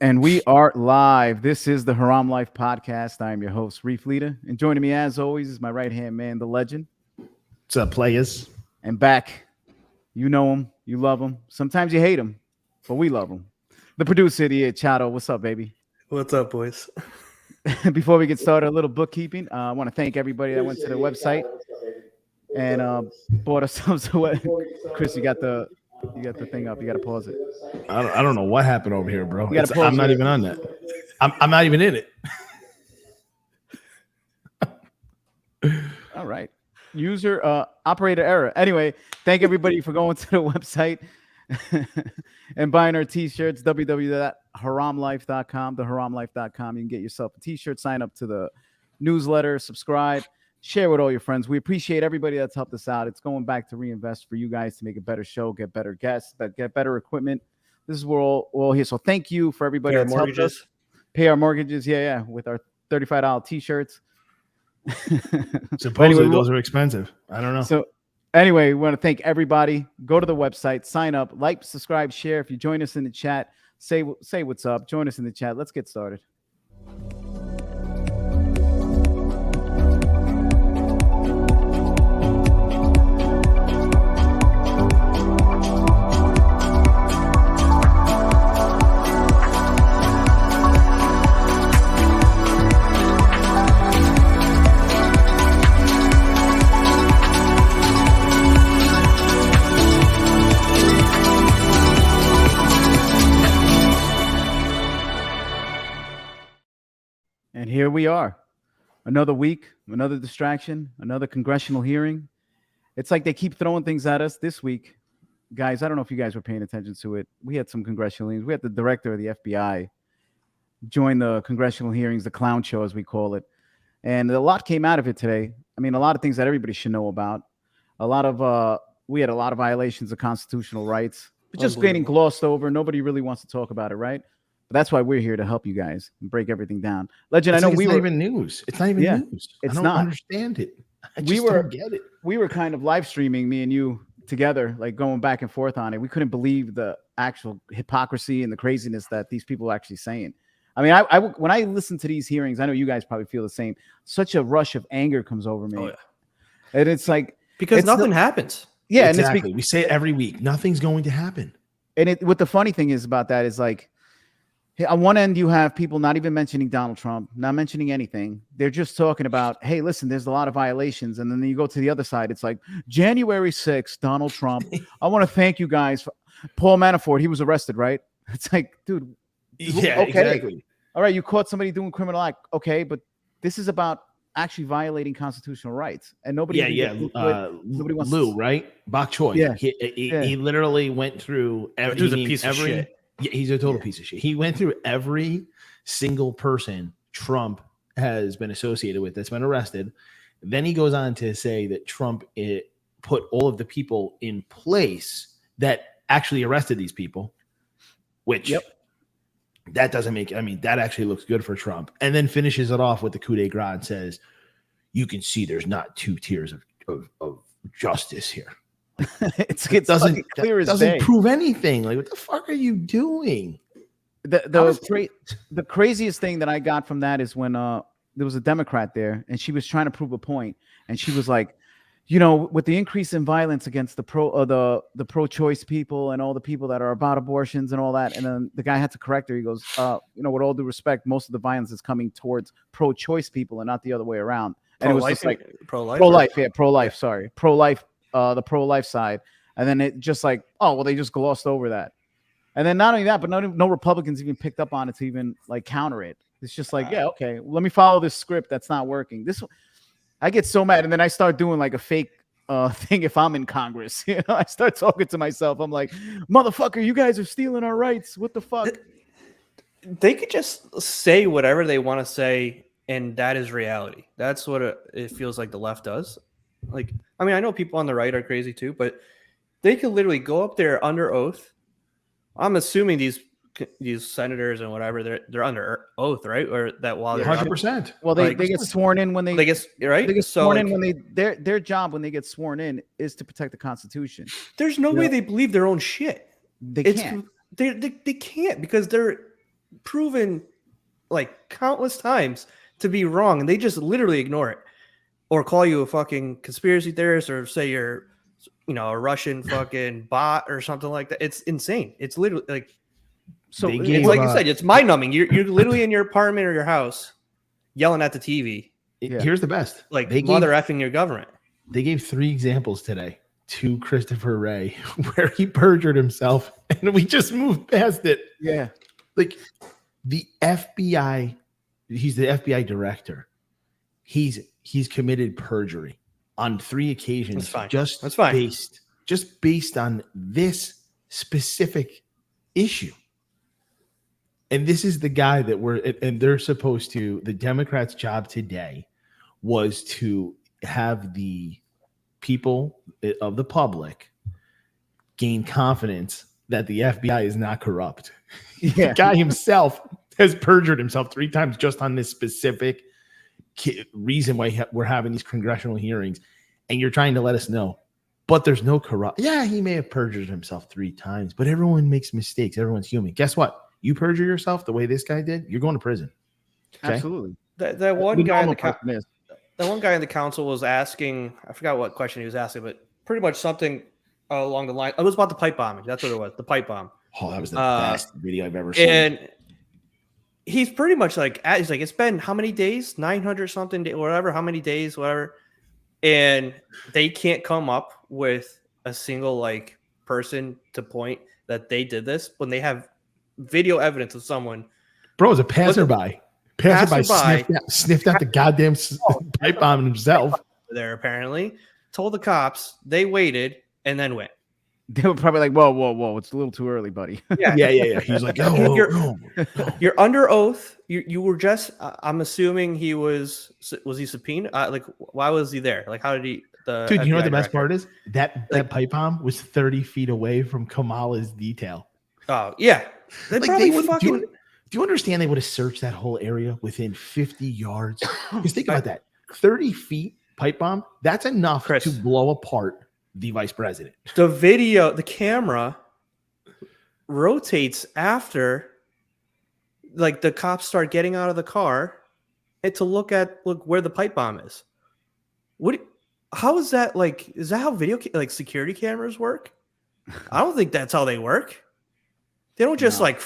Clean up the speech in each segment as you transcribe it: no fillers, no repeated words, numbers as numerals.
And we are live. This is the Haram Life Podcast. I am your host, Reef Leader. And joining me, as always, is my right-hand man, the legend. What's up, players? And back, you know him, you love him. Sometimes you hate him, but we love him. The producer here, Chato. What's up, baby? What's up, boys? Before we get started, a little bookkeeping. I want to thank everybody that went to the website and bought ourselves a Chris, you got the thing up. You got to pause it. I don't know what happened over here, bro. I'm not even on that. I'm not even in it. All right. User operator error. Anyway, thank everybody for going to the website and buying our t-shirts, www.haramlife.com, theharamlife.com. You can get yourself a t-shirt, sign up to the newsletter, subscribe, share with all your friends. We appreciate everybody that's helped us out. It's going back to reinvest for you guys to make a better show, get better guests, get better equipment. This is where we're all here. So thank you for everybody that's helped us. Pay our mortgages. Yeah. With our $35 t-shirts. Supposedly those are expensive. I don't know. So anyway, we want to thank everybody. Go to the website, sign up, like, subscribe, share. If you join us in the chat, say what's up. Join us in the chat. Let's get started. And here we are. Another week, another distraction, another congressional hearing. It's like they keep throwing things at us this week. Guys, I don't know if you guys were paying attention to it. We had some congressional hearings. We had the director of the FBI join the congressional hearings, the clown show, as we call it. And a lot came out of it today. I mean, a lot of things that everybody should know about. We had a lot of violations of constitutional rights, but just getting glossed over. Nobody really wants to talk about it, right? But that's why we're here to help you guys and break everything down. Legend, it's not even news. It's not even news. It's I don't understand it. I just don't get it. We were kind of live streaming, me and you together, like going back and forth on it. We couldn't believe the actual hypocrisy and the craziness that these people are actually saying. I mean, I when I listen to these hearings, I know you guys probably feel the same. Such a rush of anger comes over me. Oh, yeah. And it's like because nothing happens. Yeah, exactly. And we say it every week. Nothing's going to happen. And what the funny thing is about that is like, on one end, you have people not even mentioning Donald Trump, not mentioning anything. They're just talking about, hey, listen, there's a lot of violations. And then you go to the other side. It's like January 6th, Donald Trump. I want to thank you guys for Paul Manafort. He was arrested, right? It's like, dude. Yeah, okay. Exactly. All right, you caught somebody doing criminal act. Okay, but this is about actually violating constitutional rights. And nobody. Nobody wants Lou, right? Bok Choy. Yeah. He literally went through every. He was a piece of shit. Yeah, he's a total piece of shit. He went through every single person Trump has been associated with that's been arrested. Then he goes on to say that Trump put all of the people in place that actually arrested these people, which that doesn't make, I mean, that actually looks good for Trump. And then finishes it off with the coup de grace and says, you can see there's not two tiers of justice here. it doesn't prove anything. Like, what the fuck are you doing? The craziest thing that I got from that is when there was a Democrat there and she was trying to prove a point, and she was like, you know, with the increase in violence against the pro-choice people and all the people that are about abortions and all that, and then the guy had to correct her. He goes, you know, with all due respect, most of the violence is coming towards pro-choice people and not the other way around. And it was just like pro-life. Sorry, pro-life. The pro-life side, and then it just like, oh well, they just glossed over that. And then not only that, but no Republicans even picked up on it to even like counter it. It's just like, yeah, okay, let me follow this script that's not working. I get so mad, and then I start doing like a fake thing if I'm in Congress. You know, I start talking to myself. I'm like, motherfucker, you guys are stealing our rights. What the fuck? They could just say whatever they want to say, and that is reality. That's what it feels like the left does. Like, I mean, I know people on the right are crazy too, but they could literally go up there under oath. I'm assuming these senators and whatever, they're under oath, right? Or that while they're 100%. Well, they get sworn in when they get right. They get sworn in when their job when they get sworn in is to protect the Constitution. There's no way they believe their own shit. They can't. They can't because proven like countless times to be wrong, and they just literally ignore it or call you a fucking conspiracy theorist or say you're, a Russian fucking bot or something like that. It's insane. It's literally like, So it's like you said, it's mind numbing. You're literally in your apartment or your house yelling at the TV. Here's the best. Like mother effing your government. They gave 3 examples today to Christopher Wray where he perjured himself, and we just moved past it. Yeah. Like the FBI, he's the FBI director. He's committed perjury on 3 occasions. That's fine. Just based on this specific issue. And this is the guy that they're supposed to, the Democrats' job today was to have the people of the public gain confidence that the FBI is not corrupt. Yeah. The guy himself has perjured himself 3 times just on this specific reason why we're having these congressional hearings, and you're trying to let us know. But there's no corrupt. Yeah, he may have perjured himself 3 times, but everyone makes mistakes. Everyone's human. Guess what? You perjure yourself the way this guy did, you're going to prison. Okay? Absolutely. That one guy in the council was asking, I forgot what question he was asking, but pretty much something along the line. It was about the pipe bombing. That's what it was. The pipe bomb. Oh, that was the best video I've ever seen. And he's pretty much like, it's been how many days? 900 something, whatever. How many days, whatever. And they can't come up with a single like person to point that they did this when they have video evidence of someone. Bro, it was a passerby. Sniffed out the goddamn pipe bomb himself. There apparently told the cops, they waited and then went. They were probably like, whoa, it's a little too early, buddy. Yeah. He's like, you're under oath. You were just, I'm assuming was he subpoenaed? Like, why was he there? Like, how did he? Dude, you know what the best part is? That pipe bomb was 30 feet away from Kamala's detail. Oh yeah, do you understand they would have searched that whole area within 50 yards? Because think about that. 30 feet pipe bomb, that's enough to blow apart the vice president. The camera rotates after like the cops start getting out of the car and to look where the pipe bomb is. How is that like? Is that how security cameras work? I don't think that's how they work. They don't just like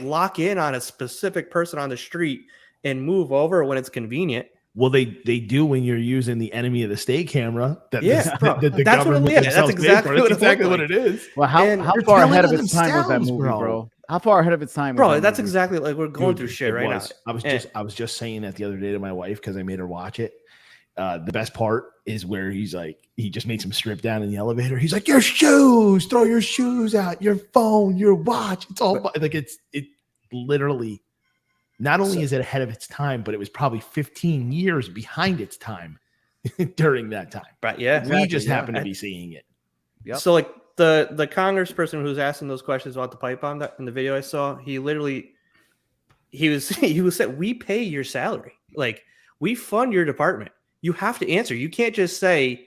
lock in on a specific person on the street and move over when it's convenient. Well, they do when you're using the enemy of the state camera. That's exactly what it is. Well, how far ahead of its time was that movie, bro? How far ahead of its time? Bro, that's exactly like we're going through shit right now. I was just saying that the other day to my wife because I made her watch it. The best part is where he's like, he just makes him strip down in the elevator. He's like, your shoes, throw your shoes out, your phone, your watch. It's all like it literally. Not only is it ahead of its time, but it was probably 15 years behind its time during that time. Right? Yeah, we just happen to be seeing it. Yep. So like the congressperson who's asking those questions about the pipe bomb in the video I saw, he was saying, we pay your salary, like we fund your department. You have to answer. You can't just say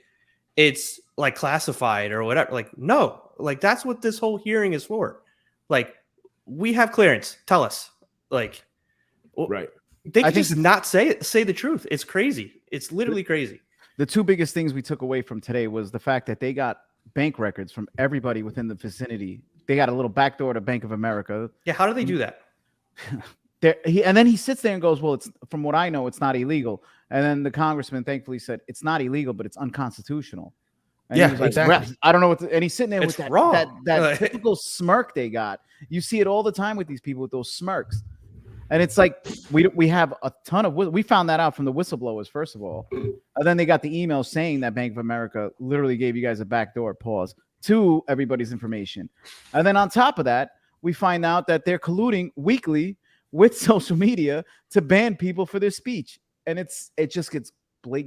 it's like classified or whatever. Like, no, like that's what this whole hearing is for. Like, we have clearance. Tell us. Like, right. They can just not say the truth. It's crazy. It's literally crazy. The 2 biggest things we took away from today was the fact that they got bank records from everybody within the vicinity. They got a little backdoor to Bank of America. Yeah. How do they do that? And then he sits there and goes, well, it's from what I know, it's not illegal. And then the congressman thankfully said, it's not illegal, but it's unconstitutional. And yeah, he was like, exactly. I don't know what and he's sitting there it's with wrong. that typical smirk they got. You see it all the time with these people with those smirks. And it's like we have a ton of we found that out from the whistleblowers, first of all. And then they got the email saying that Bank of America literally gave you guys a backdoor to everybody's information. And then on top of that, we find out that they're colluding weekly with social media to ban people for their speech. And it just gets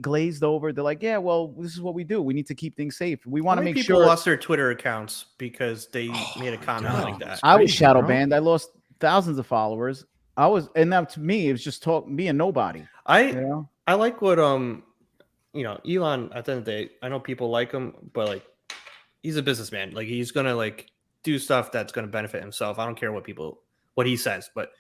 glazed over. They're like, yeah, well, this is what we do. We need to keep things safe. We want to make sure. People lost their Twitter accounts because they made a comment like that. I was shadow banned. I lost thousands of followers. And now to me, it was just me and nobody. I like what Elon at the end of the day, I know people like him, but like he's a businessman. Like he's gonna like do stuff that's gonna benefit himself. I don't care what he says, but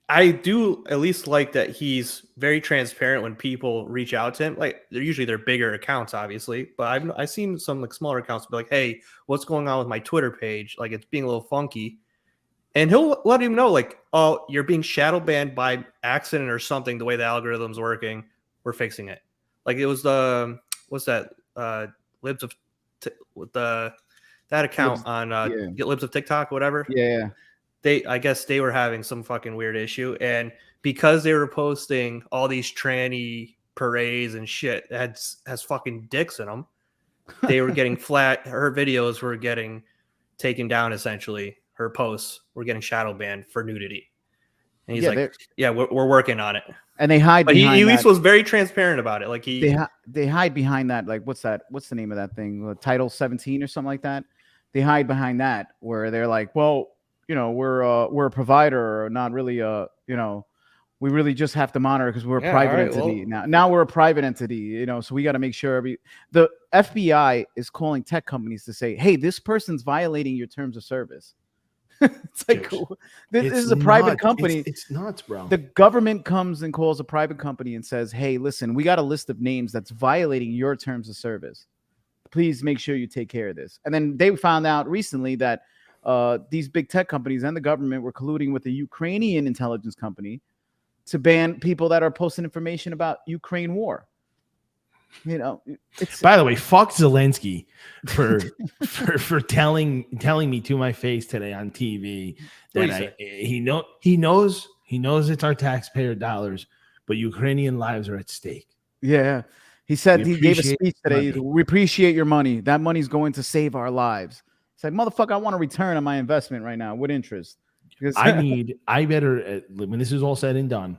I do at least like that he's very transparent when people reach out to him. Like they're bigger accounts, obviously, but I've seen some like smaller accounts be like, "Hey, what's going on with my Twitter page? Like it's being a little funky," and he'll let him know, like, "Oh, you're being shadow banned by accident or something. The way the algorithm's working, we're fixing it." Like it was the what's that? Libs of with that account Libs, on yeah. Get Libs of TikTok, whatever. Yeah. I guess they were having some fucking weird issue, and because they were posting all these tranny parades and shit that has fucking dicks in them, they were getting flat. Her videos were getting taken down. Essentially, her posts were getting shadow banned for nudity. And he's like, "Yeah, we're working on it." And they hide. But he at least was very transparent about it. Like they hide behind that. Like what's that? What's the name of that thing? Title 17 or something like that. They hide behind that where they're like, well, you know, we're a provider, or not really you know, we really just have to monitor because we're a private entity now we're a private entity, you know, so we got to make sure the FBI is calling tech companies to say, hey, this person's violating your terms of service. It's like, this is a private company. It's nuts, bro. The government comes and calls a private company and says, hey, listen, we got a list of names that's violating your terms of service. Please make sure you take care of this. And then they found out recently that these big tech companies and the government were colluding with the Ukrainian intelligence company to ban people that are posting information about Ukraine war. You know, by the way, fuck Zelensky for telling me to my face today on TV that he knows it's our taxpayer dollars, but Ukrainian lives are at stake. Yeah. He said, he gave a speech today. We appreciate your money. That money's going to save our lives. It's like, motherfucker, I want a return on my investment right now with interest. Because I better, when this is all said and done,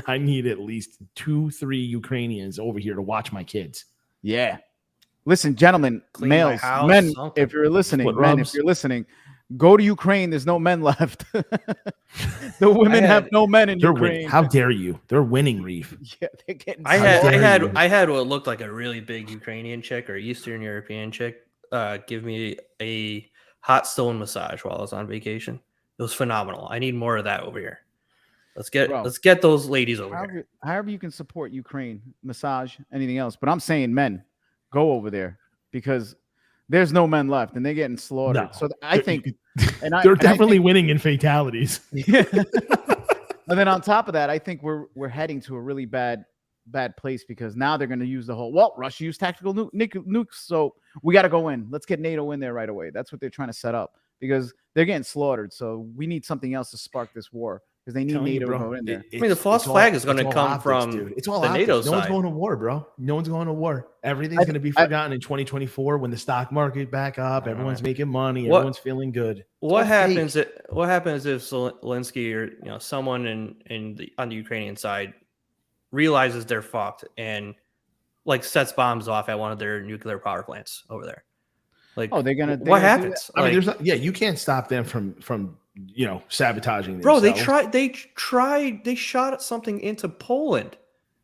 I need at least 2-3 Ukrainians over here to watch my kids. Yeah. Listen, gentlemen, males, men, if you're listening, go to Ukraine. There's no men left. The women have no men in Ukraine. How dare you? They're winning, Reef. Yeah, they're getting. I had what looked like a really big Ukrainian chick or Eastern European chick give me a hot stone massage while I was on vacation. It was phenomenal. I need more of that over here. Let's get those ladies over here. However you can support Ukraine, massage, anything else. But I'm saying, men, go over there because there's no men left and they're getting slaughtered. No. So I think, they're definitely winning in fatalities. Yeah. And then on top of that, I think we're heading to a really bad place because now they're going to use the whole, well, Russia used tactical nukes, so we got to go in. Let's get NATO in there right away. That's what they're trying to set up because they're getting slaughtered. So we need something else to spark this war. Because they need NATO to go in there. I mean, the false flag is going to come from the NATO side. No one's going to war, bro. No one's going to war. Everything's going to be forgotten in 2024 when the stock market back up. Everyone's making money. Everyone's feeling good. What happens if Zelensky or someone on the Ukrainian side realizes they're fucked and like sets bombs off at one of their nuclear power plants over there? Like, they're gonna. What happens? I mean, you can't stop them from sabotaging themselves. Bro, they shot something into Poland.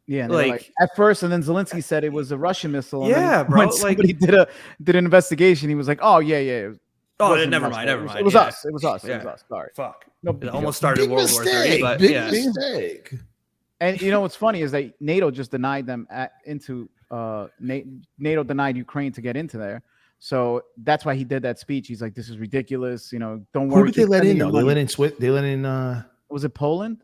Yeah, like at first, and then Zelensky said it was a Russian missile. And yeah, then bro. When somebody did an investigation, he was like, "Oh yeah." Never mind. It was us. It was us. Sorry. Fuck. No, it almost started World War III, but big mistake. And what's funny is that NATO just denied them NATO denied Ukraine to get into there. So that's why he did that speech. He's like, "This is ridiculous. Don't worry." Who did they let in? Though? They let in They let in. Was it Poland?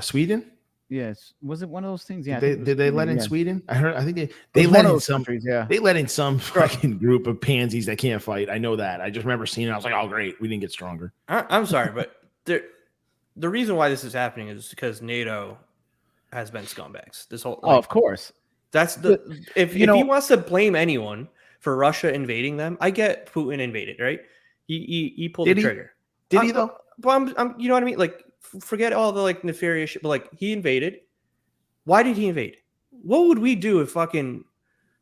Sweden. Yes. Was it one of those things? Yeah. Did they let in Sweden? I think they let in some countries. Yeah. They let in some fucking group of pansies that can't fight. I know that. I just remember seeing it. I was like, "Oh, great, we didn't get stronger." I'm sorry, but the reason why this is happening is because NATO has been scumbags. This whole of course. That's if he wants to blame anyone for Russia invading them, I get Putin invaded, right? He pulled the trigger. Did he though? But I'm you know what I mean? Like, forget all the like nefarious shit, but like he invaded. Why did he invade? What would we do if fucking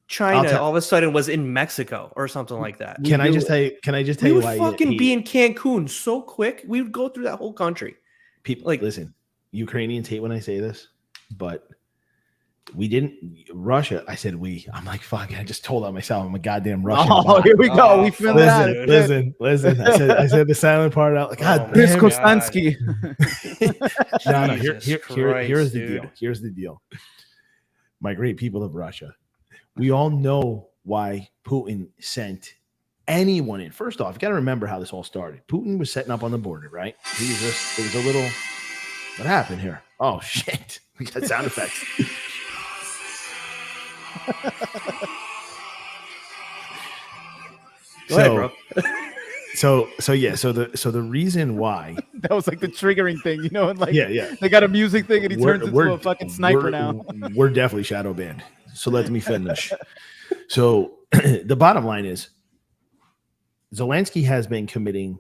China all of a sudden was in Mexico or something like that? Can I just tell you why? We would fucking be in Cancun so quick. We would go through that whole country. People, like, listen, Ukrainians hate when I say this, but We didn't Russia. I said we. I'm like, fuck. I just told on myself. I'm a goddamn Russian. Oh, bot. here we go. Oh, We filmed it out. Listen. I said the silent part out. Like, God Chris damn it. Kostanski. No. Jesus Here's the Christ, deal. Here's the deal. My great people of Russia. We all know why Putin sent anyone in. First off, you got to remember how this all started. Putin was setting up on the border, right? It was a little. What happened here? Oh shit! We got sound effects. Go ahead, bro. So the reason why That was like the triggering thing, you know, and like yeah. they got a music thing and he turns into a fucking sniper now. We're definitely shadow banned. So let me finish. So the bottom line is Zelensky has been committing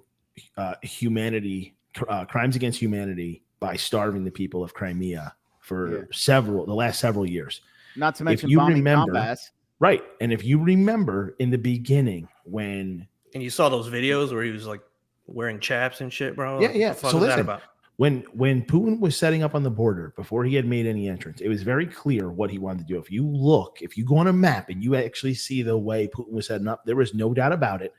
crimes against humanity by starving the people of Crimea for the last several years. Not to mention bombing Donbass. Right. And if you remember in the beginning when And you saw those videos where he was like wearing chaps and shit, bro. Yeah. What the fuck So was that listen, about? when Putin was setting up on the border before he had made any entrance, it was very clear what he wanted to do. If you go on a map and you actually see the way Putin was setting up, there was no doubt about it.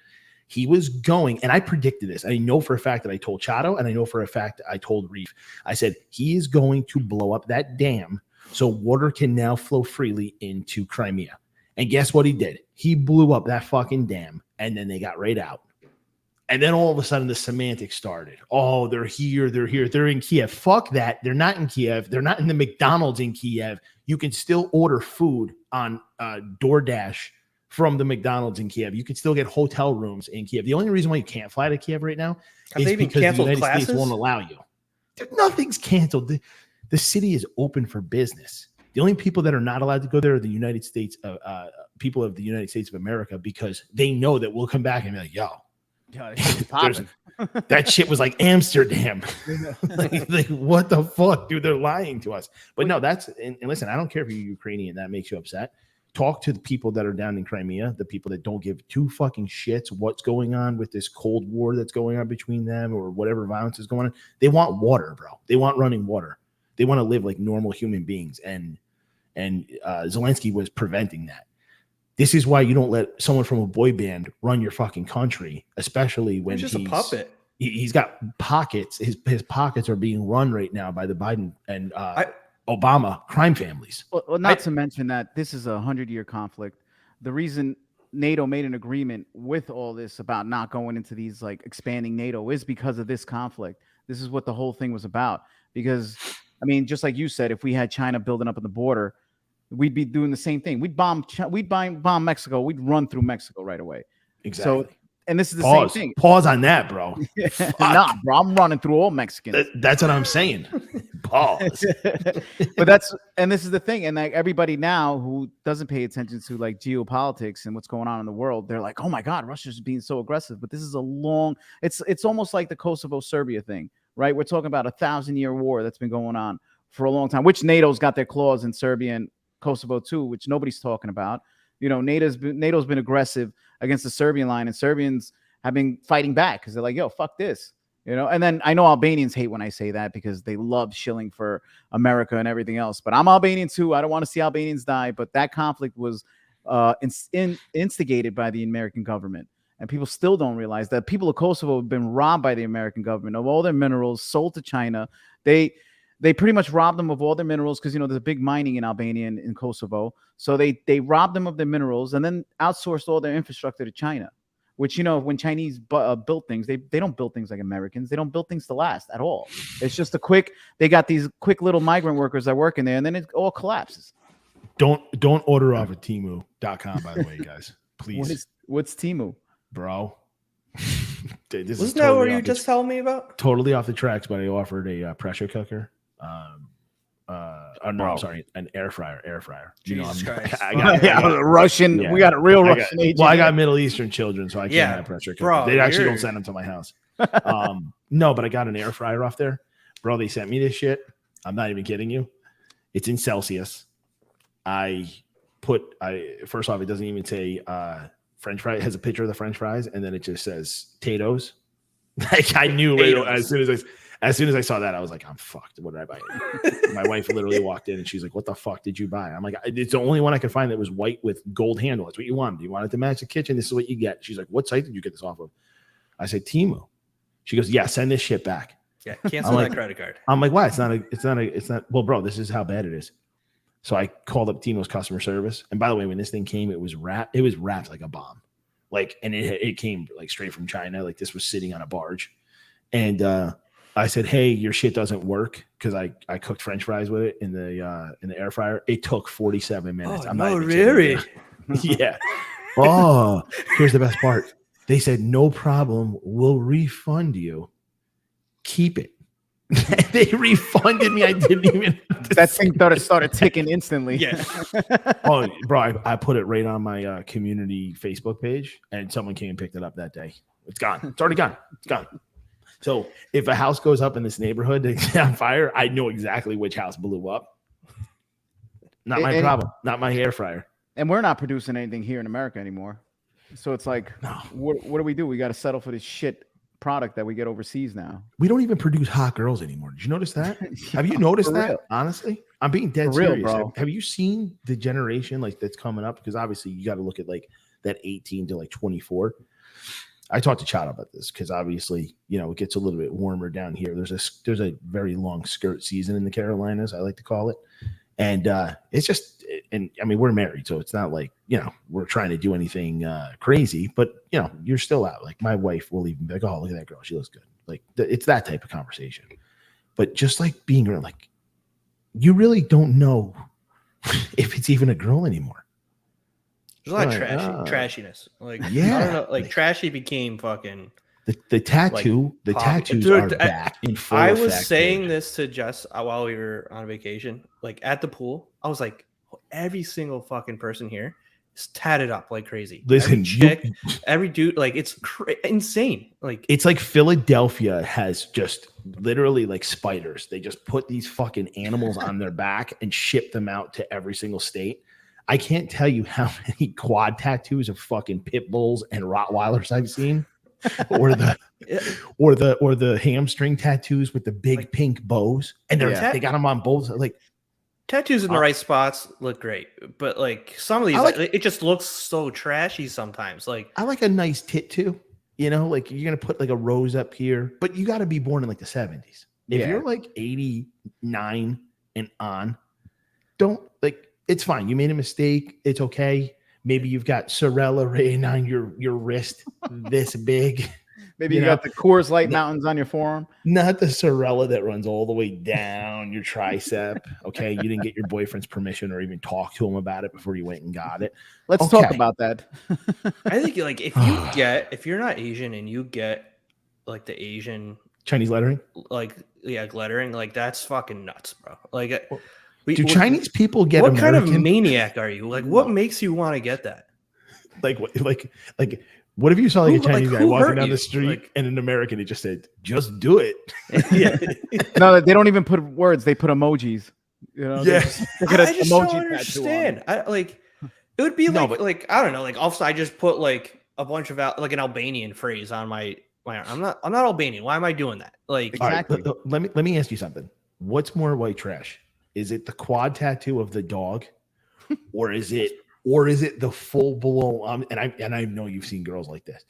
He was going, and I predicted this. I know for a fact that I told Chato, and I know for a fact I told Reef. I said, he is going to blow up that dam so water can now flow freely into Crimea. And guess what he did? He blew up that fucking dam, and then they got right out. And then all of a sudden the semantics started. Oh, they're here. They're in Kiev. Fuck that. They're not in Kiev. They're not in the McDonald's in Kiev. You can still order food on DoorDash from the McDonald's in Kiev. You can still get hotel rooms in Kiev. The only reason why you can't fly to Kiev right now is because the United States won't allow you. Nothing's canceled. The city is open for business. The only people that are not allowed to go there are the United States, people of the United States of America, because they know that we'll come back and be like, yo, that shit was like Amsterdam. like, what the fuck, dude? They're lying to us. But no, and listen, I don't care if you're Ukrainian, that makes you upset. Talk to the people that are down in Crimea, the people that don't give two fucking shits what's going on with this Cold War that's going on between them or whatever violence is going on. They want water, bro. They want running water. They want to live like normal human beings. And Zelensky was preventing that. This is why you don't let someone from a boy band run your fucking country, especially when he's just a puppet. He's got pockets. His pockets are being run right now by the Biden and Obama crime families. Well, not to mention that this is a 100-year conflict. The reason NATO made an agreement with all this about not going into these like expanding NATO is because of this conflict. This is what the whole thing was about. Because, I mean, just like you said, if we had China building up at the border, we'd be doing the same thing. We'd bomb Mexico. We'd run through Mexico right away. Exactly. So, and this is the same thing. Pause on that, bro. Nah, bro, I'm running through all Mexicans. That's what I'm saying. Pause. But this is the thing. And like everybody now who doesn't pay attention to like geopolitics and what's going on in the world, they're like, oh my God, Russia's being so aggressive. But this is it's almost like the Kosovo-Serbia thing, right? We're talking about 1,000-year war that's been going on for a long time, which NATO's got their claws in Serbia and Kosovo too, which nobody's talking about. You know, NATO's been aggressive against the Serbian line, and Serbians have been fighting back because they're like, yo, fuck this. You know, and then I know Albanians hate when I say that because they love shilling for America and everything else. But I'm Albanian too. I don't want to see Albanians die. But that conflict was instigated by the American government. And people still don't realize that people of Kosovo have been robbed by the American government of all their minerals, sold to China. They pretty much robbed them of all their minerals because, you know, there's a big mining in Albania and in Kosovo. So they robbed them of their minerals and then outsourced all their infrastructure to China, which, you know, when Chinese build things, they don't build things like Americans. They don't build things to last at all. It's just they got these quick little migrant workers that work in there and then it all collapses. Don't order off of Temu.com, by the way, guys. Please. What's Temu? Bro. Dude, wasn't that what you just told me about? Totally off the tracks, but I offered a pressure cooker. I'm sorry, an air fryer. You know, I got Russian. Yeah. We got a real Russian agent. Well, I got Middle Eastern children, so I can't have pressure cooker. Bro, they actually don't send them to my house. No, but I got an air fryer off there, bro. They sent me this shit. I'm not even kidding you. It's in Celsius. First off, it doesn't even say French fry. It has a picture of the French fries, and then it just says potatoes. Like I knew right as soon as As soon as I saw that, I was like, I'm fucked. What did I buy? My wife literally walked in and she's like, what the fuck did you buy? I'm like, it's the only one I could find that was white with gold handle. That's what you want. Do you want it to match the kitchen? This is what you get. She's like, what site did you get this off of? I said, Temu. She goes, yeah, send this shit back. Yeah, cancel that credit card. I'm like, why? It's not. Well, bro, this is how bad it is. So I called up Temu's customer service. And by the way, when this thing came, it was wrapped like a bomb. Like, and it came like straight from China. Like this was sitting on a barge. And I said, hey, your shit doesn't work because I cooked French fries with it in the air fryer. It took 47 minutes. I'm not even really? Yeah. Oh, here's the best part. They said, no problem. We'll refund you. Keep it. They refunded me. I didn't even. That thing started ticking instantly. Yeah. Oh, bro, I put it right on my community Facebook page, and someone came and picked it up that day. It's gone. It's already gone. It's gone. So if a house goes up in this neighborhood that's on fire, I know exactly which house blew up. Not my problem. Not my air fryer. And we're not producing anything here in America anymore. So it's like, what do we do? We got to settle for this shit product that we get overseas now. We don't even produce hot girls anymore. Did you notice that? Have you noticed that? Real. Honestly, I'm being dead serious. Bro. Have you seen the generation like that's coming up? Because obviously you got to look at like that 18 to like 24. I talked to Chad about this because obviously, you know, it gets a little bit warmer down here. There's a very long skirt season in the Carolinas, I like to call it. And it's just, and I mean, we're married, so it's not like, you know, we're trying to do anything crazy, but, you know, you're still out. Like my wife will even be like, oh, look at that girl. She looks good. Like it's that type of conversation. But just like being around, like, you really don't know if it's even a girl anymore. There's a lot of trashiness. Like, yeah, I don't know, like trashy became fucking. The tattoo, like, tattoos are back in full effect. I was saying this to Jess while we were on vacation, like at the pool. I was like, every single fucking person here is tatted up like crazy. Listen, every dude, like it's insane. Like it's like Philadelphia has just literally like spiders. They just put these fucking animals on their back and ship them out to every single state. I can't tell you how many quad tattoos of fucking pit bulls and Rottweilers I've seen. or the hamstring tattoos with the big like, pink bows, and they got them on both. Like tattoos in the right spots look great, but like some of these, like, it just looks so trashy sometimes. Like I like a nice tit too, you know, like you're gonna put like a rose up here, but you got to be born in like the 70s. If you're like 89 and on, don't like. It's fine. You made a mistake. It's okay. Maybe you've got Sorella rain on your wrist this big. Maybe you got the Coors Light Mountains on your forearm. Not the Sorella that runs all the way down your tricep. Okay. You didn't get your boyfriend's permission or even talk to him about it before you went and got it. Let's talk about that. I think like if you're not Asian and you get like the Asian Chinese lettering, like lettering, like that's fucking nuts, bro. Like do Chinese people get what American? Kind of maniac are you? Like, what makes you want to get that? Like what if you saw like a Chinese guy walking down the street and an American, he just said, "Just do it." Yeah. No, they don't even put words; they put emojis. You know? Yeah. I just don't understand. I like it would be like I don't know. Like also, I just put like a bunch of like an Albanian phrase on my. I'm not Albanian. Why am I doing that? Like exactly. Right, let me ask you something. What's more white trash? Is it the quad tattoo of the dog, or is it the full blown? And I know you've seen girls like this,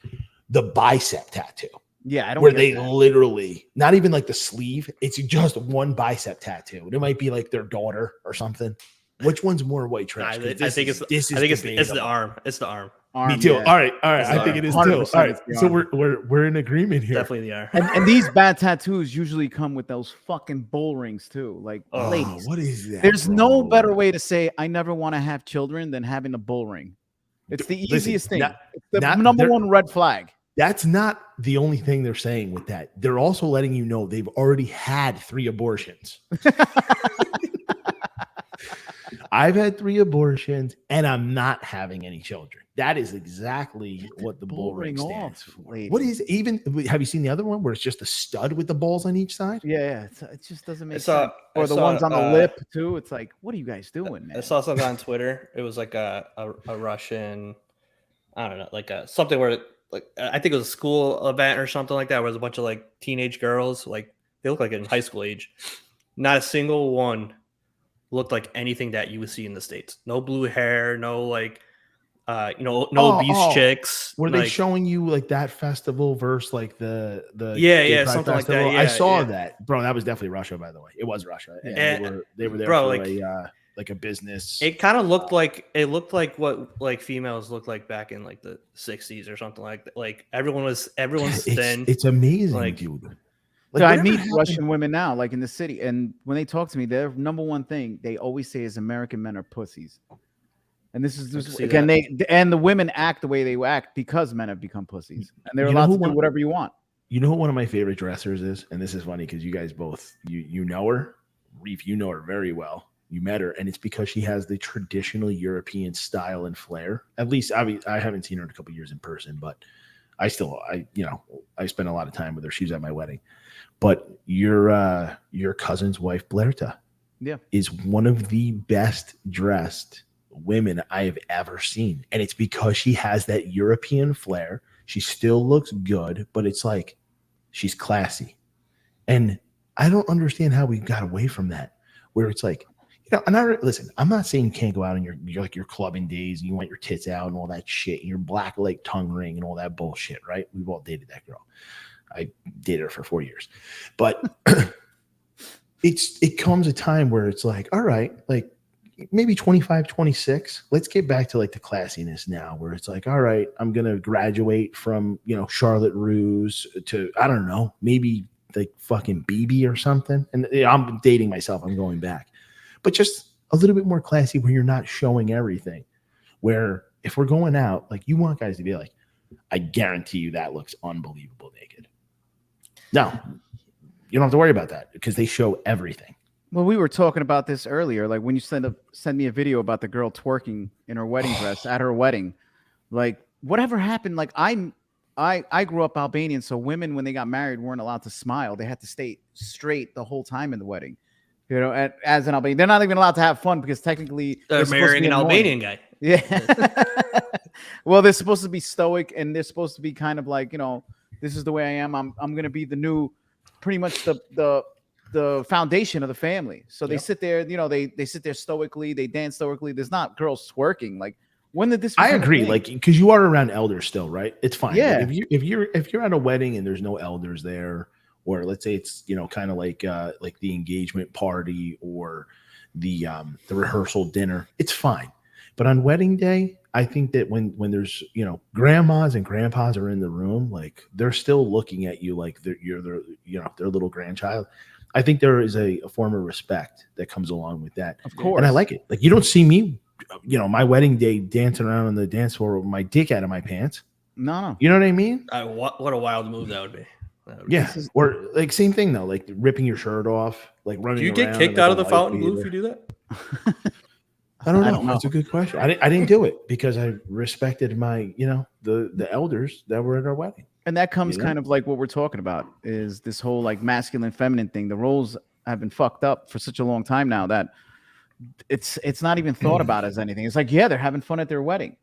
the bicep tattoo. Yeah, I don't. Where they literally not even like the sleeve; it's just one bicep tattoo. It might be like their daughter or something. Which one's more white trash? I think it's the arm. It's the arm. Me too. Yeah. All right. I think it is too. All right. So we're in agreement here. Definitely the arm. And these bad tattoos usually come with those fucking bull rings too. Like, ladies, what is that? There's no better way to say I never want to have children than having a bull ring. It's the easiest thing. It's the number one red flag. That's not the only thing they're saying with that. They're also letting you know they've already had 3 abortions. I've had 3 abortions and I'm not having any children. That is exactly what the bull ring stands for. What is even? Have you seen the other one where it's just a stud with the balls on each side? Yeah. It just doesn't make sense. Or the ones on the lip too. It's like, what are you guys doing, man? I saw something on Twitter. It was like a Russian, I don't know, like something where like I think it was a school event or something like that, where there's a bunch of like teenage girls like They look like in high school age. Not a single one looked like anything that you would see in the States. No blue hair, no like, no obese chicks. Were like, they showing you like that festival versus like the yeah, Pride something festival? like that? Yeah, I saw that, bro. That was definitely Russia, by the way. It was Russia, and they were there for like a business. It kind of looked like what like females looked like back in like the 60s or something like that. Like everyone's thin. It's amazing, like, dude. Like, I meet Russian women now, like in the city, and when they talk to me, their number one thing they always say is American men are pussies. And this is again, the women act the way they act because men have become pussies, and they're allowed to do whatever you want. You know who one of my favorite dressers is, and this is funny because you guys both you know her, Reef, you know her very well. You met her, and it's because she has the traditional European style and flair. At least I haven't seen her in a couple of years in person, but I spent a lot of time with her. She was at my wedding. But your cousin's wife, Blerta, is one of the best dressed women I have ever seen. And it's because she has that European flair. She still looks good, but it's like she's classy. And I don't understand how we got away from that, where it's like, listen, I'm not saying you can't go out on your like your clubbing days and you want your tits out and all that shit and your black like tongue ring and all that bullshit, right? We've all dated that girl. I dated her for 4 years, but it comes a time where it's like, all right, like maybe 25, 26, let's get back to like the classiness now, where it's like, all right, I'm going to graduate from, Charlotte Russe to, I don't know, maybe like fucking BB or something. And I'm dating myself. I'm going back, but just a little bit more classy where you're not showing everything, where if we're going out, like you want guys to be like, I guarantee you that looks unbelievable naked. No, you don't have to worry about that because they show everything. Well, we were talking about this earlier. Like when you send me a video about the girl twerking in her wedding dress at her wedding, like whatever happened. Like I grew up Albanian, so women when they got married weren't allowed to smile. They had to stay straight the whole time in the wedding. As an Albanian, they're not even allowed to have fun because technically they're marrying an Albanian guy. Yeah. Well, they're supposed to be stoic and they're supposed to be kind of like, this is the way I am. I'm going to be the new, pretty much the foundation of the family. So they sit there, they sit there stoically. They dance stoically. There's not girls twerking. Like when did this? I agree. Like, because you are around elders still, right? It's fine. Yeah. Like, if you're at a wedding and there's no elders there, or let's say it's, kind of like the engagement party or the rehearsal dinner, it's fine. But on wedding day, I think that when there's, grandmas and grandpas are in the room, like they're still looking at you like you're their little grandchild. I think there is a form of respect that comes along with that. Of course. And I like it. Like you don't see me, my wedding day dancing around on the dance floor with my dick out of my pants. No. You know what I mean? What a wild move that would be. Yeah. Or like same thing though, like ripping your shirt off, like running. Do you get kicked out of the fountain blue if you do that? I don't know. That's a good question. I didn't do it because I respected my, the elders that were at our wedding. And that comes kind of like what we're talking about is this whole like masculine, feminine thing. The roles have been fucked up for such a long time now that it's not even thought about as anything. It's like, yeah, they're having fun at their wedding.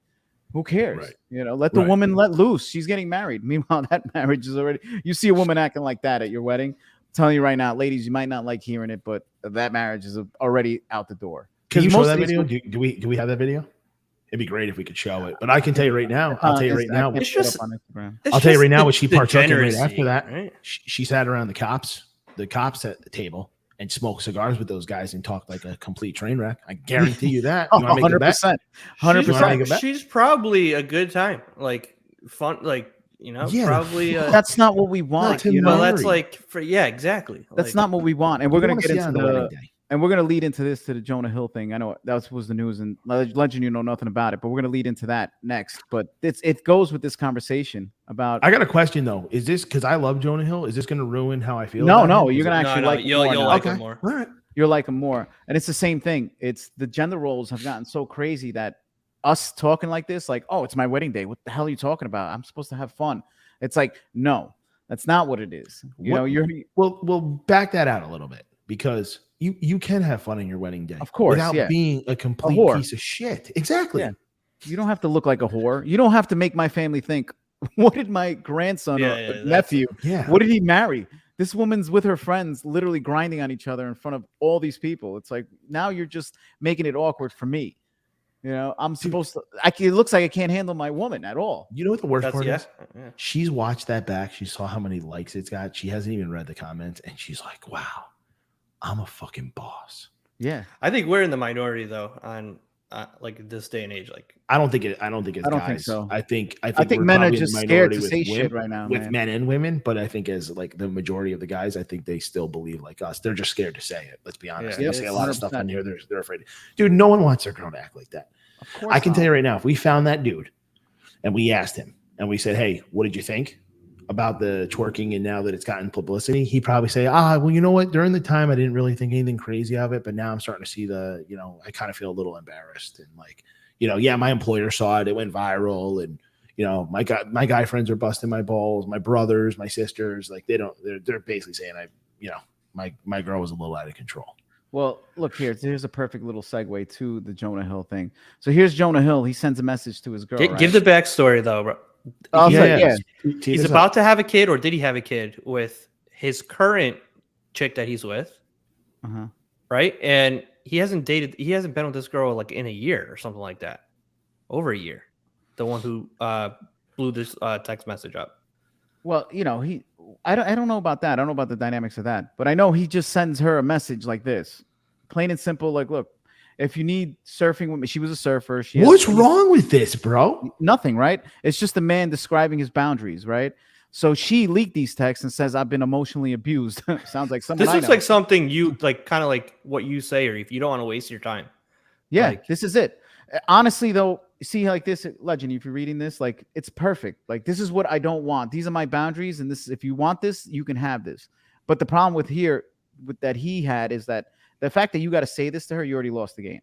Who cares? Right. Let the woman let loose. She's getting married. Meanwhile, that marriage is already. You see a woman acting like that at your wedding. I'm telling you right now, ladies, you might not like hearing it, but that marriage is already out the door. Can you show that video? Do we have that video? It'd be great if we could show it. But I can tell you right now. I'll tell you right now. It's just on Instagram. I'll tell you right now what she partook in right after that. Right? She sat around the cops at the table and smoked cigars with those guys and talked like a complete train wreck. I guarantee you that. 100%. 100%. She's probably a good time, like fun, like probably. That's not what we want. Well, that's like exactly. That's not what we want, and we're gonna get into the. And we're going to lead into this to the Jonah Hill thing. I know that was the news and legend, you know nothing about it, but we're going to lead into that next. But it goes with this conversation about. I got a question though. Is this because I love Jonah Hill? Is this going to ruin how I feel? No, you're going to actually like. You'll like him more. All right. You'll like him more, and it's the same thing. It's the gender roles have gotten so crazy that us talking like this, like, oh, it's my wedding day. What the hell are you talking about? I'm supposed to have fun. It's like, no, that's not what it is. We'll back that out a little bit because. You can have fun on your wedding day, of course, without being a complete piece of shit. Exactly. Yeah. You don't have to look like a whore. You don't have to make my family think, what did my grandson or nephew? What did he marry? This woman's with her friends, literally grinding on each other in front of all these people. It's like, now you're just making it awkward for me. You know, I'm supposed to. It looks like I can't handle my woman at all. You know what the worst part is? Yeah. She's watched that back. She saw how many likes it's got. She hasn't even read the comments, and she's like, "Wow, I'm a fucking boss." Yeah, I think we're in the minority though on like this day and age. Like, I don't think it's I don't guys. think so. I think think we're men are probably in just the scared minority to with say women, shit right now, with man. men and women. But I think as like the majority of the guys, I think they still believe like us. They're just scared to say it. Let's be honest. Yeah. They say a lot of stuff 100%. on here. They're afraid. Dude, no one wants their girl to act like that. Of course, I can not. tell you right now, if we found that dude and we asked him and we said, "Hey, what did you think about the twerking?" And now that it's gotten publicity, he'd probably say, well, you know what? During the time, I didn't really think anything crazy of it, but now I'm starting to see I kind of feel a little embarrassed. And like, yeah, my employer saw it. It went viral. And, my guy friends are busting my balls, my brothers, my sisters, like they're basically saying my girl was a little out of control. Well, look here. Here's a perfect little segue to the Jonah Hill thing. So here's Jonah Hill. He sends a message to his girl. give the backstory though, bro. He's about to have a kid, or did he have a kid with his current chick that he's with? Right, and he hasn't been with this girl like in a year or something like that. Over a year. The one who blew this text message up. Well, I don't know about that. I don't know about the dynamics of that, but I know he just sends her a message like this, plain and simple. Like, look, if you need surfing with me, she was a surfer. What's wrong with this, bro? Nothing, right? It's just a man describing his boundaries, right? So she leaked these texts and says, "I've been emotionally abused." Sounds like something. This looks like something you like, kind of like what you say, or if you don't want to waste your time. Yeah, this is it. Honestly, though, see, like this, Legend, if you're reading this, like it's perfect. Like, this is what I don't want. These are my boundaries, and this, if you want this, you can have this. But the problem with that he had is that the fact that you got to say this to her, you already lost the game.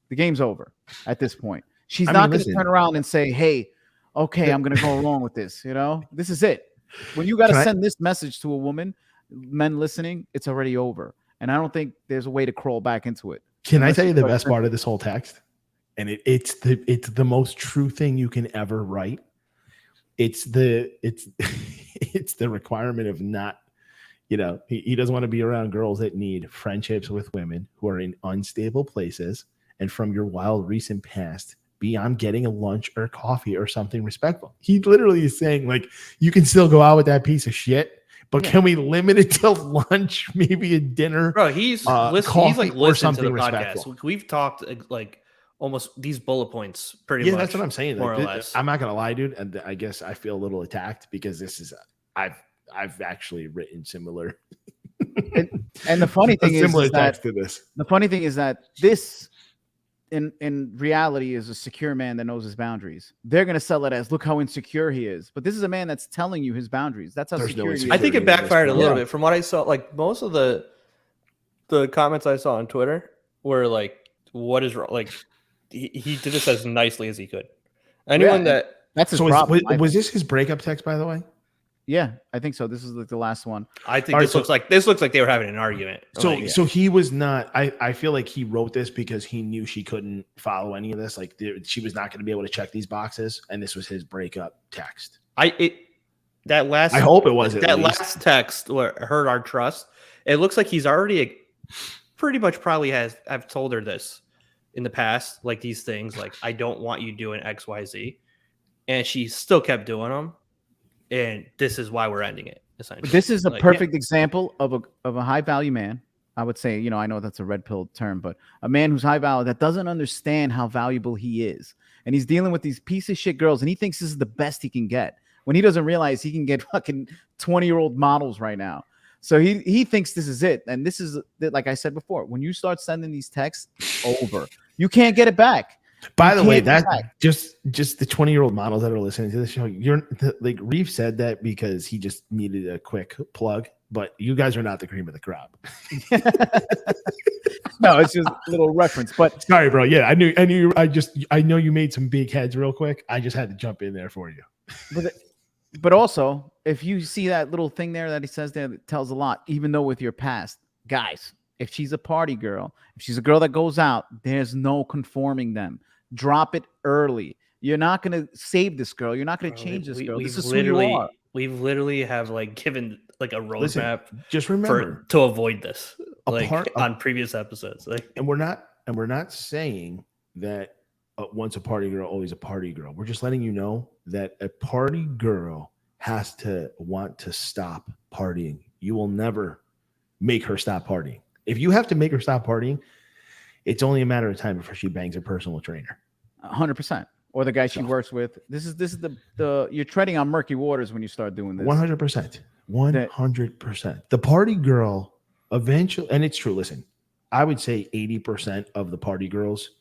The game's over at this point. She's not going to turn around and say, "Hey, okay, I'm going to go along with this." This is it. When you got to send this message to a woman, men listening, it's already over. And I don't think there's a way to crawl back into it. Can I tell you the best part of this whole text? And it's the most true thing you can ever write. It's the requirement of not, he doesn't want to be around girls that need friendships with women who are in unstable places, and from your wild recent past, beyond getting a lunch or coffee or something respectful. He literally is saying, like, you can still go out with that piece of shit, but can we limit it to lunch, maybe a dinner? Bro, he's like listening to the podcast. We've talked like almost these bullet points pretty much. Yeah, that's what I'm saying. More or less. I'm not gonna lie, dude. And I guess I feel a little attacked because this is I've actually written similar. And the funny thing is that to this. The funny thing is that this in reality is a secure man that knows his boundaries. They're gonna sell it as, look how insecure he is. But this is a man that's telling you his boundaries. That's how secure he is. I think it backfired a little bit from what I saw. Like, most of the comments I saw on Twitter were like, what is wrong? Like, he did this as nicely as he could. Anyone that's his problem. Was this his breakup text, by the way? Yeah, I think so. This is like the last one. I think this looks like they were having an argument. So he was not. I feel like he wrote this because he knew she couldn't follow any of this. Like, she was not going to be able to check these boxes, and this was his breakup text. I hope it was that last text where hurt our trust. It looks like he's already pretty much probably I've told her this in the past, like these things, like, I don't want you doing X, Y, Z, and she still kept doing them. And this is why we're ending it. Essentially, this is a perfect example of a high value man. I would say, I know that's a red pill term, but a man who's high value that doesn't understand how valuable he is, and he's dealing with these piece of shit girls, and he thinks this is the best he can get when he doesn't realize he can get fucking 20-year-old models right now. So he thinks this is it, and this is, like I said before, when you start sending these texts, over, you can't get it back. By the way, that just the 20-year-old models that are listening to the show, like Reef said that because he just needed a quick plug, but you guys are not the cream of the crop. No, it's just a little reference. But sorry, bro. Yeah, I know you made some big heads real quick. I just had to jump in there for you. But also, if you see that little thing there that he says there, that tells a lot. Even though with your past, guys, if she's a party girl, if she's a girl that goes out, there's no conforming them. Drop it early. You're not going to save this girl. You're not going to change this girl. This is who you are. We've literally have like given like a roadmap. Just remember to avoid this, on previous episodes. And we're not saying that once a party girl, always a party girl. We're just letting you know that a party girl has to want to stop partying. You will never make her stop partying. If you have to make her stop partying, it's only a matter of time before she bangs her personal trainer. 100%. Or the guy she works with. This is the you're treading on murky waters when you start doing this. 100%. 100%. The party girl eventually, and it's true. Listen, I would say 80% of the party girls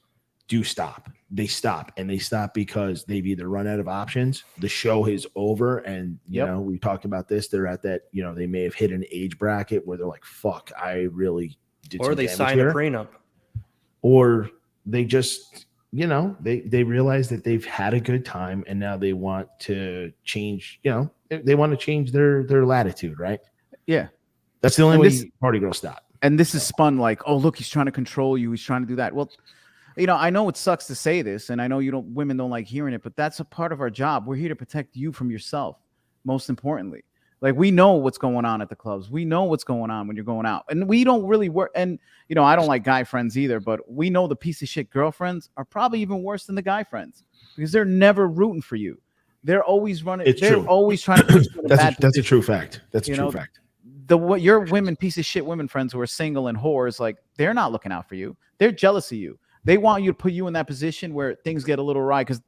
do stop. They stop, and they stop because they've either run out of options, the show is over, and you know, we talked about this. They're at that, you know, they may have hit an age bracket where they're like, "Fuck, I really did." Or they signed a prenup. Or they just, you know, they realize that they've had a good time, and now they want to change. You know, they want to change their latitude, right? Yeah, that's the only way party girls stop. And this is spun like, oh look, he's trying to control you. He's trying to do that. Well, you know, I know it sucks to say this, and I know women don't like hearing it, but that's a part of our job. We're here to protect you from yourself, most importantly. Like, we know what's going on at the clubs. We know what's going on when you're going out, and we don't really work. And you know, I don't like guy friends either, but we know the piece of shit girlfriends are probably even worse than the guy friends because they're never rooting for you. They're always running. They're always trying to put you in a bad position. That's a true fact. That's a true fact. Your women piece of shit women friends who are single and whores, like, they're not looking out for you. They're jealous of you. They want you to put you in that position where things get a little awry because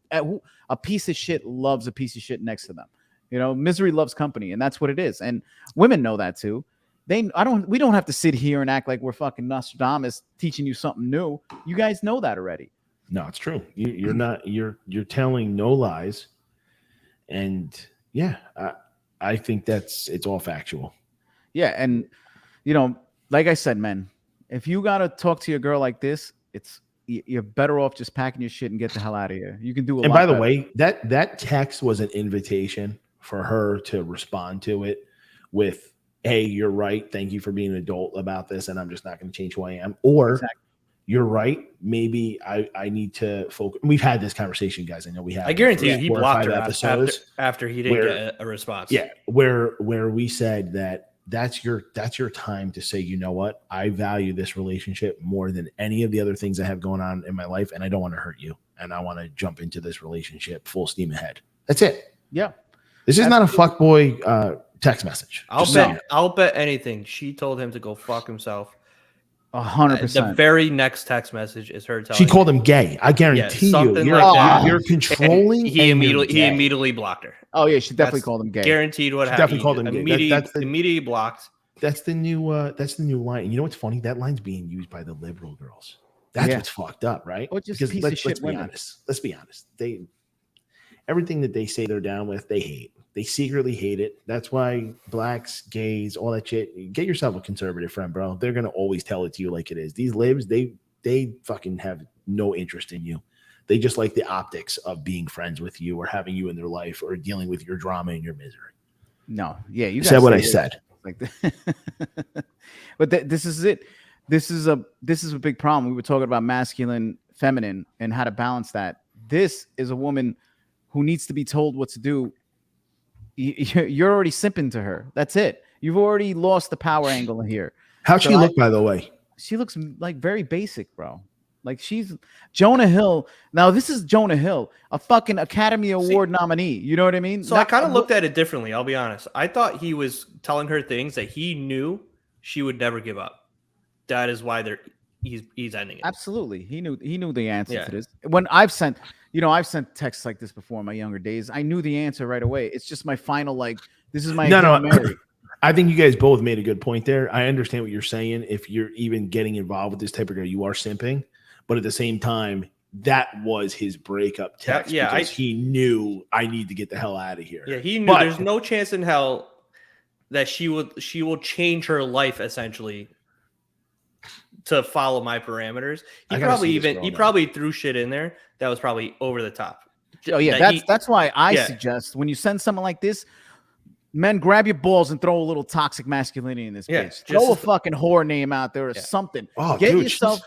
a piece of shit loves a piece of shit next to them. You know, misery loves company, and that's what it is. And women know that too. We don't have to sit here and act like we're fucking Nostradamus teaching you something new. You guys know that already. No, it's true. You're telling no lies. And yeah, I think it's all factual. Yeah. And you know, like I said, man, if you got to talk to your girl like this, you're better off just packing your shit and get the hell out of here. You can do a lot. And by the way, that text was an invitation for her to respond to it with, "Hey, you're right. Thank you for being an adult about this, and I'm just not going to change who I am." Or, "You're right. Maybe I need to focus." We've had this conversation, guys. I know we have. I guarantee you, he blocked her after he didn't get a response. Yeah, where we said that that's your time to say, you know what, I value this relationship more than any of the other things I have going on in my life, and I don't want to hurt you, and I want to jump into this relationship full steam ahead. That's it. Yeah. This is not a fuckboy text message. I'll bet anything she told him to go fuck himself. 100%. The very next text message is her telling she called him gay. I guarantee you. You're controlling. He immediately blocked her. Oh yeah, she definitely called him gay. Guaranteed what happened. Definitely called him gay. Immediately blocked. That's the new line. And you know what's funny? That line's being used by the liberal girls. That's what's fucked up, right? Because let's be honest. Let's be honest. Everything that they say they're down with, they hate. They secretly hate it. That's why blacks, gays, all that shit. Get yourself a conservative friend, bro. They're gonna always tell it to you like it is. These libs, they fucking have no interest in you. They just like the optics of being friends with you or having you in their life or dealing with your drama and your misery. No, yeah, you said what I said. Like, but this is it. This is a big problem. We were talking about masculine, feminine, and how to balance that. This is a woman who needs to be told what to do. You're already simping to her. That's it. You've already lost the power angle in here. How'd she look, by the way? She looks like very basic, bro. Like, she's Jonah Hill. Now, this is Jonah Hill, a fucking Academy Award nominee. You know what I mean? So I kind of looked at it differently. I'll be honest. I thought he was telling her things that he knew she would never give up. That is why he's ending it. Absolutely. He knew the answer to this. When I've sent texts like this before in my younger days. I knew the answer right away. It's just my final, like, this is my Mary. I think you guys both made a good point there. I understand what you're saying. If you're even getting involved with this type of girl, you are simping. But at the same time, that was his breakup text. Because he knew, I need to get the hell out of here. Yeah, he knew there's no chance in hell that she will change her life essentially to follow my parameters. He probably threw shit in there that was probably over the top. Oh yeah, that's why I suggest when you send someone like this, men, grab your balls and throw a little toxic masculinity in this bitch. Throw a fucking whore name out there or something. Oh, get yourself.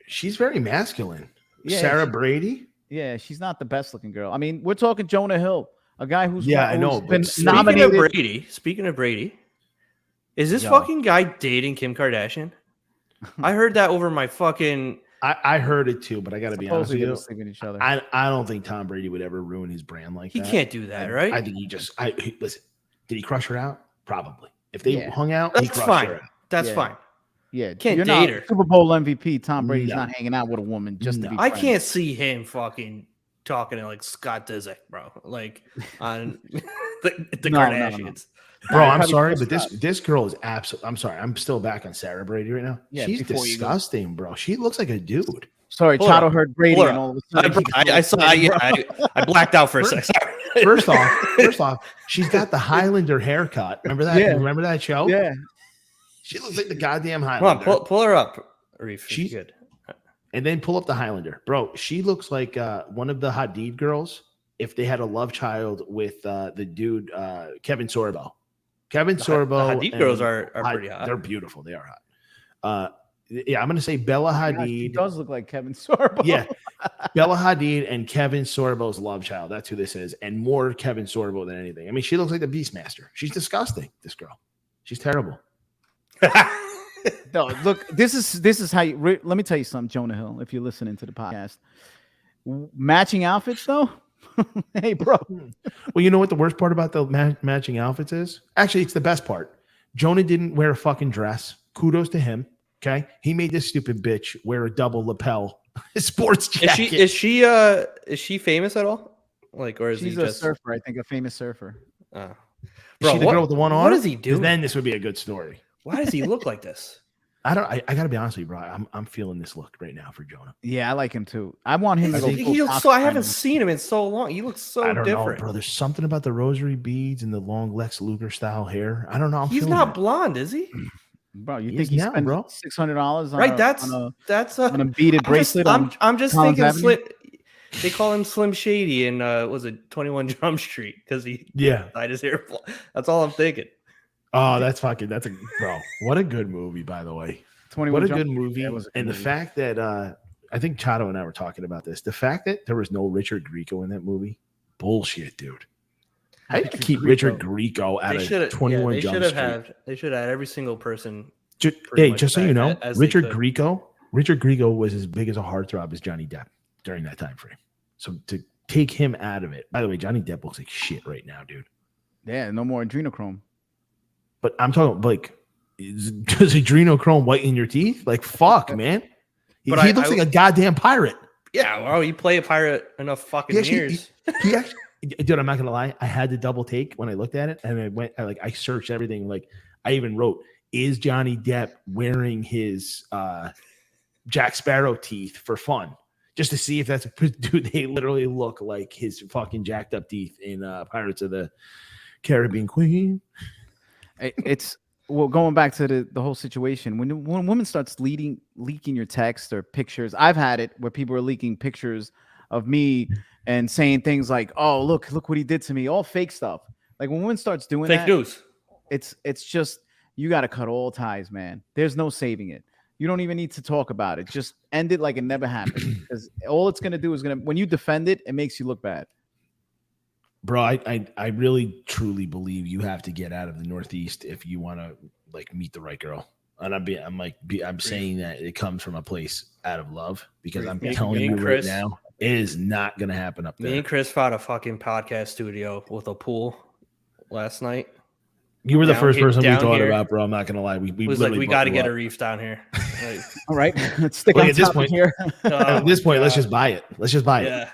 She's very masculine. Yeah, Sarah Brady. Yeah, she's not the best looking girl. I mean, we're talking Jonah Hill, a guy who's I know. Been nominated. Speaking of Brady, Is this fucking guy dating Kim Kardashian? I heard that over my fucking. I heard it too, but I got to be honest with you. Sleeping each other. I don't think Tom Brady would ever ruin his brand like that. He can't do that, right? I think listen. Did he crush her out? Probably. If they hung out, that's fine. That's fine. Yeah, can't date her. Super Bowl MVP. Tom Brady's not hanging out with a woman just to be. I can't see him fucking talking to like Scott Disick, bro. Like on the Kardashians. Bro, I'm sorry, but this girl is absolutely. I'm sorry, I'm still back on Sarah Brady right now. Yeah, she's disgusting, bro. She looks like a dude. Sorry, Chato heard Brady and all of a sudden. I blacked out for a second. First off, she's got the Highlander haircut. Remember that? Yeah. Remember that show? Yeah. She looks like the goddamn Highlander. Come on, pull her up, Reef. She's good. And then pull up the Highlander, bro. She looks like one of the Hadid girls if they had a love child with the dude Kevin Sorbo. Kevin Sorbo. The Hadid girls are pretty hot. They're beautiful. They are hot. Yeah, I'm gonna say Bella Hadid. She does look like Kevin Sorbo. Yeah, Bella Hadid and Kevin Sorbo's love child. That's who this is, and more Kevin Sorbo than anything. I mean, she looks like the Beastmaster. She's disgusting. This girl. She's terrible. No, look. This is how you. Let me tell you something, Jonah Hill. If you're listening to the podcast, matching outfits though. Hey, bro. Well, you know what the worst part about the matching outfits is? Actually, it's the best part. Jonah didn't wear a fucking dress. Kudos to him. Okay, he made this stupid bitch wear a double lapel sports jacket. Is she famous at all? Like, or is she's he a just surfer? I think a famous surfer. Bro, is she the girl with the one arm? What does he do? Then this would be a good story. Why does he look like this? I gotta be honest with you, bro. I'm feeling this look right now for Jonah. Yeah, I like him too. I want him to go. He looks so. I haven't seen him in so long. He looks so I don't different, know, bro. There's something about the rosary beads and the long Lex Luger style hair. I don't know. He's not blonde, is he? Bro, you think he spent $600 on right? That's a beaded bracelet? I'm just thinking Slim. They call him Slim Shady in was it 21 Jump Street because he dyed his hair. That's all I'm thinking. Oh, that's a bro. What a good movie, by the way. 21 what a Jump good movie. And the fact that I think Chato and I were talking about this. The fact that there was no Richard Grieco in that movie, bullshit, dude. I had to keep Richard Grieco out of 21 Jump Street. They should have every single person. Just so you know, Richard Grieco was as big as a heartthrob as Johnny Depp during that time frame. So to take him out of it. By the way, Johnny Depp looks like shit right now, dude. Yeah, no more adrenochrome. But I'm talking like, does adrenochrome whiten your teeth? Like, fuck, man. He looks like a goddamn pirate. Yeah, well, you play a pirate enough fucking years. He actually, dude, I'm not gonna lie. I had to double take when I looked at it, and I searched everything. Like, I even wrote, "Is Johnny Depp wearing his Jack Sparrow teeth for fun?" Just to see if that's dude. They literally look like his fucking jacked up teeth in Pirates of the Caribbean Queen. It's going back to the whole situation. When a woman starts leaking your text or pictures, I've had it where people are leaking pictures of me and saying things like, "Oh, look what he did to me," all fake stuff. Like when women starts doing fake news, it's just you got to cut all ties, man. There's no saving it. You don't even need to talk about it. Just end it like it never happened. Because all it's gonna do is when you defend it, it makes you look bad. Bro, I really truly believe you have to get out of the Northeast if you want to like meet the right girl. And I'm saying that it comes from a place out of love because I'm telling you right now, it is not gonna happen up there. Me and Chris found a fucking podcast studio with a pool last night. You were the first person we thought about, bro. I'm not gonna lie. We was like, we got to get a reef down here. Like, all right, let's stick on top of here. At this point, let's just buy it. Yeah.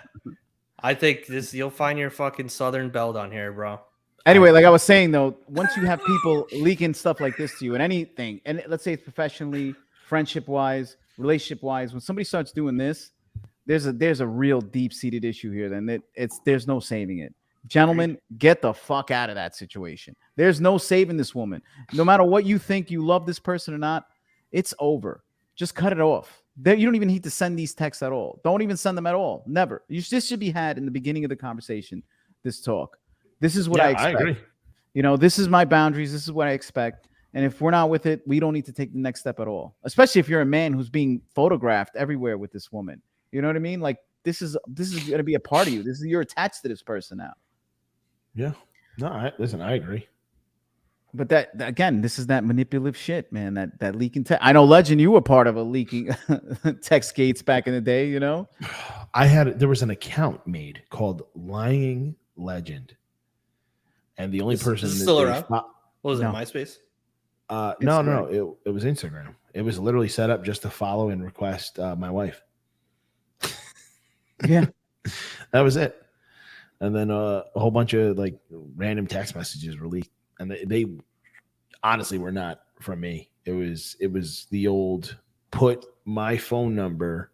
I think you'll find your fucking Southern Belle down here, bro. Anyway, like I was saying though, once you have people leaking stuff like this to you and anything, and let's say it's professionally, friendship wise, relationship wise, when somebody starts doing this, there's a real deep seated issue here. Then there's no saving it. Gentlemen, get the fuck out of that situation. There's no saving this woman. No matter what you think you love this person or not, it's over. Just cut it off. You don't even need to send these texts at all. Don't even send them at all. Never. This should be had in the beginning of the conversation, this talk. This is what I expect. I agree. You know, this is my boundaries. This is what I expect. And if we're not with it, we don't need to take the next step at all. Especially if you're a man who's being photographed everywhere with this woman. You know what I mean? Like this is going to be a part of you. You're attached to this person now. Yeah. No, listen, I agree. But that again, this is that manipulative shit, man. That leaking text. I know, Legend, you were part of a leaking text gates back in the day. You know, there was an account made called Lying Legend, and the only person is that still they around? What was it? No. MySpace? No, it was Instagram. It was literally set up just to follow and request my wife. Yeah, that was it. And then a whole bunch of like random text messages were leaked, and they honestly were not from me. It was the old put my phone number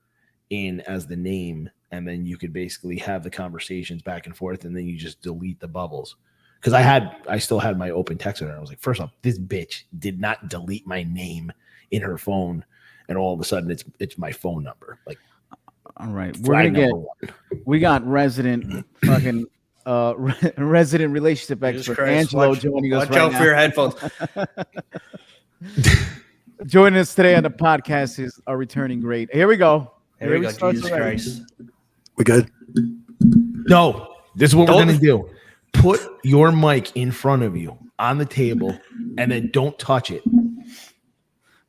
in as the name, and then you could basically have the conversations back and forth, and then you just delete the bubbles. Because I still had my open text with her. I was like, first off, this bitch did not delete my name in her phone, and all of a sudden it's my phone number. Like, all right, we got resident fucking resident relationship expert Angelo joining us right now. Watch out for your headphones. Joining us today on the podcast is our returning great. Here we go. Here we go. Jesus Christ. We good? No, this is what we're gonna do. Put your mic in front of you on the table, and then don't touch it.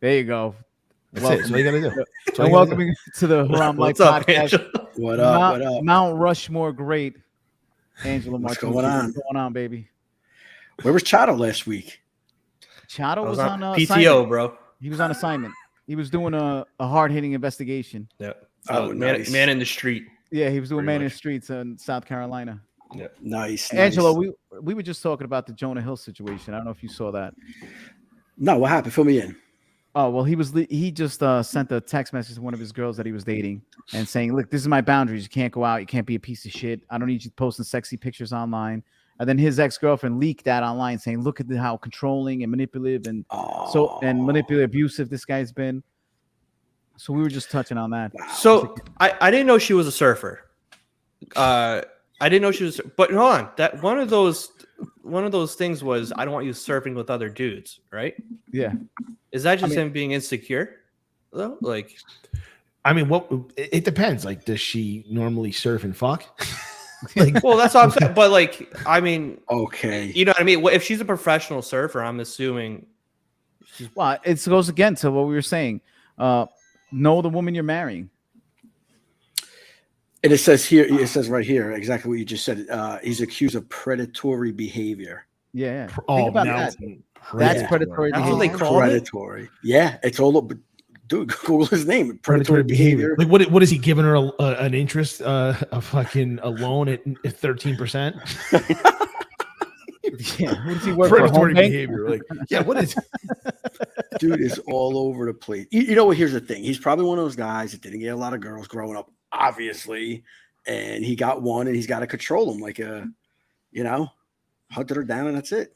There you go. That's it. That's what you gotta do. And welcoming to the Haram Life Podcast. What up? Mount Rushmore great. Angelo Martucci. What's going on? What's going on, baby? Where was Chato last week? Chato was on PTO, assignment. bro. He was on assignment. He was doing a hard-hitting investigation. Yeah. Nice. Man in the street. Yeah, he was doing man in the streets in South Carolina. Yeah. Nice. Angelo, we were just talking about the Jonah Hill situation. I don't know if you saw that. No, what happened? Fill me in. Oh, well, he just sent a text message to one of his girls that he was dating and saying, look, this is my boundaries. You can't go out. You can't be a piece of shit. I don't need you posting sexy pictures online. And then his ex-girlfriend leaked that online saying, look at how controlling and manipulative and manipulative, abusive this guy's been. So we were just touching on that. Wow. So I didn't know she was a surfer. I didn't know she was, but hold on. That one of those things was, I don't want you surfing with other dudes, right? Yeah. Is that just him being insecure though? Like, I mean, it depends. Like, does she normally surf and fuck? like, well, that's what I'm saying. But like, I mean, okay, you know what I mean? If she's a professional surfer, I'm assuming. Well, it goes again to what we were saying. Know the woman you're marrying. And it says here, it says right here, exactly what you just said. He's accused of predatory behavior. Yeah. Oh, think about that. That's predatory That's behavior. what they call predatory. It? Yeah, it's all over. Dude, Google his name. Predatory behavior. Like, what is he giving her an interest, a fucking a loan at 13%? Yeah, what does he work predatory for? Behavior. Like, yeah, what is? Dude is all over the place. You know what? Here's the thing. He's probably one of those guys that didn't get a lot of girls growing up, obviously, and he got one, and he's got to control them, like hunted her down, and that's it.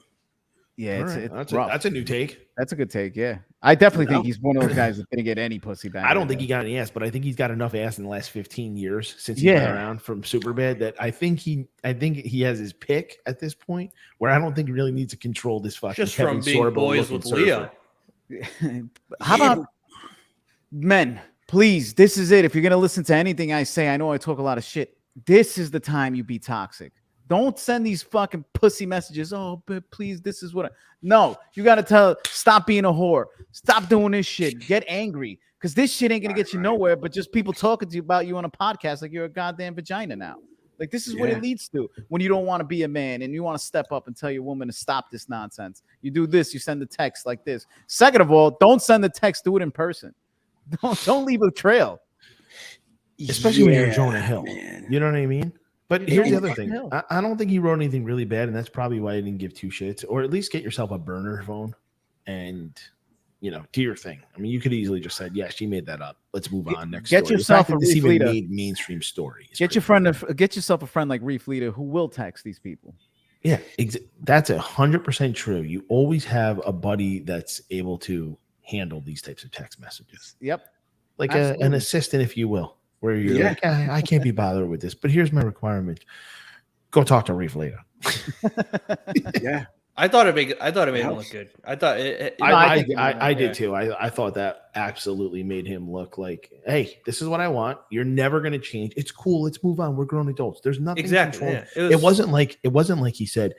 Yeah, it's that's a new take. That's a good take. Yeah, I definitely think he's one of those guys that didn't get any pussy back. I don't think he got any ass, but I think he's got enough ass in the last 15 years since he's been around from Superbad that I think he has his pick at this point where I don't think he really needs to control this fucking just Kevin from being Sorbo boys with Leo. How about men? Please, this is it. If you're gonna listen to anything I say, I know I talk a lot of shit. This is the time you be toxic. Don't send these fucking pussy messages. Oh, but please, this is what No, you got to stop being a whore. Stop doing this shit. Get angry. Because this shit ain't going to get you nowhere, but just people talking to you about you on a podcast like you're a goddamn vagina now. Like, this is what it leads to when you don't want to be a man and you want to step up and tell your woman to stop this nonsense. You do this. You send the text like this. Second of all, don't send the text. Do it in person. Don't leave a trail. Especially when you're Jonah Hill. Man. You know what I mean? But here's the other thing. I don't think he wrote anything really bad, and that's probably why he didn't give two shits. Or at least get yourself a burner phone and, do your thing. I mean, you could easily just said, yeah, she made that up. Let's move on next. Get yourself a Reef leader. Made mainstream story. Get yourself a friend like Reef Leader who will text these people. Yeah, that's 100% true. You always have a buddy that's able to handle these types of text messages. Yep. Like an assistant, if you will. Where you're like, I can't be bothered with this, but here's my requirement: go talk to Reef later. Yeah, I thought it made him look good. I thought I did too. I thought that absolutely made him look like, hey, this is what I want. You're never going to change. It's cool. Let's move on. We're grown adults. There's nothing. Exactly. Yeah. It wasn't like he said,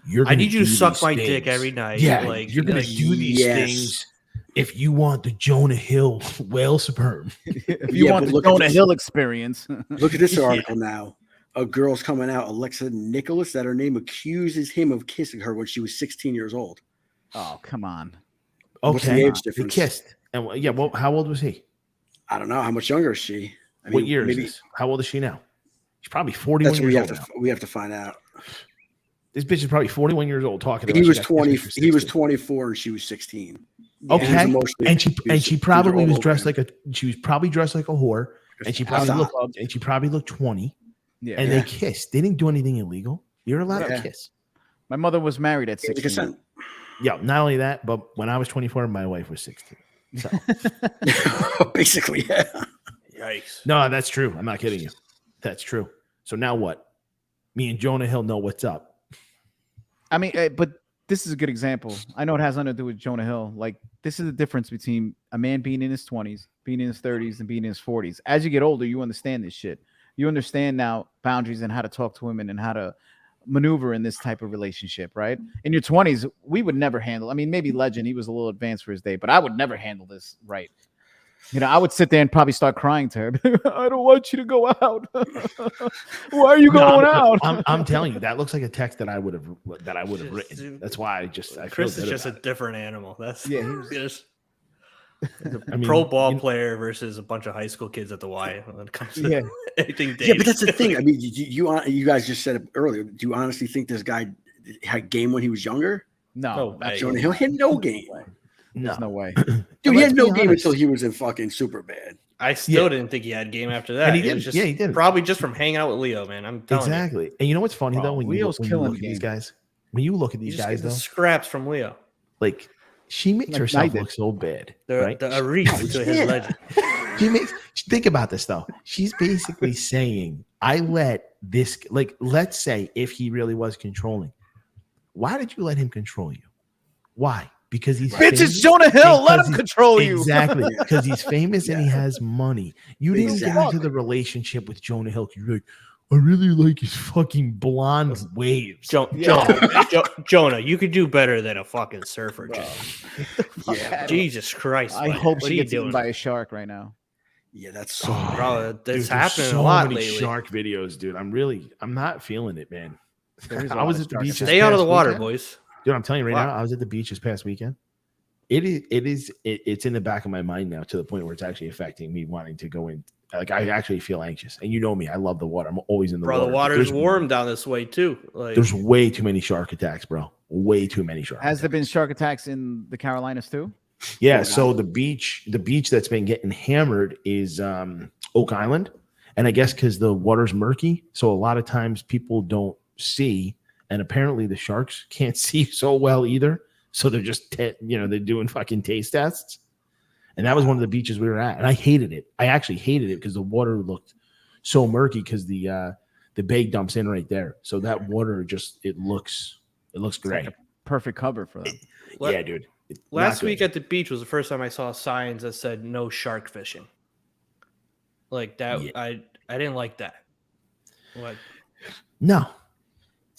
you're I need you to do suck these my things. dick every night. Yeah, like you're gonna do these things if you want the Jonah Hill whale sperm. If you want the Jonah Hill experience. Look at this article now. A girl's coming out, Alexa Nicholas, that her name accuses him of kissing her when she was 16 years old. Oh, come on. What's the Okay, age they difference? kissed. And yeah, well, how old was he? I don't know. How much younger is she? I mean, What year is this? How old is she now? She's probably 41 That's what years old. we have to find out. This bitch is probably 41 years old talking about He was 20. He was 24 and she was 16. Okay, and she probably was dressed like a whore, and she probably looked 20. Yeah. And they kissed. They didn't do anything illegal. You're allowed to kiss. My mother was married at 16. Yeah, not only that, but when I was 24, my wife was 16. So basically, yeah. Yikes. No, that's true. I'm not kidding you. That's true. So now what? Me and Jonah Hill know what's up. I mean, but this is a good example. I know it has nothing to do with Jonah Hill. Like, this is the difference between a man being in his 20s, being in his 30s, and being in his 40s. As you get older, you understand this shit. You understand now boundaries and how to talk to women and how to maneuver in this type of relationship, right? In your 20s, we would never handle. I mean, maybe Legend, he was a little advanced for his day, but I would never handle this right. You know, I would sit there and probably start crying to her. I don't want you to go out. Why are you going out? I'm telling you, that looks like a text that I would have written. That's why Chris is just a different animal. That's just I mean, pro ball player versus a bunch of high school kids at the Y when it comes to anything. Yeah, but that's the thing. I mean, you guys just said it earlier. Do you honestly think this guy had game when he was younger? No, Jonah Hill had no game. There's no way. Dude, he had no game until he was in fucking Superbad. I still didn't think he had game after that. And he was just he did. Probably just from hanging out with Leo, man. I'm telling you. And you know what's funny though? When Leo's you look at these guys, when you look at these guys though, scraps from Leo. Like she makes herself look so bad. Right? The Arif to his legend. Think about this though. She's basically saying, I let this, like, let's say if he really was controlling, why did you let him control you? Why? Because he's bitch, it's Jonah Hill. Let him control you. Exactly. Because he's famous and he has money. You didn't get into the relationship with Jonah Hill. You're like, I really like his fucking blonde waves. Jonah, you could do better than a fucking surfer. Jesus Christ. I hope she gets eaten by a shark right now. Yeah, that's so bro. That's happening so a lot many lately. Shark videos, dude. I'm not feeling it, man. I was at the beach. Stay out of the water, boys. Dude, I'm telling you right now, I was at the beach this past weekend. It's in the back of my mind now to the point where it's actually affecting me wanting to go in. Like, I actually feel anxious. And you know me, I love the water. I'm always in the water. Bro, the water's warm down this way too. Like, there's way too many shark attacks, bro. Way too many shark attacks. There been shark attacks in the Carolinas too? Yeah, so the beach that's been getting hammered is Oak Island. And I guess because the water's murky, so a lot of times people don't see. And apparently the sharks can't see so well either. So they're just, they're doing fucking taste tests. And that was one of the beaches we were at. And I hated it. I actually hated it because the water looked so murky because the bay dumps in right there. So that water just, it looks great. Like a perfect cover for them. Yeah, dude. Last week at the beach was the first time I saw signs that said no shark fishing. Like that, yeah. I didn't like that. Like, no.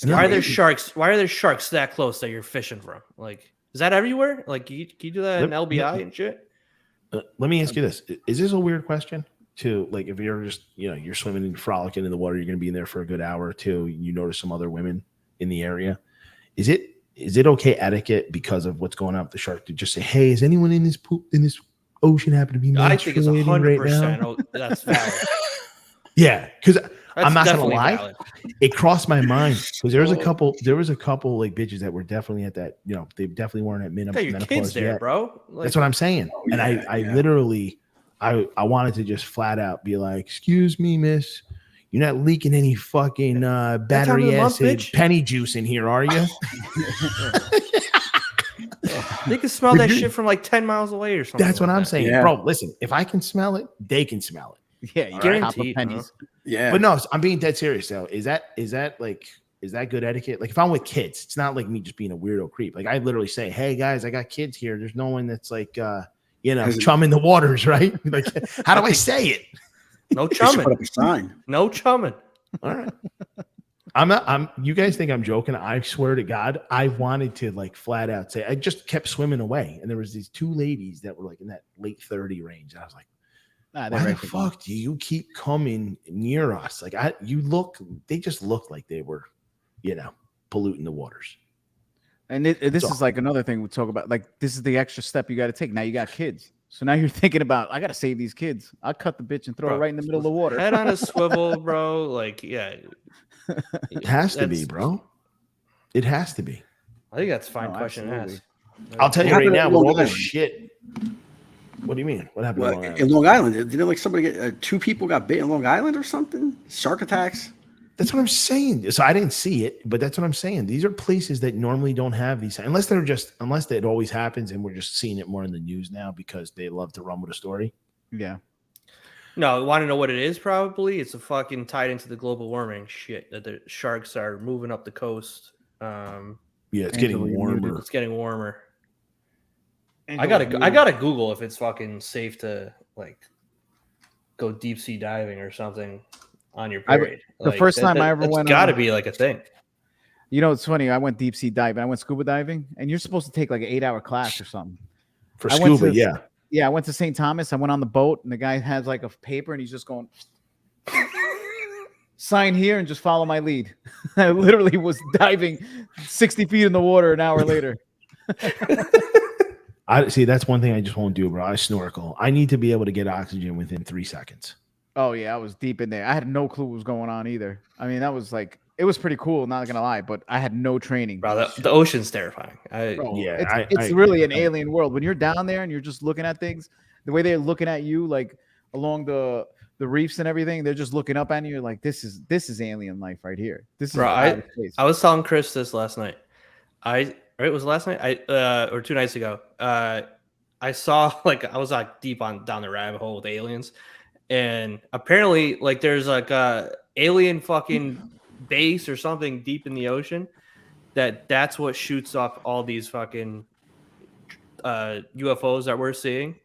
Why are there sharks? Why are there sharks that close that you're fishing from? Like, is that everywhere? Like, can you do that in LBI and shit? Let me ask you this: is this a weird question? To like, if you're just you're swimming and frolicking in the water, you're going to be in there for a good hour or two. You notice some other women in the area. Is it okay etiquette because of what's going on with the shark to just say, "Hey, is anyone in this ocean happen to be?" I think it's 100%. That's valid. Yeah, because I'm not gonna lie, valid. It crossed my mind because there was a couple like bitches that were definitely at that. They definitely weren't at menopause. Your kids there, yet. Bro. Like, that's what I'm saying. And I literally, I wanted to just flat out be like, "Excuse me, miss, you're not leaking any fucking battery acid penny juice in here, are you?" They can smell that shit from like 10 miles away or something. That's what I'm saying, bro. Listen, if I can smell it, they can smell it. Yeah, you guaranteed pennies. Yeah, but no, I'm being dead serious though. Is that good etiquette? Like if I'm with kids, it's not like me just being a weirdo creep. Like I literally say, "Hey guys, I got kids here." There's no one that's like chumming the waters, right? Like how do I say it? No chumming. Put up a sign. No chumming. All right. You guys think I'm joking? I swear to God, I wanted to like flat out say I just kept swimming away, and there was these two ladies that were like in that late 30 range. And I was like, why the fuck do you keep coming near us? Like they just look like they were, polluting the waters. And this is like another thing we talk about. Like, this is the extra step you got to take. Now you got kids. So now you're thinking about, I got to save these kids. I'll cut the bitch and throw it right in the middle of the water. Head on a swivel, bro. Like, yeah. It has to be, bro. It has to be. I think that's a fine question to ask. I'll tell you right now, with all this shit. What do you mean? What happened in Long Island? Didn't like somebody get 2 people got bit in Long Island or something? Shark attacks? That's what I'm saying. So I didn't see it, but that's what I'm saying. These are places that normally don't have these, unless it always happens and we're just seeing it more in the news now because they love to run with a story. Yeah. No, want to know what it is? Probably it's a fucking tied into the global warming shit that the sharks are moving up the coast. It's getting warmer. It's getting warmer. I gotta Google if it's fucking safe to like go deep sea diving or something on your period. The first time I ever went, it's got to be like a thing. It's funny. I went deep sea diving. I went scuba diving, and you're supposed to take like an 8-hour class or something for scuba. Yeah, I went to St. Thomas. I went on the boat, and the guy has like a paper, and he's just going, sign here and just follow my lead. I literally was diving 60 feet in the water an hour later. I see. That's one thing I just won't do, bro. I snorkel. I need to be able to get oxygen within 3 seconds. Oh yeah, I was deep in there. I had no clue what was going on either. I mean, that was like, it was pretty cool. Not gonna lie, but I had no training. Bro, the ocean's terrifying. It's really an alien world. When you're down there and you're just looking at things, the way they're looking at you, like along the reefs and everything, they're just looking up at you. Like this is alien life right here. This is. Bro, I was telling Chris this last night. It was last night. Or 2 nights ago. I saw I was like deep down the rabbit hole with aliens. And apparently, like, there's like a alien fucking base or something deep in the ocean that's what shoots up all these fucking UFOs that we're seeing.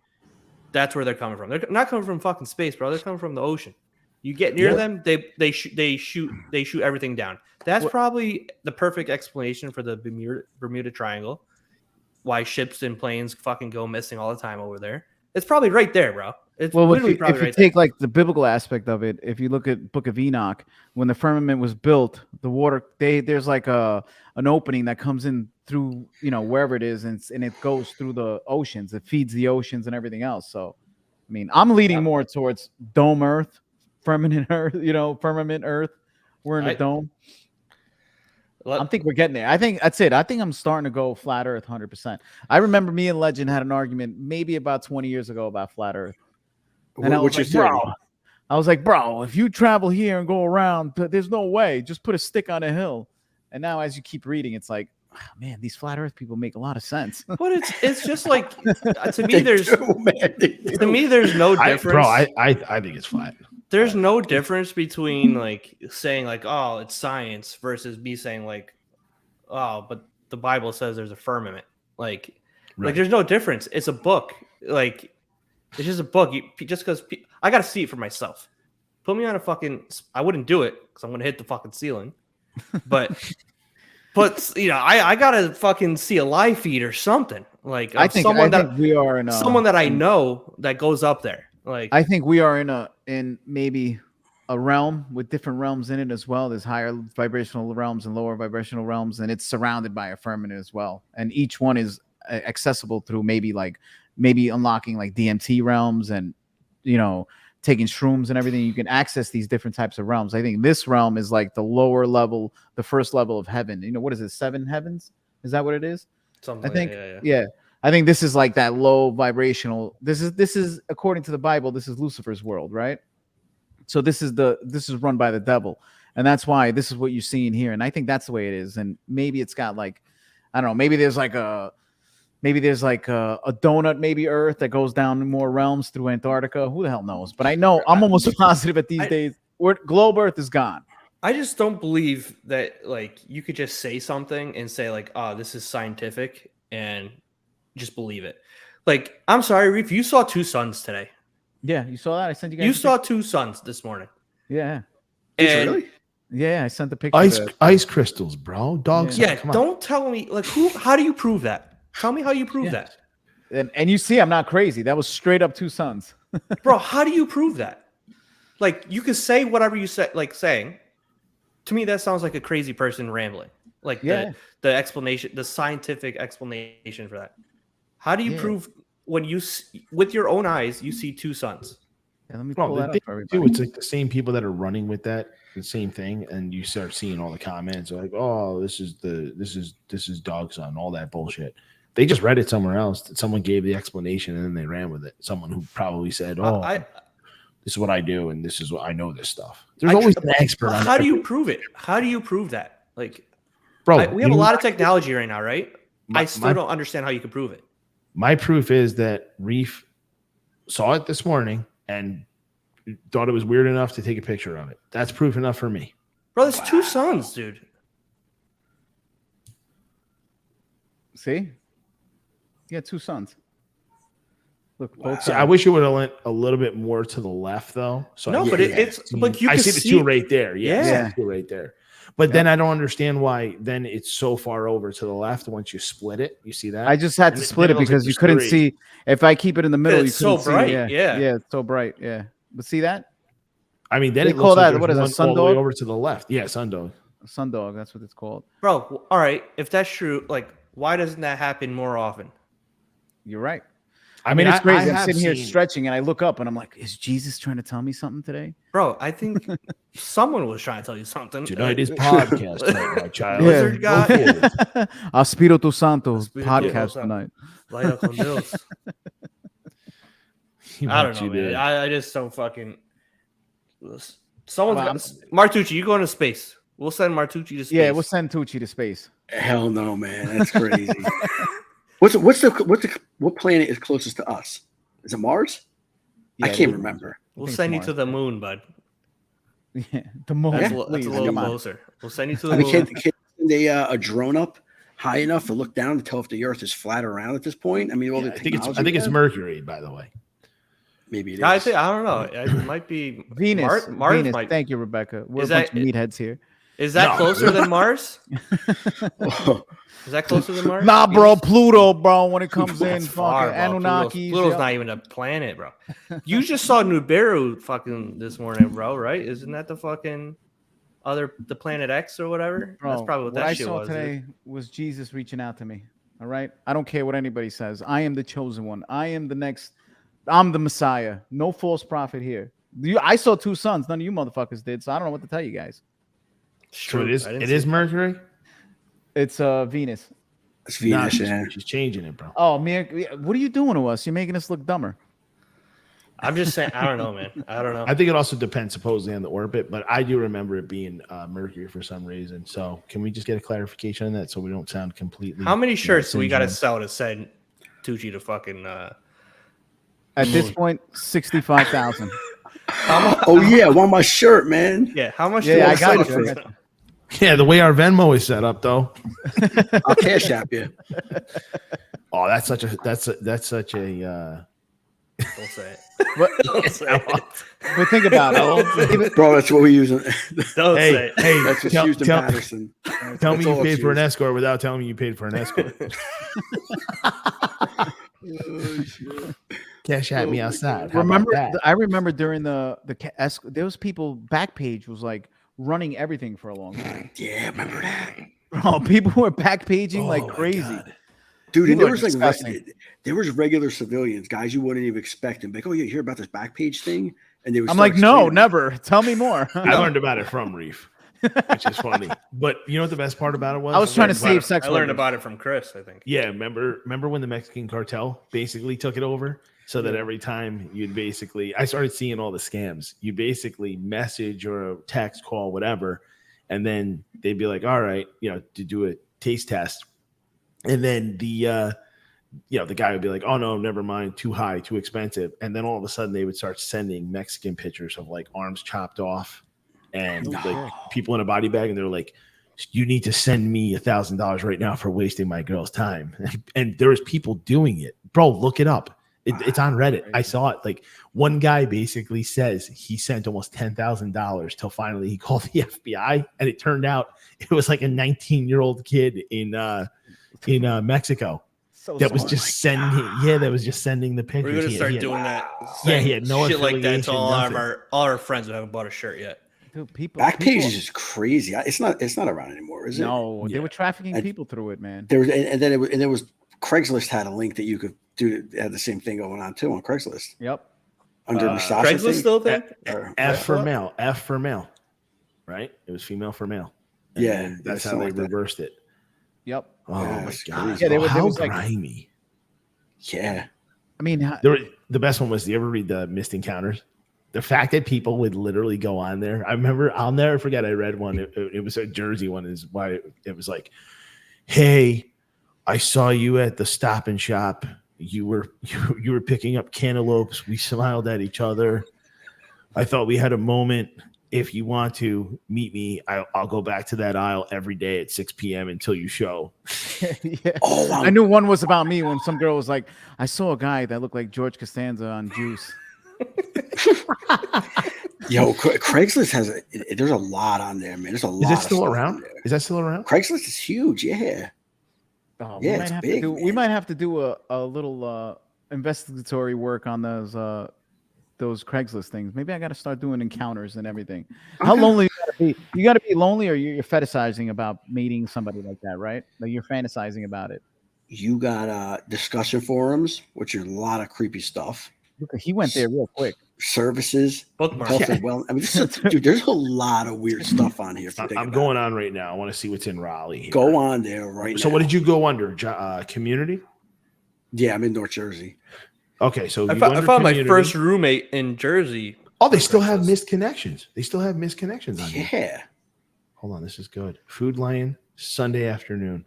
That's where they're coming from. They're not coming from fucking space, bro. They're coming from the ocean. You get near them, they shoot everything down. That's probably the perfect explanation for the Bermuda Triangle. Why ships and planes fucking go missing all the time over there. It's probably right there, bro. It's literally probably if you take like the biblical aspect of it, if you look at Book of Enoch, when the firmament was built, the water there's like an opening that comes in through wherever it is, and it goes through the oceans. It feeds the oceans and everything else. So, I mean, I'm leading more towards dome Earth, firmament Earth. Firmament Earth. We're in a dome. I think we're getting there. I think that's it. I think I'm starting to go flat Earth 100%. I remember me and Legend had an argument maybe about 20 years ago about flat Earth. And I was like, bro, if you travel here and go around, there's no way. Just put a stick on a hill. And now as you keep reading, it's like, oh, man, these flat Earth people make a lot of sense. But it's just like to me, there's no difference. I think it's flat. There's no difference between like saying like, oh, it's science versus me saying like, oh, but the Bible says there's a firmament. Like there's no difference. It's a book. Like, it's just a book. Just because I got to see it for myself. Put me on a fucking. I wouldn't do it because I'm gonna hit the fucking ceiling. But I gotta fucking see a live feed or something. Like I think we are in someone that I know that goes up there. Like I think we are in maybe a realm with different realms in it as well. There's higher vibrational realms and lower vibrational realms, and it's surrounded by a firmament as well. And each one is accessible through maybe unlocking like DMT realms and taking shrooms and everything. You can access these different types of realms. I think this realm is like the lower level, the first level of heaven. What is it? 7 heavens? Is that what it is? Something. I think. Yeah. I think this is like that low vibrational. This is according to the Bible. This is Lucifer's world, right? So this is run by the devil, and that's why this is what you're seeing here. And I think that's the way it is. And maybe it's got like, I don't know. Maybe there's like a donut, maybe Earth that goes down more realms through Antarctica. Who the hell knows? But I know I'm almost positive at these days, globe Earth is gone. I just don't believe that like you could just say something and say like, oh, this is scientific, and just believe it. Like, I'm sorry, Reef, you saw 2 suns today. Yeah, you saw that? I sent you guys. You saw 2 suns this morning. Yeah. And really? Yeah, I sent the picture. Ice crystals, bro. Dogs. Yeah, come on. don't tell me like how do you prove that? Tell me how you prove that. And you see, I'm not crazy. That was straight up 2 sons. Bro, how do you prove that? Like, you can say whatever you say, like saying. To me, that sounds like a crazy person rambling. Like the explanation, the scientific explanation for that. How do you prove when you with your own eyes you see 2 sons? Yeah, let me pull that up for everybody. Dude, it's like the same people that are running with the same thing, and you start seeing all the comments like, "Oh, this is dog son," all that bullshit. They just read it somewhere else. Someone gave the explanation, and then they ran with it. Someone who probably said, "Oh, this is what I do, and this is what I know this stuff." There's always an expert. How do you prove it? How do you prove that? Like, bro, we have a lot of technology right now, right? I still don't understand how you can prove it. My proof is that Reef saw it this morning and thought it was weird enough to take a picture of it. That's proof enough for me. Bro, there's 2 sons, dude. See? Yeah, 2 sons. Look, both See, I wish it would have went a little bit more to the left, though. So but you I can see the 2 right there. Yeah, the 2 right there. But then I don't understand why then it's so far over to the left once you split it. You see that? I just had to split it because you couldn't see. If I keep it in the middle, you it's so couldn't bright. see. Yeah, it's so bright. Yeah, but see that? I mean, then They it call looks like that what is a all the way sundog? over to the left. Yeah, sundog. Sundog. That's what it's called. Bro, all right. If that's true, like, why doesn't that happen more often? You're right. I mean, it's crazy. I'm sitting here stretching, and I look up, and I'm like, "Is Jesus trying to tell me something today?" Bro, I think someone was trying to tell you something. Tonight's podcast, my child. Wizard God. Espíritu Santo Espíritu podcast Santo. tonight. Vaya con Dios. I don't know, man. I just don't fucking. Martucci, you going to space? We'll send Martucci to space. Yeah, we'll send Tucci to space. Hell no, man. That's crazy. What planet is closest to us? Is it Mars? Yeah, I can't remember. We'll send you to the moon, bud. Yeah, the moon. That's a little closer. We'll send you to the I mean, moon. can't send a drone up high enough to look down to tell if the Earth is flat or round at this point? I mean, I think it's Mercury, by the way. Maybe it is. I don't know. It might be Venus. Mars Venus. might. Thank you, Rebecca. We're a bunch of meatheads here. Is that closer than Mars? Is that closer than Mars? Nah, bro. Pluto, bro. When it comes in, That's far, fucking bro. Anunnaki. Pluto's not even a planet, bro. You just saw Nibiru fucking this morning, bro. Right? Isn't that the fucking the planet X or whatever? Bro, that's probably what that shit I saw was. today was Jesus reaching out to me. All right. I don't care what anybody says. I am the chosen one. I am the next. I'm the Messiah. No false prophet here. I saw 2 sons. None of you motherfuckers did. So I don't know what to tell you guys. True. It is Mercury. It's Venus. It's Venus. She's changing it, bro. Oh man, what are you doing to us? You're making us look dumber. I'm just saying. I don't know, man. I don't know. I think it also depends supposedly on the orbit, but I do remember it being Mercury for some reason. So can we just get a clarification on that so we don't sound completely? How many shirts do we got to sell to send Tucci to fucking? At this point, 65,000. Oh yeah, I want my shirt, man. Yeah, how much? Yeah, I got you. Yeah, the way our Venmo is set up, though. I'll cash app you. Oh, that's such a. Don't say it. Don't say it. But think about it, bro. That's what we use. Don't say it. Hey, that's what's used in Patterson. Tell me you paid for an escort without telling me you paid for an escort. Oh, shit. Cash at me outside. I remember during the there was people Backpage was like running everything for a long time. Yeah, remember that? Bro, people were backpaging like crazy. God. Dude, and People there was disgusting. there was regular civilians, guys you wouldn't even expect, and like, oh, you hear about this Backpage thing? And they would I'm start like, no, explaining. never. Tell me more. I learned about it from Reef, which is funny. But you know what the best part about it was? I was trying to save sex. I learned about it from Chris, I think. Yeah, remember when the Mexican cartel basically took it over? So that every time you'd basically, I started seeing all the scams. You basically message or a text, call, whatever, and then they'd be like, all right, to do a taste test. And then the guy would be like, oh no, never mind, too high, too expensive. And then all of a sudden they would start sending Mexican pictures of like arms chopped off and like people in a body bag. And they're like, you need to send me $1,000 right now for wasting my girl's time. And there was people doing it. Bro, look it up. It's on Reddit. I saw it. Like one guy basically says he sent almost $10,000 till finally he called the FBI, and it turned out it was like a 19-year-old kid in Mexico that was just sending. Yeah, that was just sending the pictures. We're gonna start doing that. Yeah, he had no shit like that to all affiliation, all our friends who haven't bought a shirt yet. Dude, people is crazy. It's not around anymore, is it? No, they were trafficking people through it, man. There was, and then there was Craigslist had a link that you could do. Had the same thing going on too on Craigslist. Yep. Under Misasha Craigslist thing? still thing? F for male. F for male. Right? It was female for male. And Yeah, that's how they reversed it. Yep. Oh Yeah, my god! Yeah, how was like, grimy. Yeah. I mean, The best one was, do you ever read the Missed Encounters? The fact that people would literally go on there. I remember, I'll never forget, I read one. It was a Jersey one, is why it was like, hey, I saw you at the Stop and Shop. You were picking up cantaloupes. We smiled at each other. I thought we had a moment. If you want to meet me, I'll go back to that aisle every day at 6 p.m. until you show. Yeah. Oh, wow. I knew one was about me when some girl was like, I saw a guy that looked like George Costanza on Juice. Yo, Craigslist has there's a lot on there, man. There's a lot. Is it still around? Is that still around? Craigslist is huge. Yeah. Oh, yeah, it's big. We might have to do a little investigatory work on those Craigslist things. Maybe I got to start doing encounters and everything. Okay. How lonely you got to be? You got to be lonely, or you're fetishizing about meeting somebody like that, right? Like you're fantasizing about it. You got discussion forums, which are a lot of creepy stuff. Look, he went there real quick. Services, bookmark. Health and well. I mean, dude, there's a lot of weird stuff on here. I'm going on right now. I want to see what's in Raleigh. Here. Go on there right now. So, what did you go under? Community? Yeah, I'm in North Jersey. Okay, so I found my first roommate in Jersey. Oh, they still have missed connections. They still have missed connections on here. Yeah. Hold on, this is good. Food Lion, Sunday afternoon.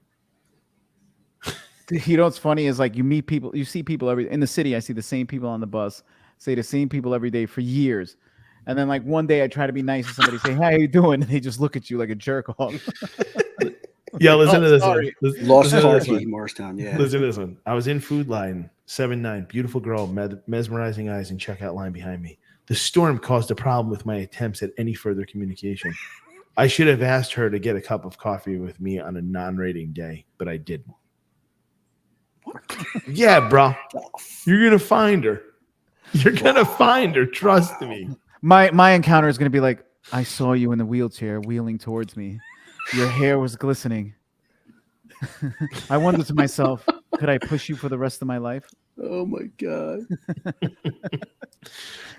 You know what's funny is like you meet people, you see people in the city. I see the same people on the bus, say the same people every day for years, and then like one day I try to be nice to somebody, say, "Hey, how you doing?" And they just look at you like a jerk off. Yeah, listen to this one. Lost Parky, Morristown. Yeah, listen to this one. I was in Food Line 7-9, beautiful girl, mesmerizing eyes, and checkout line behind me. The storm caused a problem with my attempts at any further communication. I should have asked her to get a cup of coffee with me on a non-rating day, but I didn't. Yeah, bro. You're gonna find her. You're gonna find her. Trust me. My encounter is gonna be like, I saw you in the wheelchair wheeling towards me. Your hair was glistening. I wondered to myself, could I push you for the rest of my life? Oh my god.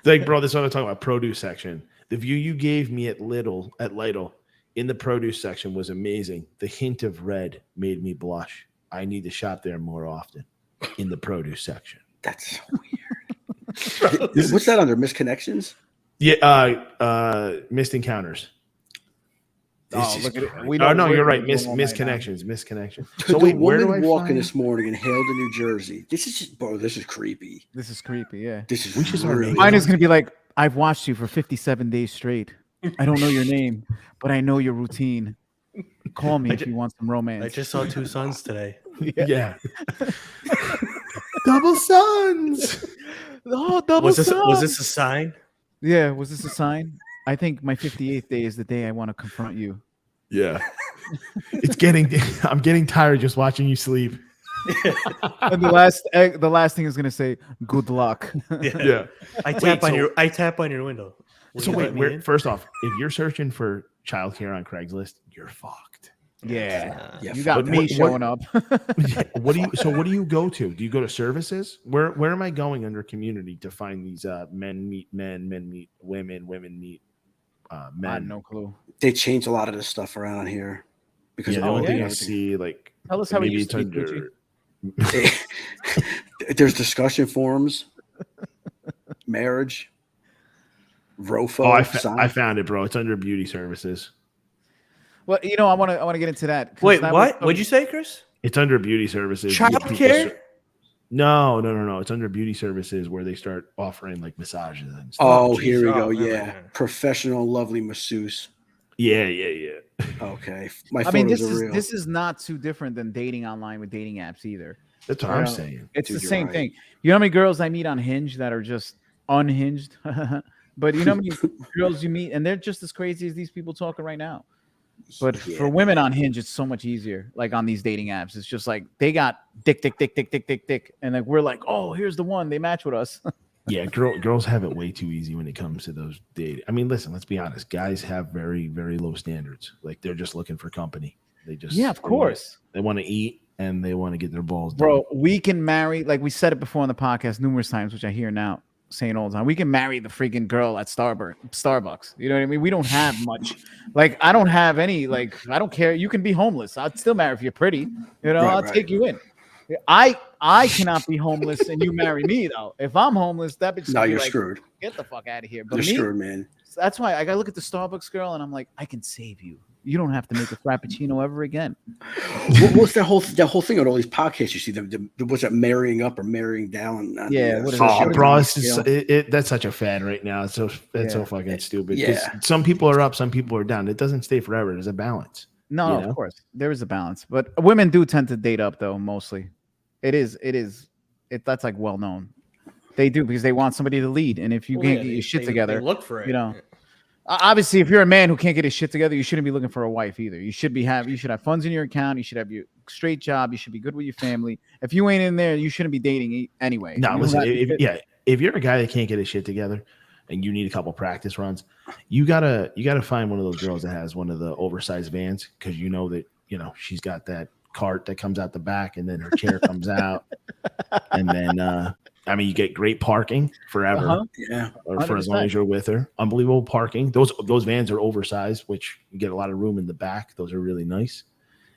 Like, bro, this is what I'm talking about. Produce section. The view you gave me at Lidl in the produce section was amazing. The hint of red made me blush. I need to shop there more often in the produce section. That's so weird. What's that under? Misconnections? Yeah, missed encounters. Look at it. You're right. Misconnections. So wait, where do I walking this morning in Haledon, New Jersey? This is just, bro. This is creepy. This is creepy. Yeah. This is really. Mine is gonna be like, I've watched you for 57 days straight. I don't know your name, but I know your routine. Call me if you want some romance. I just saw 2 sons today. Yeah. Double sons. Oh, double sons. Was this a sign? Yeah. Was this a sign? I think my 58th day is the day I want to confront you. Yeah. I'm getting tired just watching you sleep. And the last thing is gonna say, good luck. Yeah. I tap on your window. So wait, first off, if you're searching for childcare on Craigslist, you're fucked. Yeah. You got me showing up. What do you go to? Do you go to services? Where am I going under community to find these men meet men meet women, women meet men? I have no clue. They change a lot of this stuff around here because the only thing I see, like, tell us how it used to be. There's discussion forums, marriage, ROFO. Oh, I found it, bro. It's under beauty services. Well, I want to get into that. Wait, what? What'd you say, Chris? It's under beauty services. Childcare? No. It's under beauty services where they start offering like massages and stuff. Oh, here we go. Yeah, professional, lovely masseuse. Yeah. Okay, this is not too different than dating online with dating apps either. That's what I'm saying. It's Dude, the you're same right. thing. You know how many girls I meet on Hinge that are just unhinged? But you know how many girls you meet, and they're just as crazy as these people talking right now. But for women on Hinge, it's so much easier. Like on these dating apps, it's just like they got dick, and like we're like, oh, here's the one. They match with us. Yeah, girls have it way too easy when it comes to those dating. I mean, listen, let's be honest. Guys have very, very low standards. Like they're just looking for company. They just Of course. They want to eat and they want to get their balls done. Bro, we can marry, like we said it before on the podcast numerous times, which I hear now saying all the time. We can marry the freaking girl at Starbucks. You know what I mean? We don't have much. Like, I don't have any, like, I don't care. You can be homeless. I'd still marry if you're pretty. You know, I'll take you in. I cannot be homeless and you marry me, though. If I'm homeless, that bitch. No, you're like, screwed. Get the fuck out of here. But You're screwed, man. That's why I gotta look at the Starbucks girl and I'm like, I can save you. You don't have to make a frappuccino ever again. What's that whole thing on all these podcasts? You see what's that, marrying up or marrying down? Yeah, bro, that's such a fad right now. It's so fucking stupid. Yeah. Some people are up, some people are down. It doesn't stay forever. There's a balance. No, of course there is a balance, but women do tend to date up though. Mostly, that's like well known. They do because they want somebody to lead, and if you can't get your shit together, they look for it. You know. Obviously, if you're a man who can't get his shit together, you shouldn't be looking for a wife either. You should have funds in your account. You should have your straight job. You should be good with your family. If you ain't in there, you shouldn't be dating anyway. No, listen, if you're a guy that can't get his shit together and you need a couple practice runs, you gotta find one of those girls that has one of the oversized vans because you know that she's got that cart that comes out the back and then her chair comes out, and then you get great parking forever. Yeah, or for as long as you're with her. Unbelievable parking. Those vans are oversized, which you get a lot of room in the back. Those are really nice,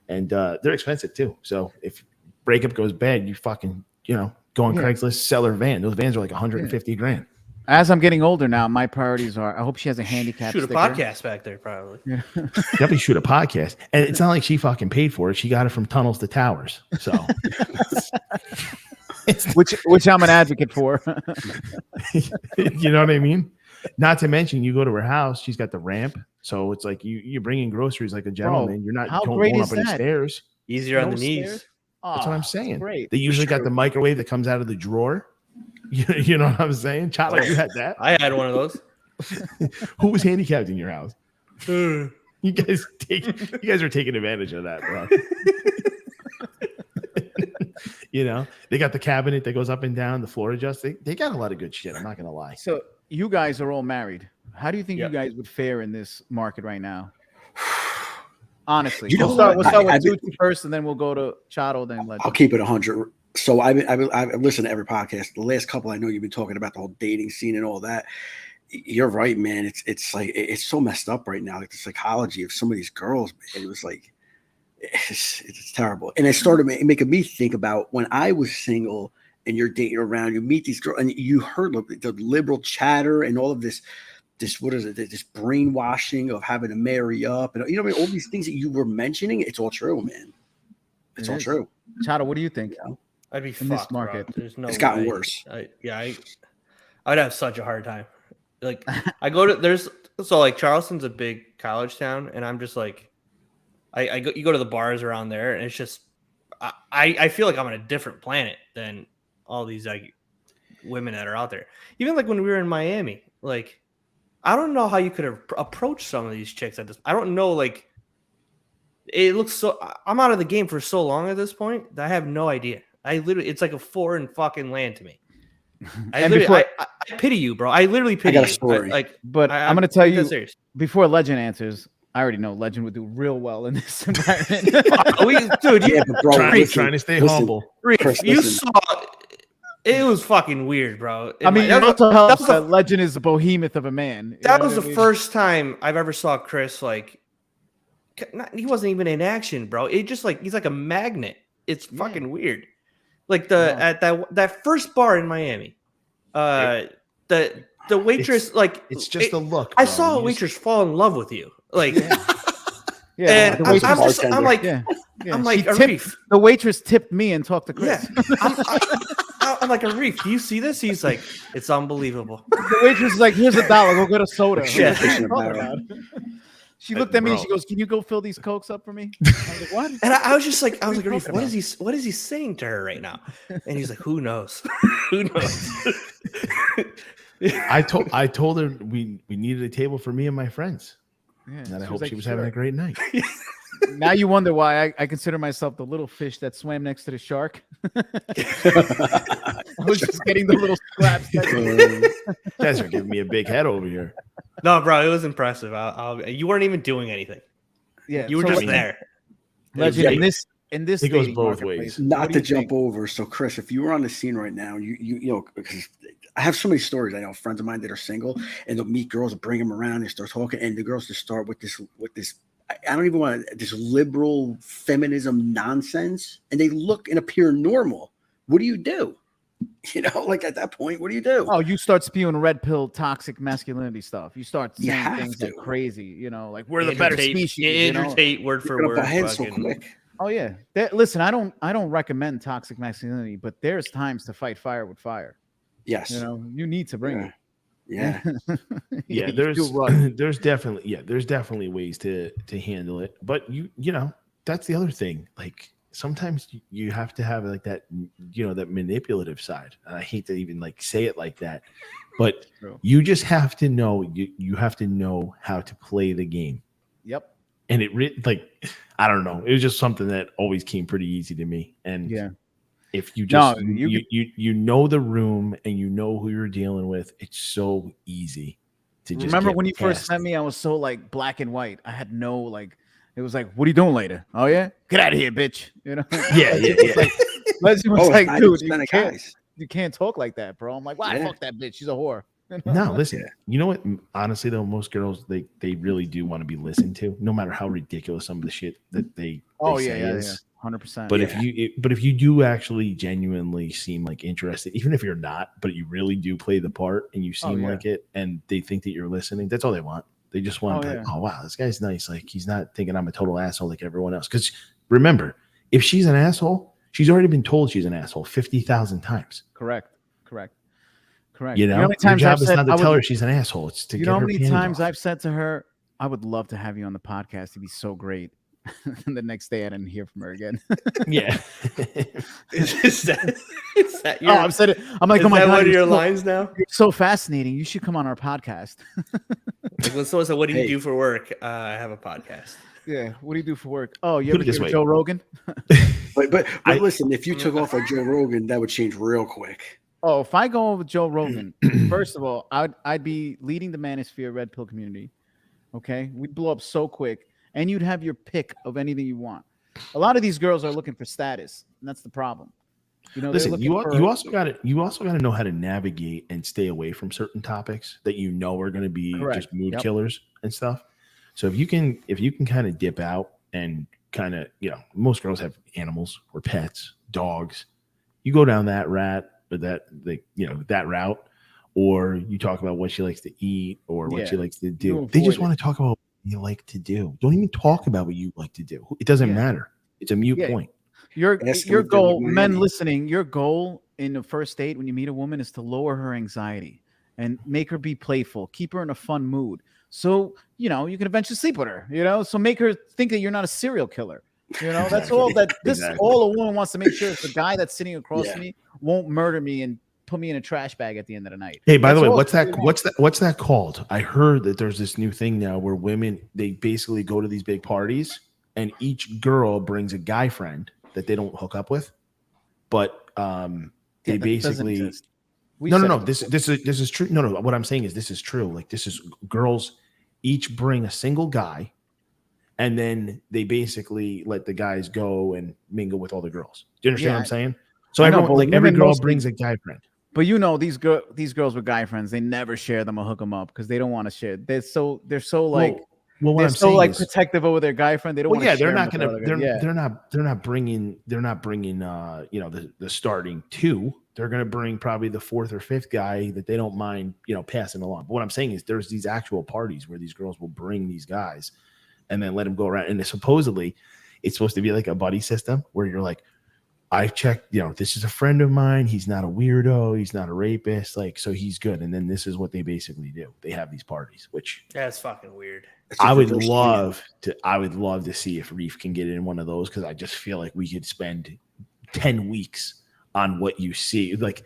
and they're expensive too. So if breakup goes bad, you fucking go on Craigslist, sell her van. Those vans are like $150,000. As I'm getting older now, my priorities are: I hope she has a handicap. Shoot a podcast back there, probably. Yeah. Definitely shoot a podcast, and it's not like she fucking paid for it. She got it from Tunnels to Towers. So. Which I'm an advocate for. You know what I mean? Not to mention, you go to her house, she's got the ramp, so it's like you bring in groceries like a gentleman. Bro, you're not how going great up is any that? stairs. Easier on the knees. Stairs? That's what I'm saying. Great. They usually got the microwave that comes out of the drawer. You know what I'm saying? Chotler, you had that. I had one of those. Who was handicapped in your house? You guys are taking advantage of that, bro. They got the cabinet that goes up and down, the floor adjusts. They got a lot of good shit. I'm not gonna lie. So you guys are all married. How do you think you guys would fare in this market right now? Honestly, we'll start with Tucci first, and then we'll go to Chato. Then I'll keep it 100. So I've listened to every podcast. The last couple, I know you've been talking about the whole dating scene and all that. You're right, man. It's like it's so messed up right now. Like the psychology of some of these girls, man. It was like. It's terrible. And it started making me think about when I was single and you're dating around, you meet these girls and you heard the liberal chatter and all of this, what is it? This brainwashing of having to marry up and all these things that you were mentioning. It's all true, man. It's all true. Chato, what do you think? I'd be in fucked, this market. Bro. There's no. It's gotten worse. I'd have such a hard time. Like I go to like Charleston's a big college town, and I'm just like. You go to the bars around there, and it's just I feel like I'm on a different planet than all these like women that are out there. Even like when we were in Miami, like I don't know how you could have approached some of these chicks at this. I don't know, like it looks so. I'm out of the game for so long at this point that I have no idea. It's like a foreign fucking land to me. I pity you, bro. I literally pity you. I got a story. I'm going to tell you before Legend answers. I already know Legend would do real well in this environment. Trying to stay humble. You saw it was fucking weird, bro. You also helps that Legend is a behemoth of a man. That was the first time I've ever saw Chris like. He wasn't even in action, bro. It just like he's like a magnet. It's fucking weird. Like at that first bar in Miami, the waitress it's just a look. I saw a waitress fall in love with you. Like, and I'm like, Arif. The waitress tipped me and talked to Chris. Yeah. I'm like, Arif, do you see this? He's like, it's unbelievable. The waitress is like, here's $1. Go get a soda. She looked at me and she goes, "Can you go fill these Cokes up for me?" I was like, "What?" And I was just like, Arif, what is he saying to her right now? And he's like, "Who knows? Who knows?" I told her we needed a table for me and my friends. Yeah, and I hope she was having a great night. Now you wonder why I consider myself the little fish that swam next to the shark. I was just getting the little scraps. You guys are giving me a big head over here. No, bro, it was impressive. You weren't even doing anything. Yeah, you were just there. Legend in this it goes both ways. Not to jump over. So, Chris, if you were on the scene right now, you know, because I have so many stories. I know friends of mine that are single, and they'll meet girls, bring them around, and start talking, and the girls just start with this. I don't even want this liberal feminism nonsense, and they look and appear normal. What do? You know, like at that point, what do you do? Oh, you start spewing red pill toxic masculinity stuff. You start saying things like crazy, you know, like we're the better species. Andrew Tate, word for word. So quick. Oh yeah. Listen, I don't recommend toxic masculinity, but there's times to fight fire with fire. Yes. You know, you need to bring it. Yeah. Yeah, there's definitely ways to handle it. But you know, that's the other thing. Like sometimes you have to have like that, you know, that manipulative side. And I hate to even like say it like that, but you just have to know you have to know how to play the game. Yep. And like I don't know, it was just something that always came pretty easy to me. And if you just you know the room and you know who you're dealing with, it's so easy to just remember when you first met me. I was so like black and white. I had no like. It was like, what are you doing later? Oh yeah, get out of here, bitch. You know? Yeah. Leslie was like, dude, you can't talk like that, bro. I'm like, why? Fuck that bitch. She's a whore. No, listen. You know what? Honestly, though, most girls they really do want to be listened to, no matter how ridiculous some of the shit that they say is. 100%. But if you do actually genuinely seem like interested, even if you're not, but you really do play the part and you seem like it, and they think that you're listening, that's all they want. They just want to, oh wow, this guy's nice. Like he's not thinking I'm a total asshole like everyone else. Because remember, if she's an asshole, she's already been told she's an asshole 50,000 times. Correct. You know, your job is not to tell her she's an asshole. It's to get her. You know how many times I've said to her, I would love to have you on the podcast. It'd be so great. And the next day I didn't hear from her again. Yeah. Is that your, I've said it. I'm like, oh my God, one of your lines now? You're so fascinating. You should come on our podcast. Like when someone said, what do you do for work? I have a podcast. Yeah. What do you do for work? Oh, you ever hear of Joe Rogan? but listen, if you took off of Joe Rogan, that would change real quick. Oh, if I go with Joe Rogan, first of all, I'd be leading the manosphere red pill community. Okay. We'd blow up so quick. And you'd have your pick of anything you want. A lot of these girls are looking for status, and that's the problem. You know, listen, you also got to know how to navigate and stay away from certain topics that you know are going to be just mood killers and stuff. So if you can kind of dip out and kind of, you know, most girls have animals or pets, dogs. You go down that that route, or you talk about what she likes to eat or what she likes to do. They just want to talk about you like to do. Don't even talk about what you like to do. It doesn't matter. It's a mute point. Your goal, men listening, your goal in the first date when you meet a woman is to lower her anxiety and make her be playful, keep her in a fun mood. So, you know, you can eventually sleep with her, you know, so make her think that you're not a serial killer. You know, that's all that all a woman wants to make sure is the guy that's sitting across from me won't murder me and put me in a trash bag at the end of the night. Hey, by the way, what's that called? I heard that there's this new thing now where women, they basically go to these big parties and each girl brings a guy friend that they don't hook up with, but they basically no. This is true. No. What I'm saying is this is true. Like this is girls each bring a single guy, and then they basically let the guys go and mingle with all the girls. Do you understand what I'm saying? So every girl brings a guy friend. But you know, these girls with guy friends, they never share them or hook them up because they don't want to share. They're so like protective over their guy friend. They don't want to share. They're not bringing you know, the starting two. They're going to bring probably the fourth or fifth guy that they don't mind, you know, passing along. But what I'm saying is there's these actual parties where these girls will bring these guys and then let them go around. And supposedly it's supposed to be like a buddy system where you're like, I checked, this is a friend of mine. He's not a weirdo. He's not a rapist. Like, so he's good. And then this is what they basically do. They have these parties, which That's fucking weird. I would love to see if Reef can get in one of those, because I just feel like we could spend 10 weeks on what you see. Like,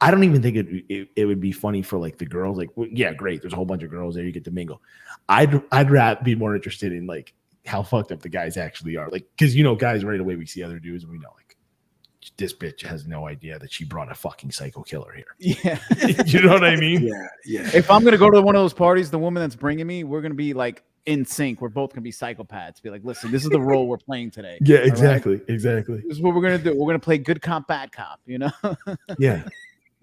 I don't even think it would be funny for like the girls. Like, well, yeah, great. There's a whole bunch of girls there. You get to mingle. I'd rather be more interested in like how fucked up the guys actually are. Like, because guys right away we see other dudes and we know like, this bitch has no idea that she brought a fucking psycho killer here. Yeah. You know what I mean? Yeah. If I'm going to go to one of those parties, the woman that's bringing me, we're going to be like in sync. We're both going to be psychopaths. Be like, listen, this is the role we're playing today. Yeah, exactly. Right? Exactly. This is what we're going to do. We're going to play good cop, bad cop, Yeah.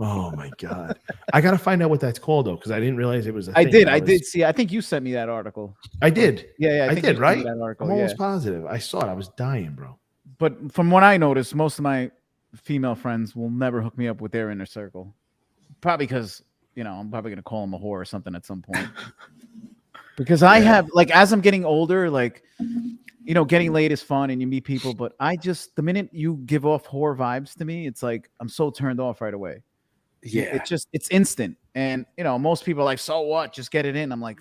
Oh my God. I got to find out what that's called though, because I didn't realize it was a I thing. did see. I think you sent me that article. I did. Yeah. I did, right? That article, I'm almost positive. I saw it. I was dying, bro. But from what I noticed, most of my female friends will never hook me up with their inner circle. Probably because, I'm probably going to call them a whore or something at some point. Because I have, like, as I'm getting older, like, getting laid is fun and you meet people. But the minute you give off whore vibes to me, it's like, I'm so turned off right away. Yeah. It's instant. And, most people are like, so what? Just get it in. I'm like,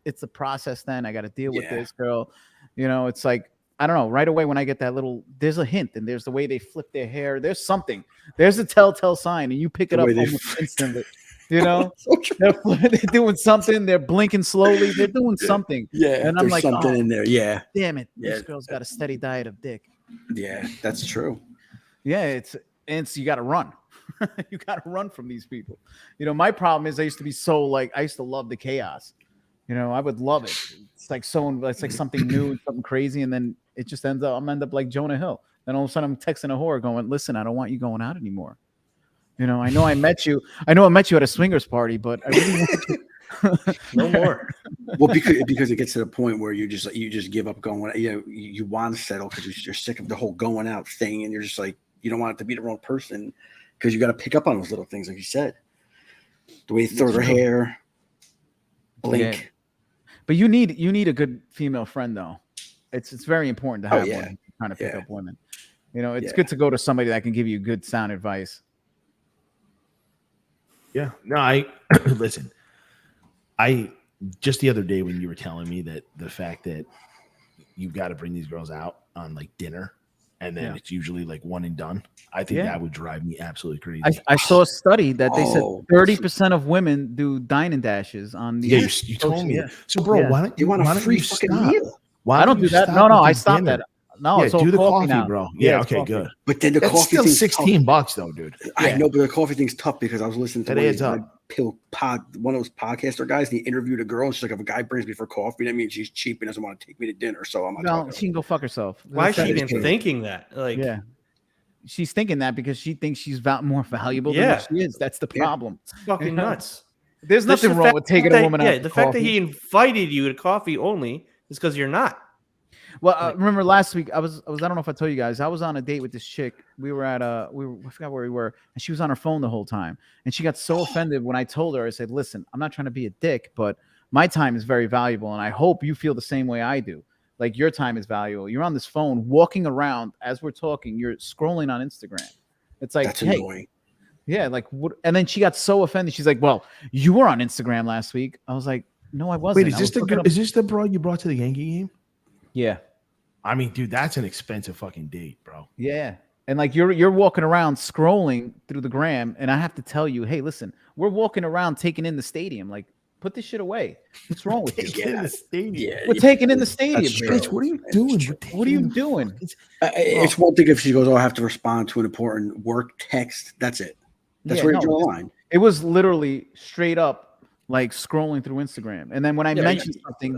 it's a process then. I got to deal with this girl. It's like, I don't know. Right away, when I get that there's a hint, and there's the way they flip their hair. There's something. There's a telltale sign, and you pick it up almost instantly. They're doing something. They're blinking slowly. They're doing something. Yeah, and I'm like, something in there. Yeah, damn it. Yeah. This girl's got a steady diet of dick. Yeah, that's true. Yeah, it's you got to run. You got to run from these people. My problem is I used to love the chaos. I would love it. It's like something new, something crazy, and then it just ends up like Jonah Hill. Then all of a sudden I'm texting a whore going, listen, I don't want you going out anymore. I know I met you at a swingers party, but I really want you. No more. Well, because it gets to the point where you just give up going. You want to settle because you're sick of the whole going out thing, and you're just like, you don't want it to be the wrong person because you got to pick up on those little things, like you said, the way you throw her hair, blink. Yeah. But you need a good female friend though. It's very important to have one trying to pick up women. It's good to go to somebody that can give you good sound advice. Yeah. No, I listen. I just the other day when you were telling me that the fact that you've got to bring these girls out on like dinner and then it's usually like one and done. I think that would drive me absolutely crazy. I saw a study that they said 30% of women do dine and dashes on the. Yeah, you told me. So, bro, why don't you want a free fucking meal? Why I don't do that. No, I stopped that. No, it's do the coffee, bro. Yeah, okay, coffee. Good. But then that's coffee still $16 though, dude. I know, but the coffee thing's tough because I was listening to one of those podcaster guys, and he interviewed a girl, and she's like, if a guy brings me for coffee, that means she's cheap and doesn't want to take me to dinner. So I'm not. She can go fuck herself. Why is she even thinking that? Like, she's thinking that because she thinks she's more valuable than what she is. That's the problem. It's fucking nuts. There's nothing wrong with taking a woman out. Yeah, the fact that he invited you to coffee only is because you're not. Well, remember last week I don't know if I told you guys, I was on a date with this chick. We were at I forgot where we were, and she was on her phone the whole time. And she got so offended when I told her, I said, listen, I'm not trying to be a dick, but my time is very valuable, and I hope you feel the same way I do. Like, your time is valuable. You're on this phone walking around as we're talking, you're scrolling on Instagram. It's like, that's annoying. Yeah, like what? And then she got so offended. She's like, well, you were on Instagram last week. I was like, no, I wasn't. Wait, is this the broad you brought to the Yankee game? Yeah. I mean, dude, that's an expensive fucking date, bro. Yeah. And like you're walking around scrolling through the gram, and I have to tell you, hey, listen, we're walking around taking in the stadium. Like, put this shit away. What's wrong with you? In the stadium. Yeah, we're taking in the stadium. Bitch, what are you doing? What are you doing? It's one thing if she goes, oh, I have to respond to an important work text. That's it. That's where you draw the line. It was literally straight up like scrolling through Instagram. And then when I mentioned something,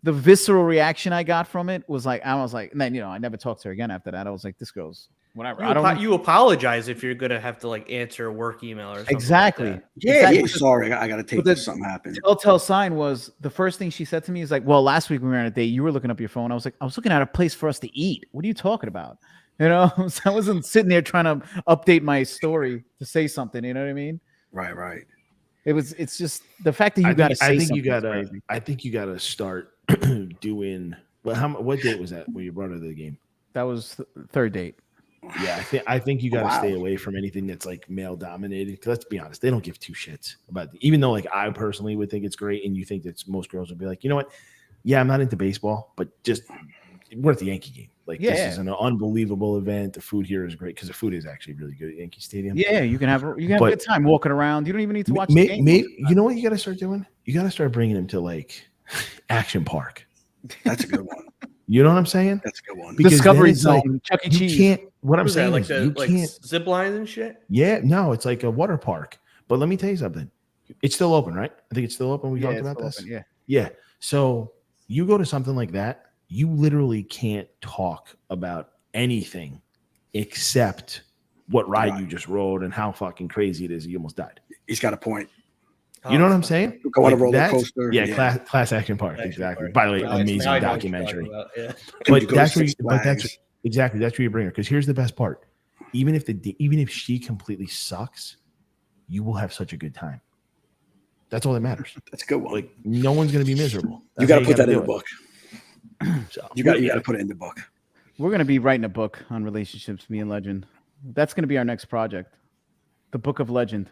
the visceral reaction I got from it was like, I was like, and then, I never talked to her again after that. I was like, this girl's whatever. You apologize if you're going to have to like answer a work email or something. Exactly. Like Yeah. Sorry, I got to take this. Something happened. The telltale sign was the first thing she said to me is like, well, last week when we were on a date, you were looking up your phone. I was like, I was looking at a place for us to eat. What are you talking about? So I wasn't sitting there trying to update my story to say something. You know what I mean? Right. It's just the fact that you got to say something. I think you got to start doing. Well, what date was that when you brought her to the game? That was third date. Yeah, I think you got to Wow. stay away from anything that's like male dominated. Because let's be honest, they don't give two shits about. Even though like I personally would think it's great, and you think that most girls would be like, you know what? Yeah, I'm not into baseball, but just we're at the Yankee game. Like this is an unbelievable event. The food here is great because the food is actually really good at Yankee Stadium. Yeah, you can have a good time walking around. You don't even need to watch the game. You know what you got to start doing? You got to start bringing them to like Action Park. That's a good one. You know what I'm saying? That's a good one. Because Discovery then it's Zone, like, Chuck E. you Cheese. can't. What I'm What is that, saying like is the you like can't. zip lines and shit? Yeah, no, it's like a water park. But let me tell you something. It's still open, right? I think it's still open. We talked it's about still this. open, Yeah. So you go to something like that, you literally can't talk about anything except what ride you just rode and how fucking crazy it is. You almost died. He's got a point. You know what I'm saying? Go on a roller coaster. Yeah, Class Action Park. Exactly. By the way, Now I know amazing what you're documentary. talking about, yeah. But You go that's to where Six that's Flags. exactly that's where you bring her. Because here's the best part: even if she completely sucks, you will have such a good time. That's all that matters. That's a good one. Like no one's going to be miserable. You That's got how to put that in do the it. book. So, You got to put it in the book. We're gonna be writing a book on relationships, me and Legend. That's gonna be our next project, the Book of Legend.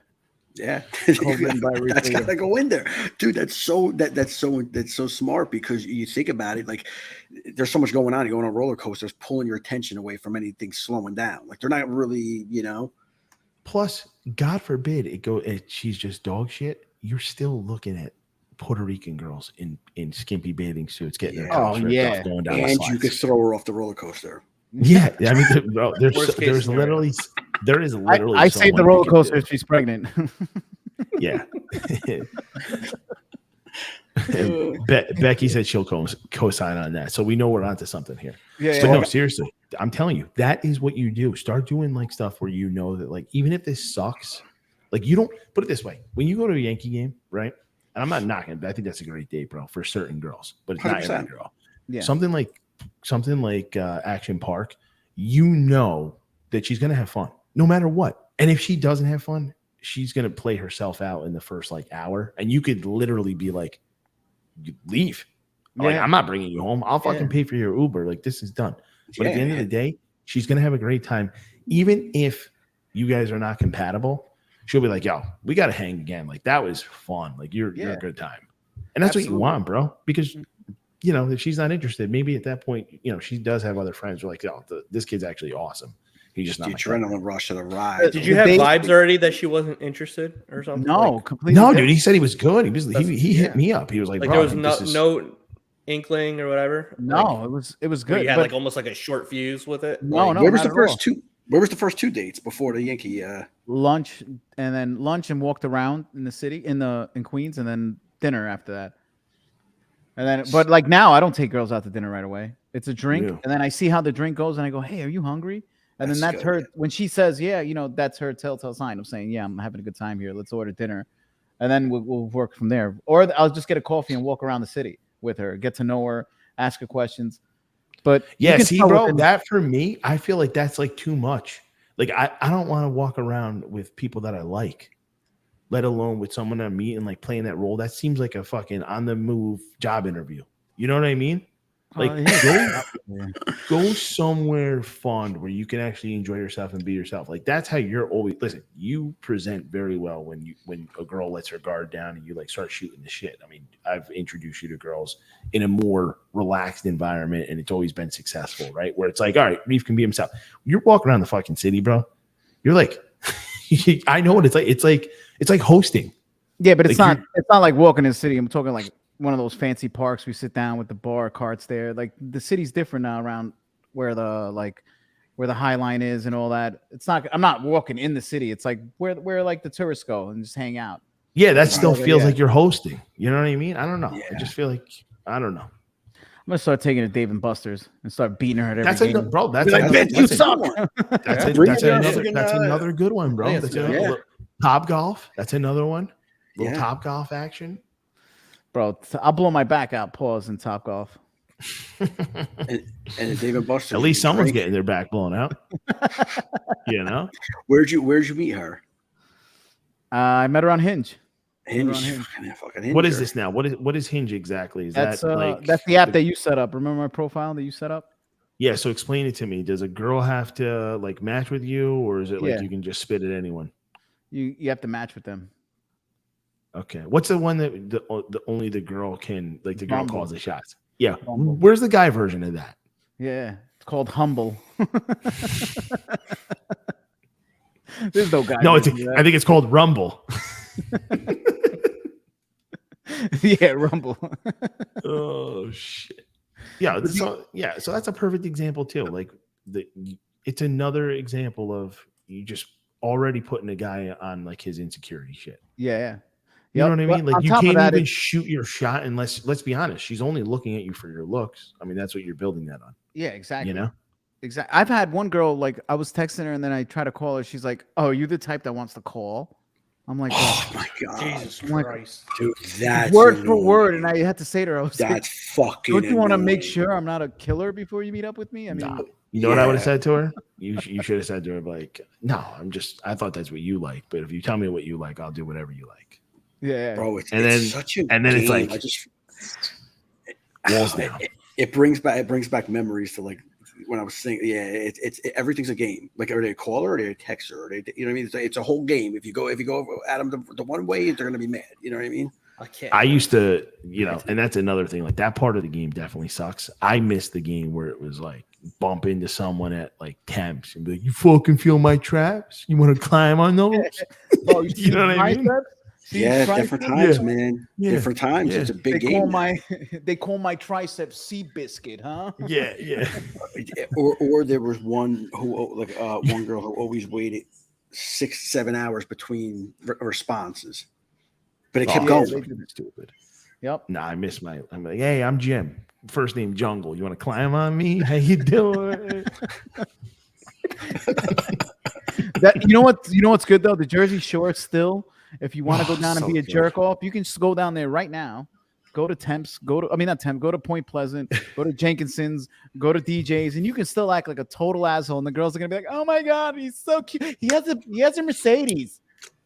Yeah, written by Reese that's Leader. gotta go in there, dude. That's so smart because you think about it, like there's so much going on. You go on a roller coaster, it's pulling your attention away from anything slowing down. Like they're not really, plus, God forbid she's just dog shit. You're still looking at Puerto Rican girls in skimpy bathing suits getting their tops ripped off going down the and slides. you could throw her off the roller coaster. Yeah, I mean, bro, there is literally. I saved the someone roller you can coaster do. if she's pregnant. Yeah. Becky said she'll co-sign on that, so we know we're onto something here. Yeah, But no, seriously, I'm telling you, that is what you do. Start doing like stuff where you know that, like, even if this sucks, like you don't put it this way: when you go to a Yankee game, right? And I'm not knocking, but I think that's a great date, bro, for certain girls, but it's not 100%. every girl. Yeah. Something like Action Park, you know that she's gonna have fun no matter what. And if she doesn't have fun, she's gonna play herself out in the first like hour, and you could literally be like, "You leave." Like, I'm not bringing you home. I'll fucking pay for your Uber. Like, this is done. But at the end of the day, she's gonna have a great time, even if you guys are not compatible. She'll be like, "Yo, we gotta hang again. Like, that was fun. Like, you're a good time." And that's what you want, bro. Because if she's not interested, maybe at that point, she does have other friends who are like, "Oh, this kid's actually awesome. He's just not the my adrenaline rush of the ride." Did you have vibes already that she wasn't interested or something? No, completely. No, dude. He said he was good. He hit me up. He was like, Like "Bro, there was no inkling or whatever. No, it was good. You had but like almost like a short fuse with it. no, Where was not the at first all. two? Where was the first two dates before the Yankee? Lunch and walked around in the city in Queens, and then dinner after that. And then, but like now, I don't take girls out to dinner right away. It's a drink, and then I see how the drink goes, and I go, "Hey, are you hungry?" And then that's her when she says, "Yeah," that's her telltale sign of saying, "Yeah, I'm having a good time here. Let's order dinner," and then we'll work from there. Or I'll just get a coffee and walk around the city with her, get to know her, ask her questions. But see, bro, that for me, I feel like that's like too much. Like I don't want to walk around with people that I like, let alone with someone I meet and like playing that role. That seems like a fucking on the move job interview. You know what I mean? Like go somewhere fun where you can actually enjoy yourself and be yourself. Like that's how you're always. Listen, you present very well when a girl lets her guard down and you like start shooting the shit. I mean, I've introduced you to girls in a more relaxed environment, and it's always been successful, right? Where it's like, all right, Reef can be himself. You're walking around the fucking city, bro. You're like, I know what it's like. It's like hosting. Yeah, but it's like not like walking in the city. I'm talking like one of those fancy parks. We sit down with the bar carts there. Like the city's different now around where the High Line is and all that. It's not. I'm not walking in the city. It's like where like the tourists go and just hang out. Yeah, that still feels like you're hosting. You know what I mean? I don't know. Yeah. I just feel like I don't know. I'm gonna start taking it to Dave and Buster's and start beating her at every That's game. bro. That's I bet you suck. That's another good one, bro. Yeah, That's yeah. another Top Golf. That's another one. Little Yeah. Top Golf action. Bro, I'll blow my back out. Pause in Top Golf. And David Buster. At least someone's getting their back blown out. You know? Where'd you meet her? I met her on Hinge. Hinge. What is this now? What is Hinge exactly? Is That's that like that's the app that you set up. Remember my profile that you set up? Yeah, so explain it to me. Does a girl have to like match with you, or is it like Yeah. you can just spit at anyone? You have to match with them. Okay. What's the one that the only the girl can like the girl Bumble. calls the shots? Yeah. Bumble. Where's the guy version of that? Yeah, it's called Humble. There's no guy. No, I version of that. think it's called Rumble. Yeah, Rumble. Oh shit. Yeah, so that's a perfect example too. Like it's another example of you just already putting a guy on like his insecurity shit. Yeah. You know what I mean? But Like on you top of can't that, even shoot your shot unless, let's be honest, she's only looking at you for your looks. I mean, that's what you're building that on. Yeah, exactly. You know? Exactly. I've had one girl, like, I was texting her and then I try to call her. She's like, "Oh, you the type that wants to call?" I'm like, Oh my god, Jesus I'm like, Christ. dude, that's word for annoying. word. And I had to say to her, I was like, That's fucking. "Don't you want to make annoying. sure I'm not a killer before you meet up with me?" I mean, No. You know what I would have Yeah. said to her? You should have said to her, like, no, I thought that's what you like. But if you tell me what you like, I'll do whatever you like. yeah. Bro, it's And then- such a and then it's game. like- I just Walls down. it brings back memories to like when I was saying, yeah, it's everything's a game. Like, are they a caller or are they a texter? Or they, you know what I mean? It's a whole game. If you go at them the one way, they're gonna be mad. You know what I mean? I can't. I used to, and that's another thing. Like that part of the game definitely sucks. I missed the game where it was like bump into someone at like temps and be like, "You fucking feel my traps? You want to climb on those?" Bro, You know what I mean? Yeah, different times, Yeah. man. Yeah. Different times. Yeah. It's a big They game. call my tricep sea biscuit, huh? Yeah. Or there was one one girl who always waited 6-7 hours between responses, but it kept Oh, going. fucking stupid. Yep. Nah, I'm like, hey, I'm Jim. First name Jungle. You want to climb on me? How you doing? You know what's good though? The Jersey Shore still. If you want to go down and so be a good. jerk off, you can just go down there right now. Go to Temps. Go to Point Pleasant. Go to Jenkinson's. Go to DJs, and you can still act like a total asshole. And the girls are gonna be like, "Oh my god, he's so cute. He has a Mercedes."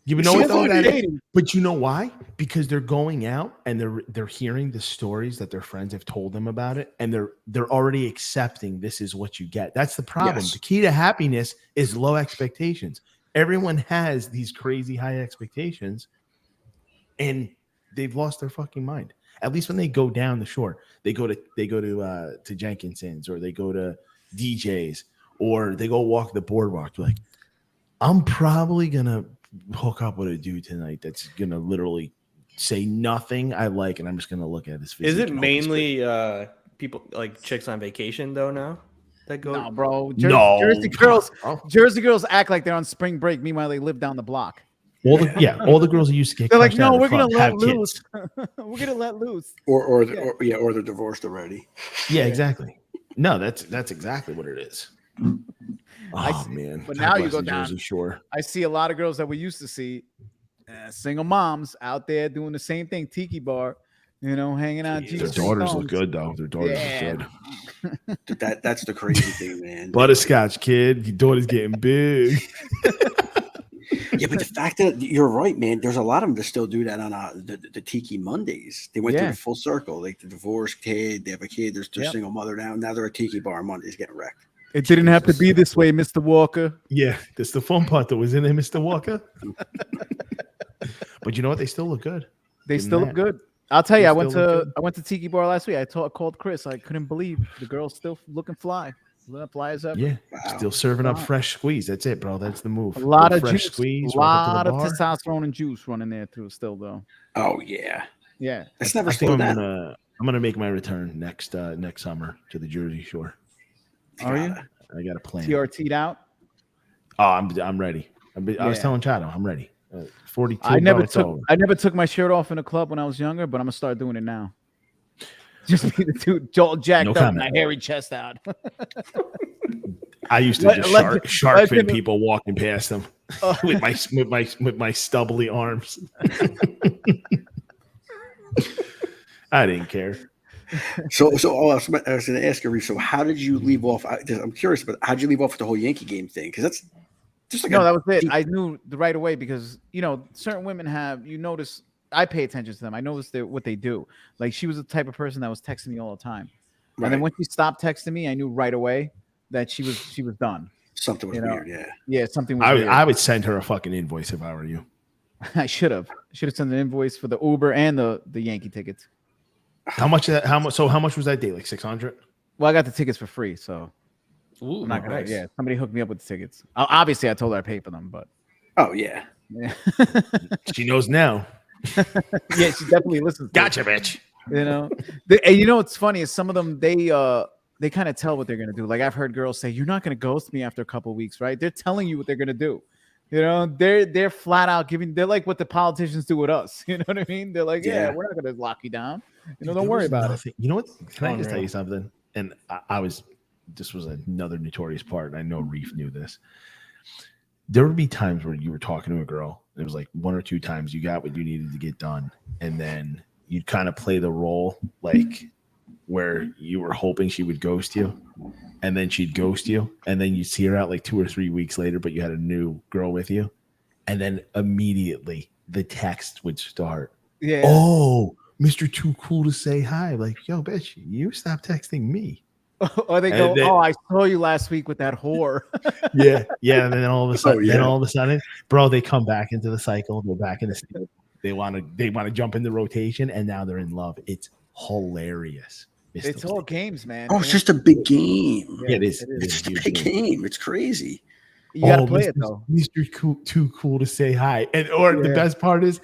You know what though? Mercedes. But you know why? Because they're going out and they're hearing the stories that their friends have told them about it, and they're already accepting this is what you get. That's the problem. Yes. The key to happiness is low expectations. Everyone has these crazy high expectations, and they've lost their fucking mind. At least when they go down the shore, they go to Jenkinson's, or they go to DJs, or they go walk the boardwalk. Like, I'm probably gonna hook up with a dude tonight that's gonna literally say nothing I like, and I'm just gonna look at his physique. Is it and hope he's pretty. mainly people like chicks on vacation though now that go? No, bro. No. Jersey girls act like they're on spring break. Meanwhile, they live down the block. All the girls who used to get They're like, crushed out "No, of the we're gonna club let have loose. kids. We're gonna let loose." Or they're divorced already. Yeah, exactly. No, that's exactly what it is. I Oh see. man! But God now you bless go the down. Jersey Shore. I see a lot of girls that we used to see, single moms out there doing the same thing, tiki bar, hanging out. Their daughters look good though. Their daughters look good. Dude, that's the crazy thing, man. Butterscotch kid, your daughter's getting big. Yeah, but the fact that you're right, man, there's a lot of them that still do that on the Tiki Mondays. They went through the full circle, like the divorced kid, they have a kid, there's their single mother now they're a Tiki bar on Mondays getting wrecked. It didn't have to be this way, Mr. Walker. Yeah, that's the fun part that was in there, Mr. Walker. But you know what? They still look good. They Give 'em still look that. good. I'll tell you, They I went still look to Tiki Bar last week. I called Chris. I couldn't believe the girl's still looking fly. Fly as ever. Yeah, Wow. still serving up Wow. fresh squeeze. That's it, bro. That's the move. A lot Little of fresh juice, squeeze. a walk up lot to of the bar. testosterone and juice running there too. Still though. Oh yeah. Yeah. That's never I think slowed down. I'm gonna make my return next summer to the Jersey Shore. Are you I got a plan. TRT'd out? Oh, I'm ready. I was Yeah. telling Chado, I'm ready. 42. I never it's over. took my shirt off in a club when I was younger, but I'm gonna start doing it now. Just be the dude, Joel jacked No up, comment. my hairy chest out. I used to just shark fin people walking past them with my stubbly arms. I didn't care. So I was going to ask you, so how did you leave off? I'm curious, but how did you leave off with the whole Yankee game thing? Because that's just like No, that was it. I knew right away because certain women have. You notice, I pay attention to them. I notice what they do. Like she was the type of person that was texting me all the time. And then when she stopped texting me, I knew right away that she was done. Something was weird. Yeah. Yeah, something was weird. I would send her a fucking invoice if I were you. I should have sent an invoice for the Uber and the Yankee tickets. How much was that day? Like 600? Well, I got the tickets for free, so Ooh, I'm not gonna. nice. Yeah, somebody hooked me up with the tickets. Obviously, I told her I paid for them, but Oh yeah. She knows now. Yeah, she definitely listens. Gotcha, bitch. You know, and you know what's funny is some of them they kind of tell what they're gonna do. Like I've heard girls say, "You're not gonna ghost me after a couple of weeks, right?" They're telling you what they're gonna do. You know, they're flat out giving. They're like what the politicians do with us. You know what I mean? They're like, "Yeah, we're not gonna lock you down. You know, don't worry about it." You know what? Can I just tell you something? And this was another notorious part. And I know Reef knew this. There would be times where you were talking to a girl. It was like 1 or 2 times you got what you needed to get done, and then you'd kind of play the role like where you were hoping she would ghost you, and then she'd ghost you, and then you'd see her out like 2 or 3 weeks later, but you had a new girl with you, and then immediately the text would start. Yeah. Oh, Mr. Too Cool to Say Hi. Like, yo, bitch, you stop texting me. Or they go, "Oh, I saw you last week with that whore." Yeah. And then all of a sudden, bro, they come back into the cycle. They're back in the cycle. They want to jump in the rotation, and now they're in love. It's hilarious. It's all games, man. Oh, it's just a big game. Yeah, it is. It's just a big game. It's crazy. You gotta play it though. Mr. Too Cool to Say Hi. And the best part is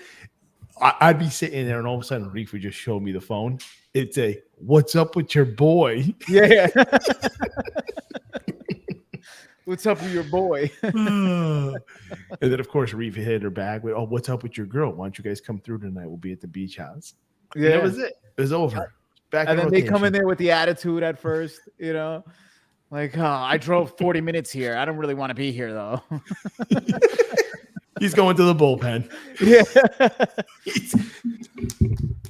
I'd be sitting there, and all of a sudden Reef would just show me the phone. It'd say, "What's up with your boy?" Yeah. What's up with your boy? And then of course Reef hit her back with, "Oh, what's up with your girl? Why don't you guys come through tonight? We'll be at the beach house." Yeah, and that was it. It was over. Back and then rotation. they come in there with the attitude at first, you know, like, "Oh, I drove 40 minutes here. I don't really want to be here though." He's going to the bullpen. Yeah.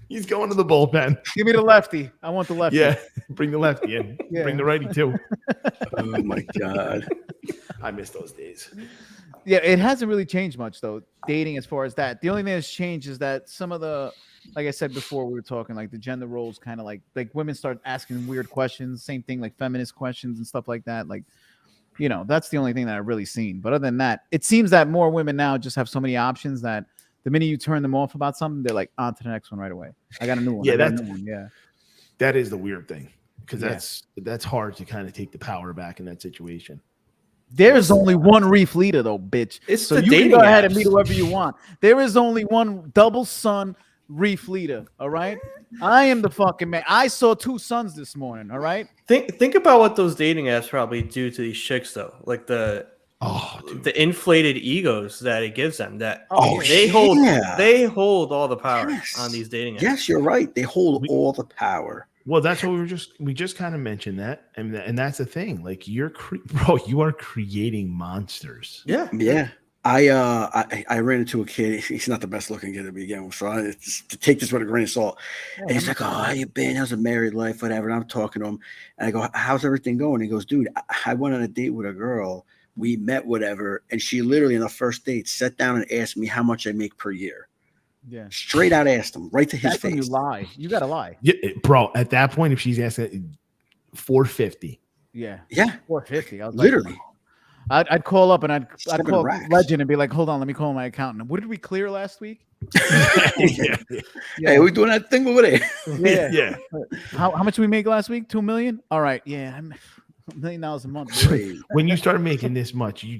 He's going to the bullpen. Give me the lefty. I want the lefty. Yeah, bring the lefty in. Yeah. Bring the righty too. Oh my god. I miss those days. Yeah, it hasn't really changed much though, dating as far as that. The only thing that's changed is that some of the, like I said before, we were talking like the gender roles kind of like women start asking weird questions, same thing like feminist questions and stuff like that. Like, you know, that's the only thing that I've really seen. But other than that, it seems that more women now just have so many options that the minute you turn them off about something, they're like, on to the next one right away. I got a new one. Yeah, That is the weird thing, because that's hard to kind of take the power back in that situation. There's only one Reef leader though, bitch. It's so the you can dating go ahead apps. and meet whoever you want. There is only one double sun Reef leader. All right. I am the fucking man. I saw 2 suns this morning. All right. Think about what those dating apps probably do to these chicks though. Like the inflated egos that it gives them. That they hold all the power on these dating apps. Yes, you're right. They hold all the power. Well, that's what we just kind of mentioned that, and that's the thing. Like you are creating monsters. Yeah. I ran into a kid. He's not the best looking kid to begin with, so I to take this with a grain of salt. And he's like, "Oh, how you been? How's the married life? Whatever." And I'm talking to him, and I go, "How's everything going?" He goes, "Dude, I went on a date with a girl. We met, whatever, and she literally on the first date sat down and asked me how much I make per year." Yeah. Straight out asked him right to his That's face. when you lie. You gotta lie. Yeah, bro. At that point, if she's asking $450, Yeah. Yeah. 450. I was Literally. Like, I'd call up and I'd call racks. Legend and be like, "Hold on, let me call my accountant. What did we clear last week?" Hey, we doing that thing over there? Yeah. How much did we make last week? 2 million. All right. Yeah, I'm $1 million a month. When you start making this much, you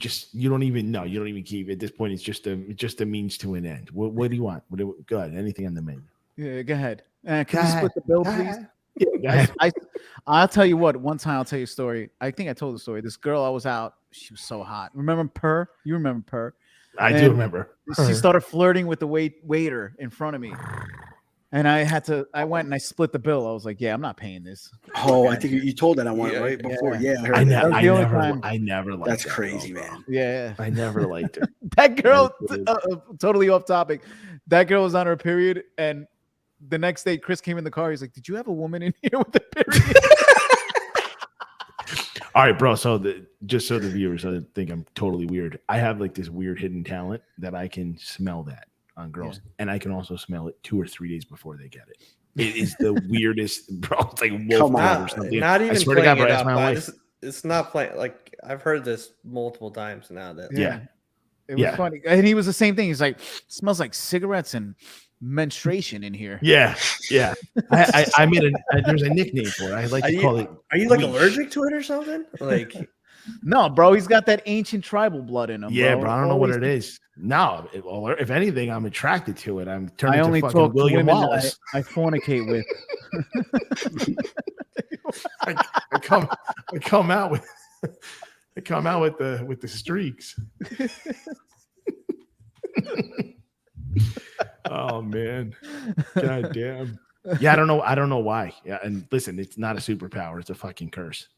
don't even know. You don't even keep. At this point, it's just a means to an end. What do you want? Go ahead. Anything on the menu? Yeah, go ahead. Can you split the bill, please? Yeah, I'll tell you what. One time, I'll tell you a story. I think I told the story. This girl, I was out. She was so hot. Remember Per? You remember Per? I do remember. She started flirting with the waiter in front of me. And I went and I split the bill. I was like, "Yeah, I'm not paying this." Oh, I think you told that I went right before. Yeah, I heard I that. never liked That's that crazy, girl, man. Yeah. I never liked her. That girl, totally off topic. That girl was on her period, and the next day, Chris came in the car. He's like, "Did you have a woman in here with the period?" All right, bro. So just so the viewers don't think I'm totally weird, I have like this weird hidden talent that I can smell that on girls, and I can also smell it 2 or 3 days before they get it. It is the weirdest, bro. It's like wolf Come blood on. or something. Not even I swear to playing God, bro, it that's up. my wife. It's not playing. Like I've heard this multiple times now. That Yeah. It was funny. And he was the same thing. He's like, smells like cigarettes and menstruation in here. Yeah. I made there's a nickname for it. I like to call it. Are you like Weesh. allergic to it or something? Like, No, bro, he's got that ancient tribal blood in him. Yeah, bro. bro. I don't know what it is. No, if anything, I'm attracted to it. I'm turning I only to fucking talk to William women Wallace. that I fornicate with. I come out with the streaks. Oh man, god damn. Yeah, I don't know why. Yeah, and listen, it's not a superpower; it's a fucking curse.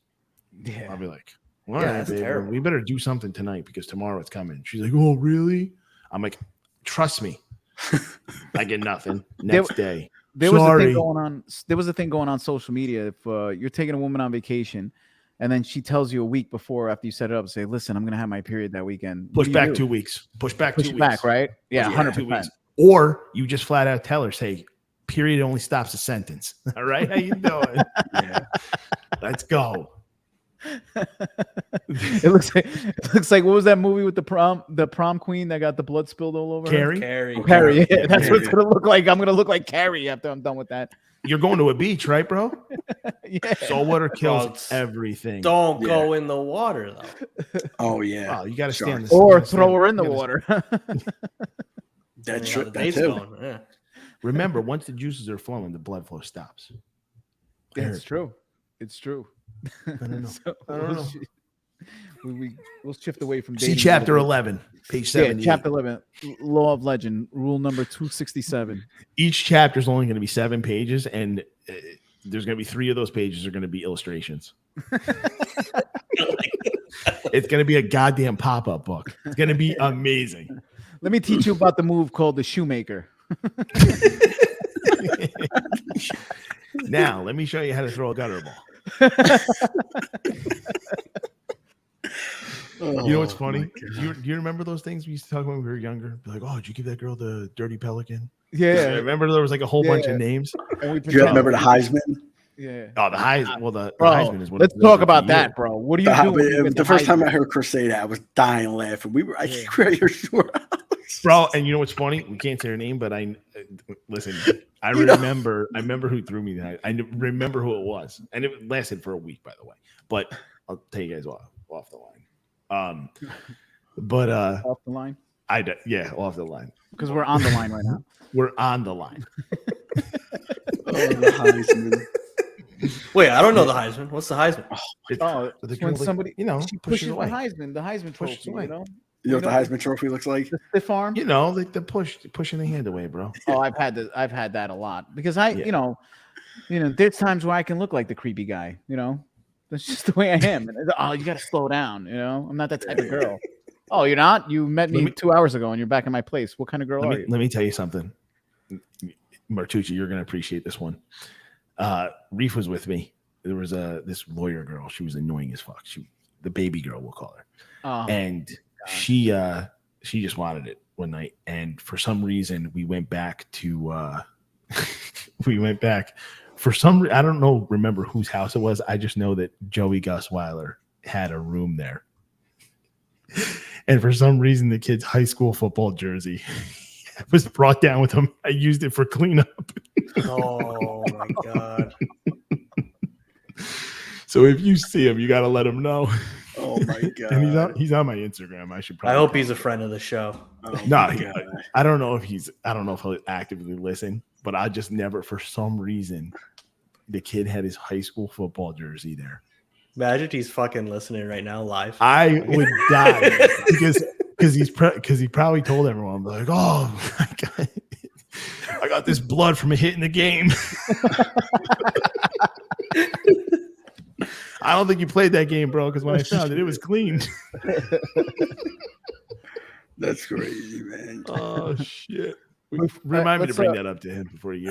Yeah, I'll be like, all Yeah, right, that's babe, terrible. we better do something tonight because tomorrow it's coming. She's like, oh really? I'm like, trust me. I get nothing. Next day. There was Sorry. a thing going on. There was a thing going on social media. If you're taking a woman on vacation, and then she tells you a week before after you set it up, say, "Listen, I'm gonna have my period that weekend." What Push do you back do? 2 weeks. Push back Push 2 it weeks. back, right? Yeah, Push it 100%. back 2 weeks. Or you just flat out tell her, say, period only stops a sentence. All right, how you doing? Yeah. Let's go. It looks like what was that movie with the prom queen that got the blood spilled all over her? Carrie. Carrie. Yeah, That's what it's yeah. gonna look like. I'm gonna look like Carrie after I'm done with that. You're going to a beach, right, bro? Yeah. Salt water kills it's- everything. Don't go in the water though. Oh yeah. Oh, you got to Sure. stand the Or you gotta throw stand- her in the you gotta- water. That's You true. know, the That date's too. going, yeah. Remember, once the juices are flowing, the blood flow stops. It's true. It's true. I don't know. So I don't know. we'll shift away from See dating a chapter little bit. 11, page Yeah, 78. chapter 11, Law of Legend, rule number 267. Each chapter is only going to be 7 pages, and there's going to be 3 of those pages are going to be illustrations. It's going to be a goddamn pop-up book. It's going to be amazing. Let me teach you about the move called the shoemaker. Now, let me show you how to throw a gutter ball. You know what's funny? Do you remember those things we used to talk about when we were younger? Be like, oh, did you give that girl the dirty pelican? Yeah. Remember there was like a whole bunch of names? And we Do you remember the Heisman? Yeah. Oh, the Heisman. Well, the Bro, Heisman is what let's it was talk for about you. that, bro. What do you do? when you win The first time Heisman? I heard her say that, I was dying laughing. I think we were sure. Bro, and you know what's funny? We can't say her name, but listen. I You know. remember who threw me that. I remember who it was, and it lasted for a week, by the way. But I'll tell you guys off the line. But Off the line? off the line. Because we're on the line right now. We're on the line. Oh, the Heisman. Wait, I don't know the Heisman. What's the Heisman? Oh, the when girl, somebody she pushes pushes the away. Heisman Pushes trophy, away. you know? You know what the Heisman Trophy looks like? The stiff arm. You know, like the pushing the hand away, bro. Oh, I've had that a lot because Yeah. you know, there's times where I can look like the creepy guy. That's just the way I am. And, oh, you got to slow down. I'm not that type of girl. Oh, you're not? You met me 2 hours ago and you're back in my place. What kind of girl are you? Let me tell you something, Martucci. You're gonna appreciate this one. Reef was with me. There was this lawyer girl. She was annoying as fuck. The baby girl, we'll call her. Oh, And she just wanted it one night, and for some reason we went back for some I don't know remember whose house it was. I just know that Joey Gusweiler had a room there, and for some reason the kid's high school football jersey was brought down with him. I used it for cleanup. Oh my god. So if you see him, you got to let him know. Oh my god! And he's on my Instagram. I should probably I hope he's a friend of the show. Oh No, my God. I don't know if he'll actively listen, but I just never, for some reason, the kid had his high school football jersey there. Imagine he's fucking listening right now live. I would die because he probably told everyone like, oh, I got this blood from a hit in the game. I don't think you played that game, bro, because when I found it was clean. That's crazy, man. Oh shit! Remind me to bring that up to him before you.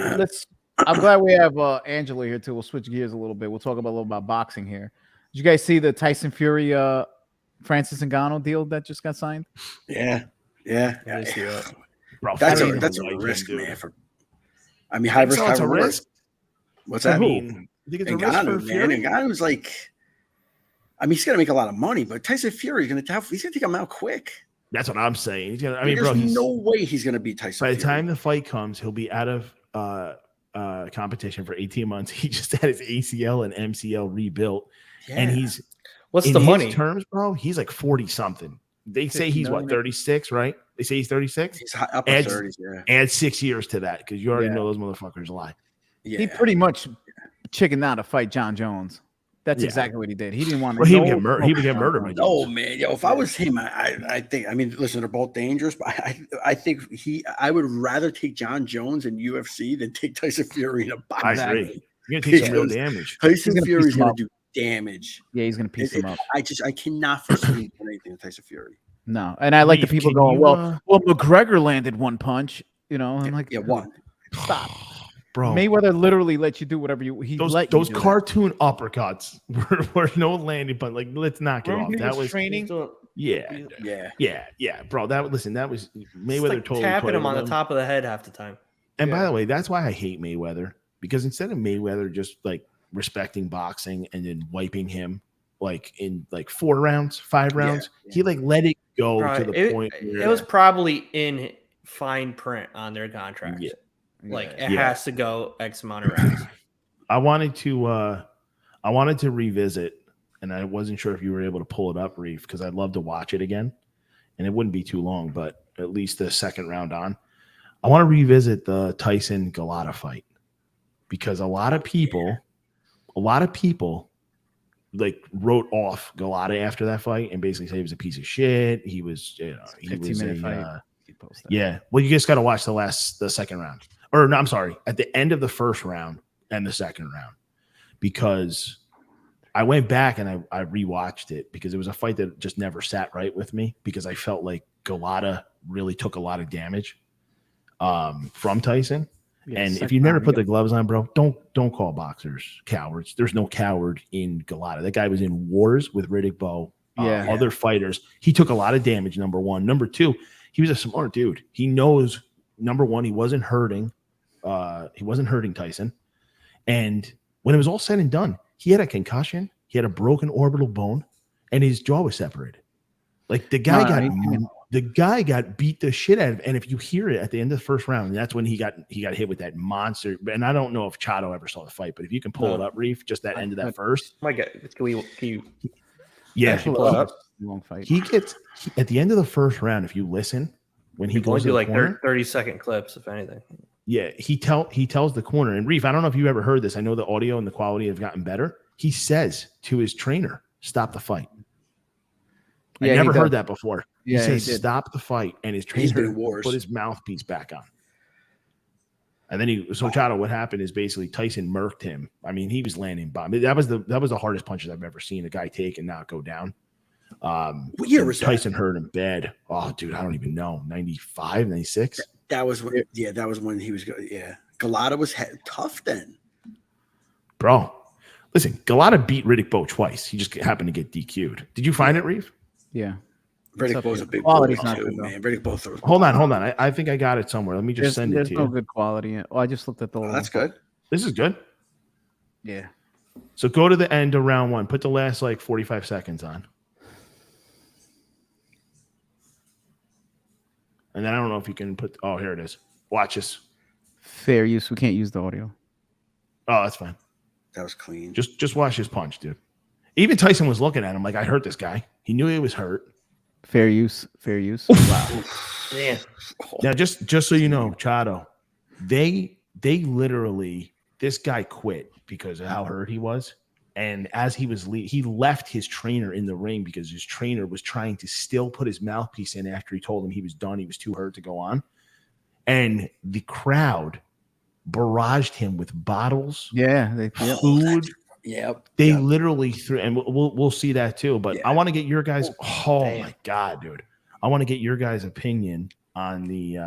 I'm glad we have Angelo here too. We'll switch gears a little bit. We'll talk a little about boxing here. Did you guys see the Tyson Fury Francis Ngannou deal that just got signed? Yeah. I see that. Bro, That's Fury a don't like him, risk, dude. man. High risk, So high it's a reward. risk. What's that? I think it's a risk for Fury. Ngannou's like, I mean, he's gonna make a lot of money, but Tyson Fury he's gonna take him out quick. That's what I'm saying. There's no way he's gonna beat Tyson. By the time the fight comes, he'll be out of competition for 18 months. He just had his ACL and MCL rebuilt, and he's what's the money terms, bro? He's like 40 something. They say he's 36, right? They say he's 36. He's up in 30s. Yeah. Add 6 years to that because you already know those motherfuckers lie. Yeah. He pretty much chickened out to fight John Jones. That's exactly what he did. He didn't want to. Well, he would get murdered. Oh man, if I was him, I think. I mean, listen, they're both dangerous, but I think I would rather take John Jones in UFC than take Tyson Fury in a boxing. I agree. You're gonna take some real damage. Tyson Fury's gonna do damage. Yeah, he's gonna piece him up. I cannot foresee anything with Tyson Fury. No, and I like the people going, well, McGregor landed one punch. I'm like, one. Stop. Bro, Mayweather literally let you do whatever those cartoon uppercuts were no landing, but like let's knock it off. That was training. Yeah, bro. That was Mayweather like totally tapping him on the top of the head half the time. And by the way, that's why I hate Mayweather, because instead of Mayweather just like respecting boxing and then wiping him like in like 4 rounds, 5 rounds, he like let it go to the point. It was probably in fine print on their contract. Yeah. Like it has to go X amount of rounds. I wanted to revisit, and I wasn't sure if you were able to pull it up, Reef, because I'd love to watch it again, and it wouldn't be too long, but at least the second round on. I want to revisit the Tyson Golata fight because a lot of people like wrote off Golata after that fight and basically said he was a piece of shit. He was, he was a fight. Yeah. Well, you just got to watch the second round. Or no, I'm sorry, at the end of the first round and the second round, because I went back and I rewatched it because it was a fight that just never sat right with me because I felt like Golata really took a lot of damage from Tyson. Yeah, and if you never put the gloves on, bro, don't call boxers cowards. There's no coward in Golata. That guy was in wars with Riddick Bowe, other fighters. He took a lot of damage, number one. Number two, he was a smart dude. He knows, number one, he wasn't hurting Tyson. And when it was all said and done, he had a concussion, he had a broken orbital bone, and his jaw was separated. Like the guy got beat the shit out of. And if you hear it at the end of the first round, that's when he got hit with that monster. And I don't know if Chado ever saw the fight, but if you can pull it up, Reef, just that end of that first. My God, can you pull it up? Long fight. He gets at the end of the first round. If you listen, when he goes to like corner, 30-second clips, if anything. Yeah, he tells the corner, and Reef, I don't know if you ever heard this. I know the audio and the quality have gotten better. He says to his trainer, "Stop the fight." I never heard that before. Yeah, he says, "Stop the fight," and his trainer put his mouthpiece back on. And then Chado, what happened is basically Tyson murked him. I mean, he was landing bombs. That was the hardest punches I've ever seen a guy take and not go down. What year was Tyson hurt him bad? Oh, dude, I don't even know. 95, 96? That was when, that was when he was good. Yeah. Golata was tough then. Bro, listen, Golata beat Riddick Bowe twice. He just happened to get DQ'd. Did you find it, Reeve? Yeah. Riddick Bowe's a big quality too, man. Riddick Bowe throws. Hold on. I think I got it somewhere. Let me just send it to you. There's no good quality. I just looked at the. Oh, that's good. This is good. Yeah. So go to the end of round one. Put the last 45 seconds on. And then I don't know if you can put. Oh, here it is. Watch this. Fair use. We can't use the audio. Oh, that's fine. That was clean. Just watch his punch, dude. Even Tyson was looking at him like, I hurt this guy. He knew he was hurt. Fair use. Wow. Yeah. Now, just so you know, Chado, they literally, this guy quit because of how hurt he was. And as he was he left his trainer in the ring because his trainer was trying to still put his mouthpiece in after he told him he was done. He was too hurt to go on. And the crowd barraged him with bottles, food. They literally threw, and we'll see that too. But I want to get your guys. Oh my God, dude! I want to get your guys' opinion on the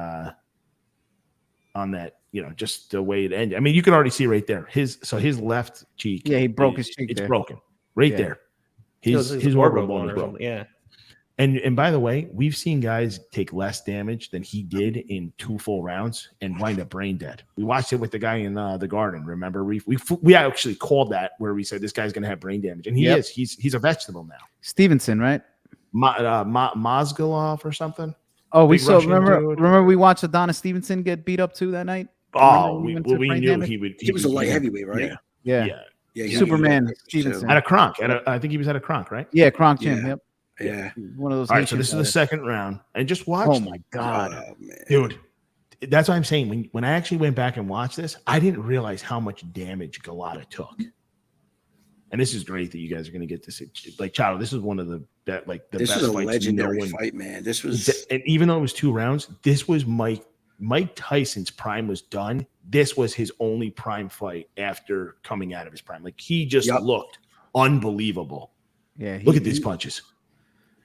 on that. Just the way it ended. I mean, you can already see right there. His left cheek. Yeah, he broke his cheek. It's broken right there. His orbital bone is broken. Yeah. And by the way, we've seen guys take less damage than he did in 2 full rounds and wind up brain dead. We watched it with the guy in the Garden. Remember, we actually called that where we said this guy's going to have brain damage, and he is. He's a vegetable now. Stevenson, right? Mozgolov or something. Oh, we saw. Remember, we watched Adonis Stevenson get beat up too that night. Oh, we knew he would. He was a light heavyweight, right? Yeah. Superman Stevenson at a Kronk. I think he was at a Kronk, right? Yeah, Kronk gym. Yep. Yeah. One of those. All right, so this is the second round, and just watch. Oh my god, dude! That's what I'm saying. When I actually went back and watched this, I didn't realize how much damage Golata took. And this is great that you guys are going to get to see. Like, Chado, this is one of the best. This was a legendary fight, man. This was, and even though it was 2 rounds, this was Mike Tyson's prime was done. This was his only prime fight after coming out of his prime. Like, he just looked unbelievable. Yeah, look at these punches.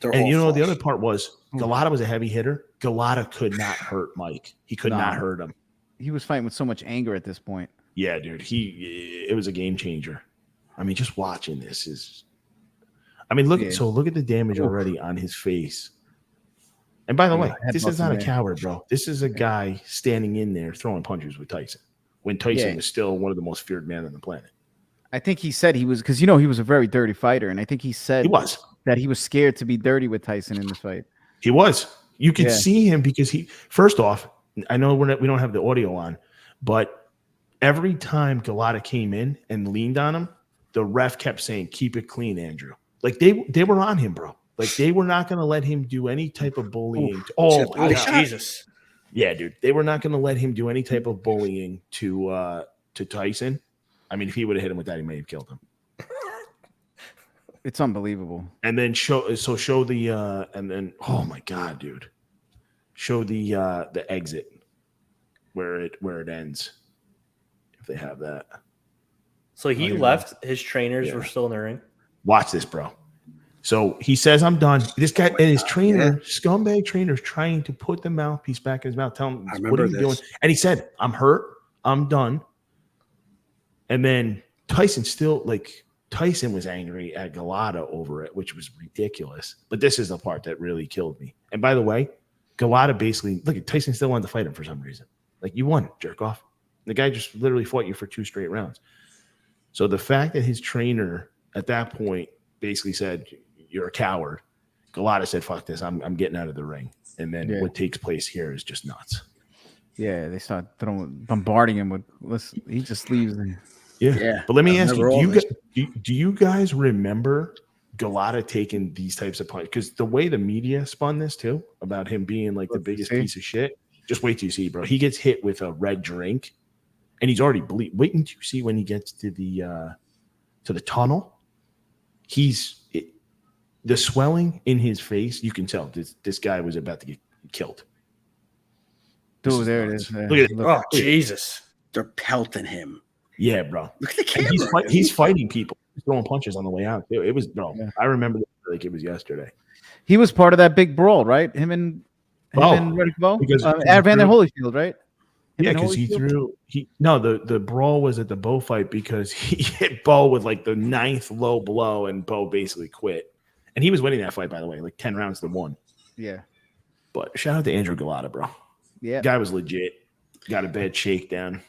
And you know, the other part was Golata was a heavy hitter. Golata could not hurt Mike. He could not hurt him. He was fighting with so much anger at this point. Yeah, dude. It was a game changer. I mean, just watching this is. I mean, look at the damage already on his face. And by the way, this is not a coward, bro. This is a guy standing in there throwing punches with Tyson when Tyson was still one of the most feared men on the planet. I think he said he was, because he was a very dirty fighter, and I think he said that he was scared to be dirty with Tyson in this fight. He was. You could see him because first off, I know we don't have the audio on, but every time Golata came in and leaned on him, the ref kept saying, "Keep it clean, Andrew." Like they were on him, bro. Like they were not going to let him do any type of bullying. Jesus. Yeah, dude. They were not going to let him do any type of bullying to Tyson. I mean, if he would have hit him with that, he may have killed him. It's unbelievable. And then show the and then oh my god, dude. Show the exit where it ends. If they have that. So he left, his trainers were still in the ring. Watch this, bro. So he says, "I'm done." This guy and his trainer, scumbag trainer, trying to put the mouthpiece back in his mouth, tell him, "What are you doing?" And he said, "I'm hurt. I'm done." And then Tyson was angry at Golata over it, which was ridiculous. But this is the part that really killed me. And by the way, Golata basically, look at Tyson still wanted to fight him for some reason. Like, you won, jerk off. The guy just literally fought you for 2 straight rounds. So the fact that his trainer at that point basically said, "You're a coward," Golata said, "Fuck this, I'm getting out of the ring." And then what takes place here is just nuts. Yeah, they start bombarding him with. Listen, he just leaves. Yeah. But let me ask you: do you guys remember Golata taking these types of punches? Because the way the media spun this too about him being like the biggest piece of shit. Just wait till you see, bro. He gets hit with a red drink, and he's already bleeding. Wait until you see when he gets to the tunnel. The swelling in his face. You can tell this guy was about to get killed. Dude, there it is. Look at it. Oh, Jesus. They're pelting him. Yeah, bro. Look at the camera. He's fighting people. He's throwing punches on the way out. It was, bro. Yeah. I remember it like it was yesterday. He was part of that big brawl, right? Him and Riddick Bowe? Evander Holyfield, right? Because the brawl was at the Bowe fight because he hit Bowe with like the 9th low blow and Bowe basically quit. And he was winning that fight, by the way, like 10 rounds to 1. Yeah. But shout out to Andrew Golata, bro. Yeah. Guy was legit. Got a bad shakedown.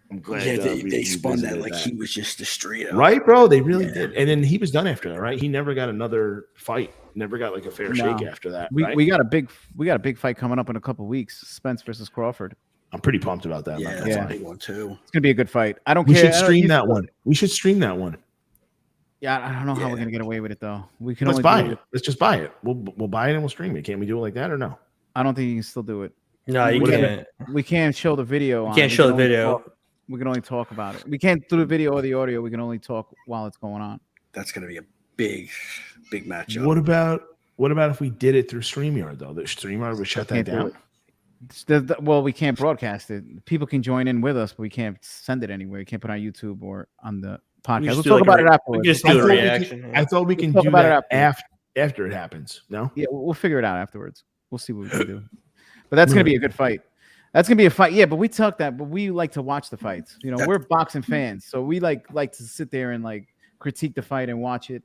I'm glad they spun that like he was just a straight up. Right, bro? They really did. And then he was done after that, right? He never got another fight. Never got like a fair shake after that. We got a big fight coming up in a couple of weeks. Spence versus Crawford. I'm pretty pumped about that. Yeah, that's a big one too. It's gonna be a good fight. We should stream that one. We should stream that one. Yeah, I don't know how we're gonna get away with it though. We can Let's buy it. Let's just buy it. We'll buy it and we'll stream it. Can't we do it like that or no? I don't think you can still do it. No, you can't. We can't show the video. You can't show the video. We can only talk about it. We can't do the video or the audio. We can only talk while it's going on. That's gonna be a big matchup. What about if we did it through StreamYard though? The StreamYard would shut that down. Well, we can't broadcast it. People can join in with us, but we can't send it anywhere. We can't put it on YouTube or on the podcast. We'll talk about it afterwards. Just do a reaction. I thought we can do that after it happens. No? Yeah, we'll figure it out afterwards. We'll see what we can do. But that's going to be a good fight. That's going to be a fight. Yeah, but we talk that, but we like to watch the fights. We're boxing fans, so we like to sit there and like critique the fight and watch it.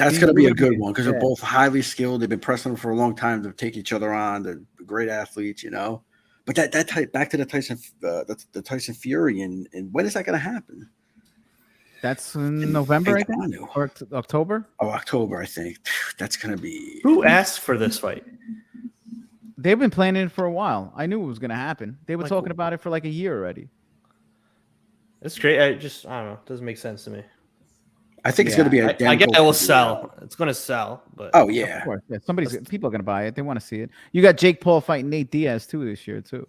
That's He's going to be a really good good. one because Yeah. they're both highly skilled. They've been pressing them for a long time to take each other on. They're great athletes, But back to the Tyson Fury, and when is that going to happen? That's in November, I think, Ngannou. or October. Oh, October, I think. That's going to be. Who asked for this fight? They've been planning it for a while. I knew it was going to happen. They were Like- talking about it for like a year already. It's great. I don't know. It doesn't make sense to me. I think it's Yeah, going to be I identical. get it will to the, sell. It's going to sell, but Oh Of yeah, course, yeah. People are going to buy it. They want to see it. You got Jake Paul fighting Nate Diaz too this year too.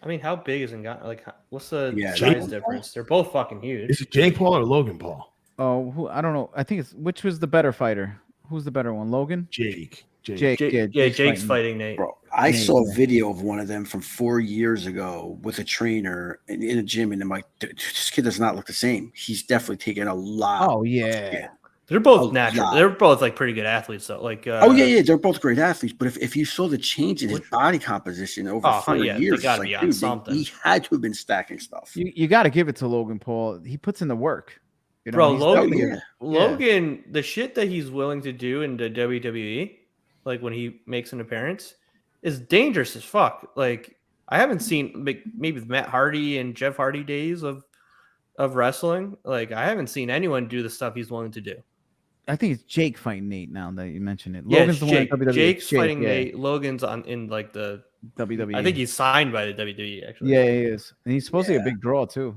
I mean, how big is Ngannou? Like, what's the Yeah, size Jake difference? They're both fucking huge. Is it Jake Paul or Logan Paul? Oh, I don't know. I think it's which was the better fighter. Who's the better one? Logan? Jake. Jake. Yeah, Jake's fighting Nate. bro. I Nate, saw a yeah. video of one of them from 4 years ago with a trainer in a gym, and I'm like, this kid does not look the same. He's definitely taken a lot. Oh yeah. They're both A natural. lot. They're both like pretty good athletes, though. Like, Oh yeah, they're both great athletes. But if you saw the change in his body composition over Oh, 4 yeah, they years, gotta it's be like, on dude, something. he had to have been stacking stuff. You got to give it to Logan Paul. He puts in the work. Bro, he's Logan- definitely- yeah. Logan, the shit that he's willing to do in the WWE, like when he makes an appearance, is dangerous as fuck. Like, I haven't seen maybe the Matt Hardy and Jeff Hardy days of wrestling. Like, I haven't seen anyone do the stuff he's willing to do. I think it's Jake fighting Nate now that you mention it. Yeah, Logan's the one in Jake. WWE. Jake's Jake, fighting yeah, Nate. Logan's in like the. WWE. I think he's signed by the WWE. Actually, Yeah, he is, and he's supposed to be a Yeah. big draw too.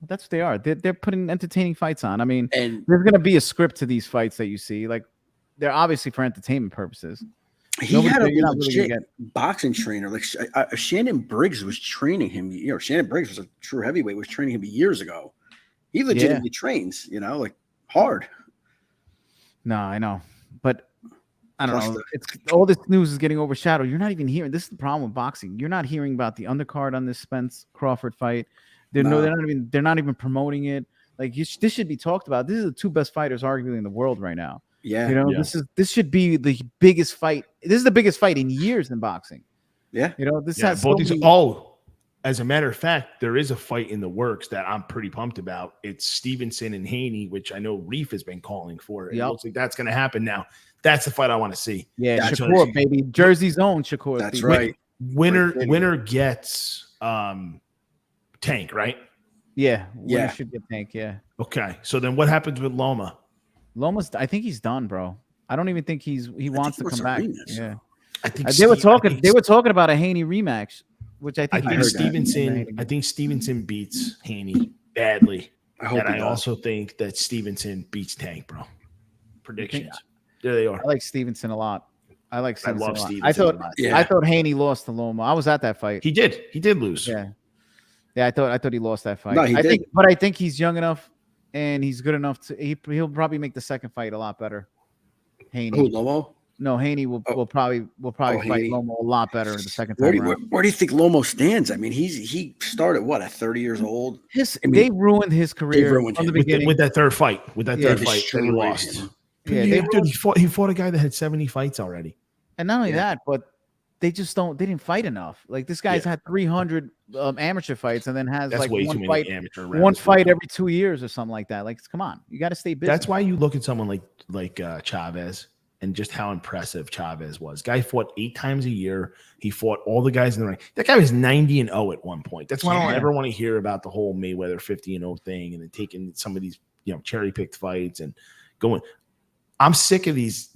That's what they are. They're putting entertaining fights on. I mean, And there's gonna be a script to these fights that you see. Like, they're obviously for entertainment purposes. he Nobody- had a you're not really legit gonna boxing trainer. Like Shannon Briggs was training him. Shannon Briggs was a true heavyweight. Was training him years ago. He legitimately trains. Like hard. No, I know, but I don't Plus know. It's all this news is getting overshadowed. You're not even hearing. This is the problem with boxing. You're not hearing about the undercard on this Spence Crawford fight. They're not even promoting it. Like this should be talked about. This is the two best fighters arguably in the world right now. Yeah. Yeah. This should be the biggest fight. This is the biggest fight in years in boxing. Yeah. This Yeah, has both so these. many- Oh, as a matter of fact, there is a fight in the works that I'm pretty pumped about. It's Stevenson and Haney, which I know Reef has been calling for. It Yep. looks like that's going to happen now. That's the fight I want to see. yeah, That's what Shakur, I see. baby, Jersey's own Shakur. That's Stevenson. right. Winner gets Tank, right? Yeah, winner Yeah. should get Tank. Yeah, Okay. So then what happens with Loma? Lomas. I think he's done, bro. I don't even think he wants he to wants come a back. rematch. Yeah. I think They were talking about a Haney rematch, which I think I he think heard that. Stevenson. I think Stevenson beats Haney badly, I hope and he I does. also think that Stevenson beats Tank, bro. Predictions. There they are. I like Stevenson a lot. I like Stevenson love a lot. Stevenson a lot. Yeah. I thought Haney lost to Loma. I was at that fight. He did. He did lose. Yeah. I thought he lost that fight. No, he I did. think, but I think he's young enough and he's good enough to. He'll probably make the second fight a lot better. Haney. Who, Lomo? No, Haney will probably fight Haney. Loma a lot better the second Where time do, around. where do you think Lomo stands? I mean, he started what at 30 years old. They ruined his career ruined from the him. With, beginning. that third fight. With that Yeah, third fight that he destroyed lost. him. Yeah, Dude, they he fought a guy that had 70 fights already. And not only Yeah. that, but they just they didn't fight enough. Like this guy's had 300 amateur fights and then has That's like way too one many fight, amateur one rounds. fight every 2 years or something like that. Like, come on, you got to stay busy. That's why you look at someone like Chavez and just how impressive Chavez was. Guy fought 8 times a year. He fought all the guys in the ring. That guy was 90-0 at one point. That's why I don't Yeah. ever want to hear about the whole Mayweather 50-0 thing and then taking some of these cherry picked fights and going. I'm sick of these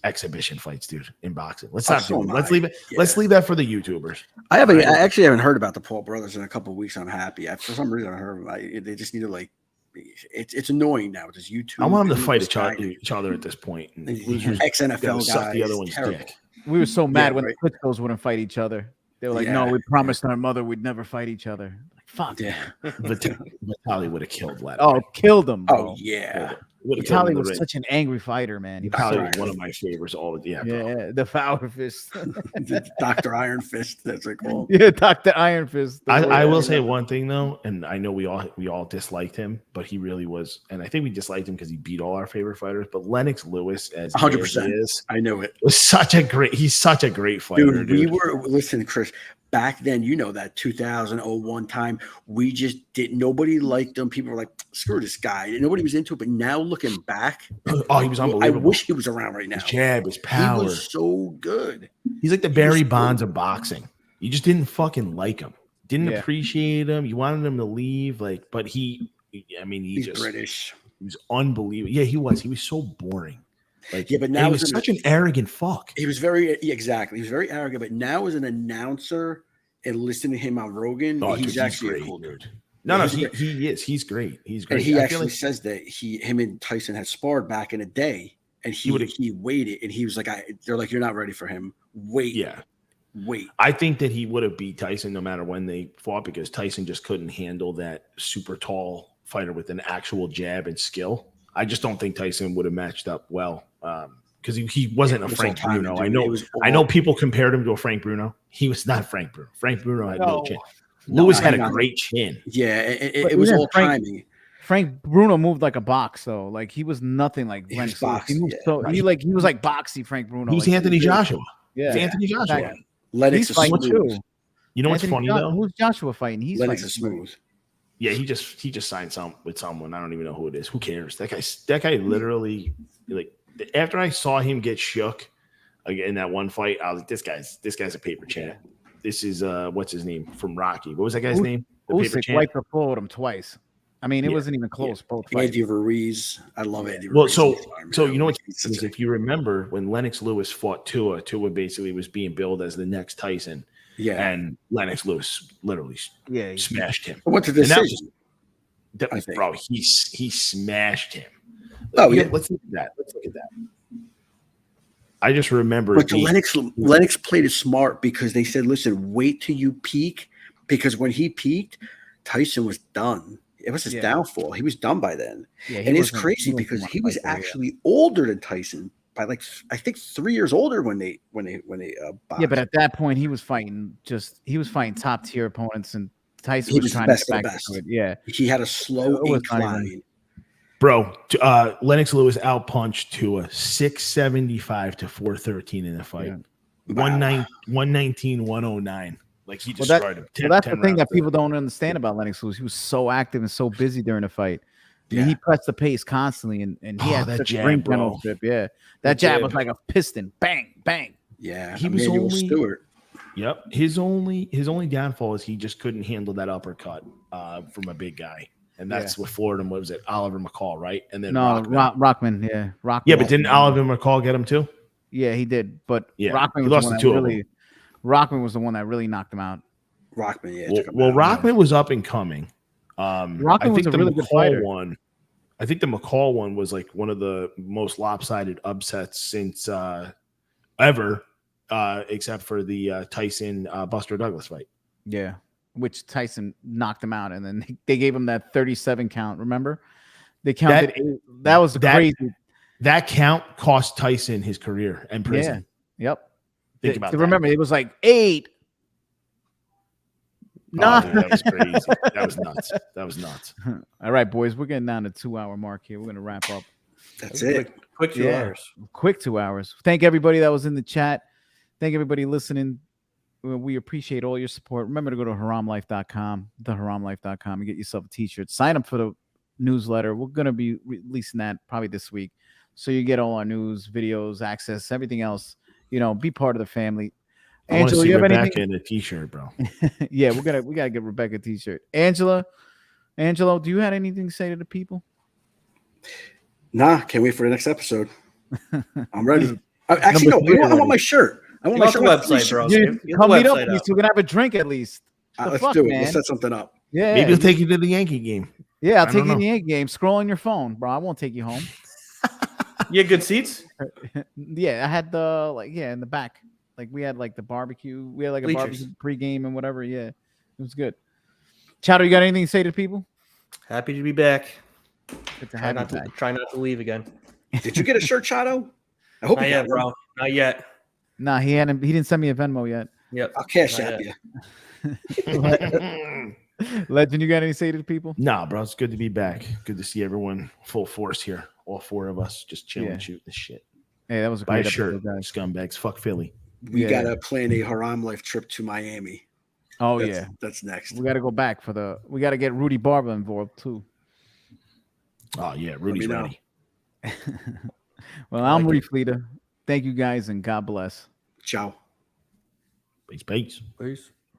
exhibition fights, dude, in boxing. Let's not so do it. am Let's I. leave it. Yeah. Let's leave that for the YouTubers. I actually haven't heard about the Paul brothers in a couple of weeks. I'm happy. For some reason, I heard them. They just need to it's annoying now with this YouTube. I want them to fight this each other at this point. And Ex losers NFL gotta suck guy. the other It's one's terrible. dick. we were so mad Yeah, when right. the Klitschko's wouldn't fight each other. They were like, Yeah. "No, we promised our mother we'd never fight each other." Like, fuck. Yeah. Vitaly would have killed Vladimir. Oh, killed him, bro. Oh yeah. Vitaly was such an angry fighter, man. He was Vitaly so was one of my favorites. Bro. yeah, the Fowler fist. Dr. Iron Fist. That's what they call. Yeah, Dr. Iron Fist. I will say one thing though, and I know we all disliked him, but he really was, and I think we disliked him because he beat all our favorite fighters. But Lennox Lewis, as 100%. he is, I know it. he's such a great fighter, dude. Listen, Chris. back then, that 2001 time, we just didn't. Nobody liked him. People were like, "Screw this guy." And nobody was into it. But now looking back, oh, he was unbelievable. I wish he was around right now. His jab, his power. He was so good. He's like the Barry Bonds of boxing. You just didn't fucking like him. Didn't Yeah. appreciate him. You wanted him to leave. But he's British. He was unbelievable. Yeah, he was. He was so boring. But now he was such an arrogant fuck. He was exactly. He was very arrogant. But now as an announcer and listening to him on Rogan, he's actually a cool dude. No, he is. He's great. He's great. And he actually says that him and Tyson had sparred back in the day, and he waited, and he was like, they're like, "You're not ready for him. Wait." Yeah. Wait. I think that he would have beat Tyson no matter when they fought because Tyson just couldn't handle that super tall fighter with an actual jab and skill. I just don't think Tyson would have matched up well because he wasn't a Frank Bruno. I know people compared him to a Frank Bruno. He was not Frank Bruno. Frank Bruno had no chin. Lewis had a great chin. Yeah, it was all timing. Frank Bruno moved like a box, though. Like he was nothing like Lennox Lewis. He moved he was like boxy Frank Bruno. He's Anthony Joshua. Yeah, he's Anthony Joshua. Lennox is smooth too. You know what's funny though? Who's Joshua fighting? He's Lennox is smooth. Yeah, he just signed with someone. I don't even know who it is. Who cares? That guy literally, like, after I saw him get shook in that one fight, I was like, this guy's a paper champ. This is what's his name from Rocky? What was that guy's name? Usyk wiped the floor with him twice. I mean, it wasn't even close. Both fights. Andy Ruiz. I love Andy Ruiz. Well, so you know what? If you remember when Lennox Lewis fought Tua basically was being billed as the next Tyson. Yeah, and Lennox Lewis literally smashed him. What's the decision? Bro, he smashed him. Oh yeah, let's look at that. I just remember. But Lennox played it smart because they said, "Listen, wait till you peak," because when he peaked, Tyson was done. It was his downfall. He was done by then. Yeah, and it's crazy because he was actually older than Tyson. By I think 3 years older when they boxed. Yeah, but at that point he was fighting top tier opponents, and Tyson was trying to get back into it. Yeah, he had a slow incline. Bro, Lennox Lewis outpunched Tua 675 to 413 in the fight. Yeah. 119, 109. Like he just started him. Well, that's the thing that people don't understand about Lennox Lewis. He was so active and so busy during the fight. I mean, he pressed the pace constantly, and he had such a great penalty grip. Yeah, that jab was like a piston, bang, bang. Yeah, he was only Stewart. Yep, his only downfall is he just couldn't handle that uppercut from a big guy, and that's what floored him. What was it, Oliver McCall, right? And then Rockman, Rockman. Yeah, but didn't Oliver McCall get him too? Yeah, he did. But Rockman he lost the two of them. Rockman was the one that really knocked him out. Rockman, yeah. Rockman was up and coming. Rockman was a really good fighter. I think the McCall one was like one of the most lopsided upsets since ever, except for the Tyson Buster Douglas fight. Yeah, which Tyson knocked him out, and then they gave him that 37 count. Remember, they counted. That was crazy. That count cost Tyson his career and prison. Yeah. Yep. Think about that. Remember, it was like 8. No, dude, that was crazy. That was nuts. All right, boys, we're getting down to 2-hour mark here. We're gonna wrap up. That's it. Quick 2 hours. Quick 2 hours. Thank everybody that was in the chat. Thank everybody listening. We appreciate all your support. Remember to go to haramlife.com, theharamlife.com, and get yourself a t-shirt. Sign up for the newsletter. We're gonna be releasing that probably this week, so you get all our news, videos, access, everything else. Be part of the family. Angela, you have Rebecca in a t-shirt, bro. Yeah, we gotta get Rebecca a t-shirt. Angelo, do you have anything to say to the people? Nah, can't wait for the next episode. I'm ready. Actually, no, I want my shirt. I want my shirt. Website, bro. Come meet up, so we can have a drink at least. Let's do it. Let's set something up. Yeah, maybe we'll take you to the Yankee game. Yeah, I'll take you to the Yankee game. Scroll on your phone, bro. I won't take you home. You had good seats? Yeah, I had in the back. Like we had like the barbecue. We had like a barbecue pregame and whatever. Yeah, it was good. Chato, you got anything to say to people? Happy to be back. Good to have you back. Try not to leave again. Did you get a shirt, Chato? I hope not yet, bro. Not yet. Nah, he didn't send me a Venmo yet. Yep. I'll cash app you. Legend, you got anything to say to the people? Nah, bro. It's good to be back. Good to see everyone full force here. All 4 of us just chilling, shooting the shit. Hey, that was a great shirt, episode, guys. Scumbags. Fuck Philly. We gotta plan a Haram Life trip to Miami. Oh that's next. we got to go back we got to get Rudy Barber involved too. Oh yeah, Rudy's ready. Well, I'm Reef Leader. Thank you guys and God bless. Ciao. Peace. Peace.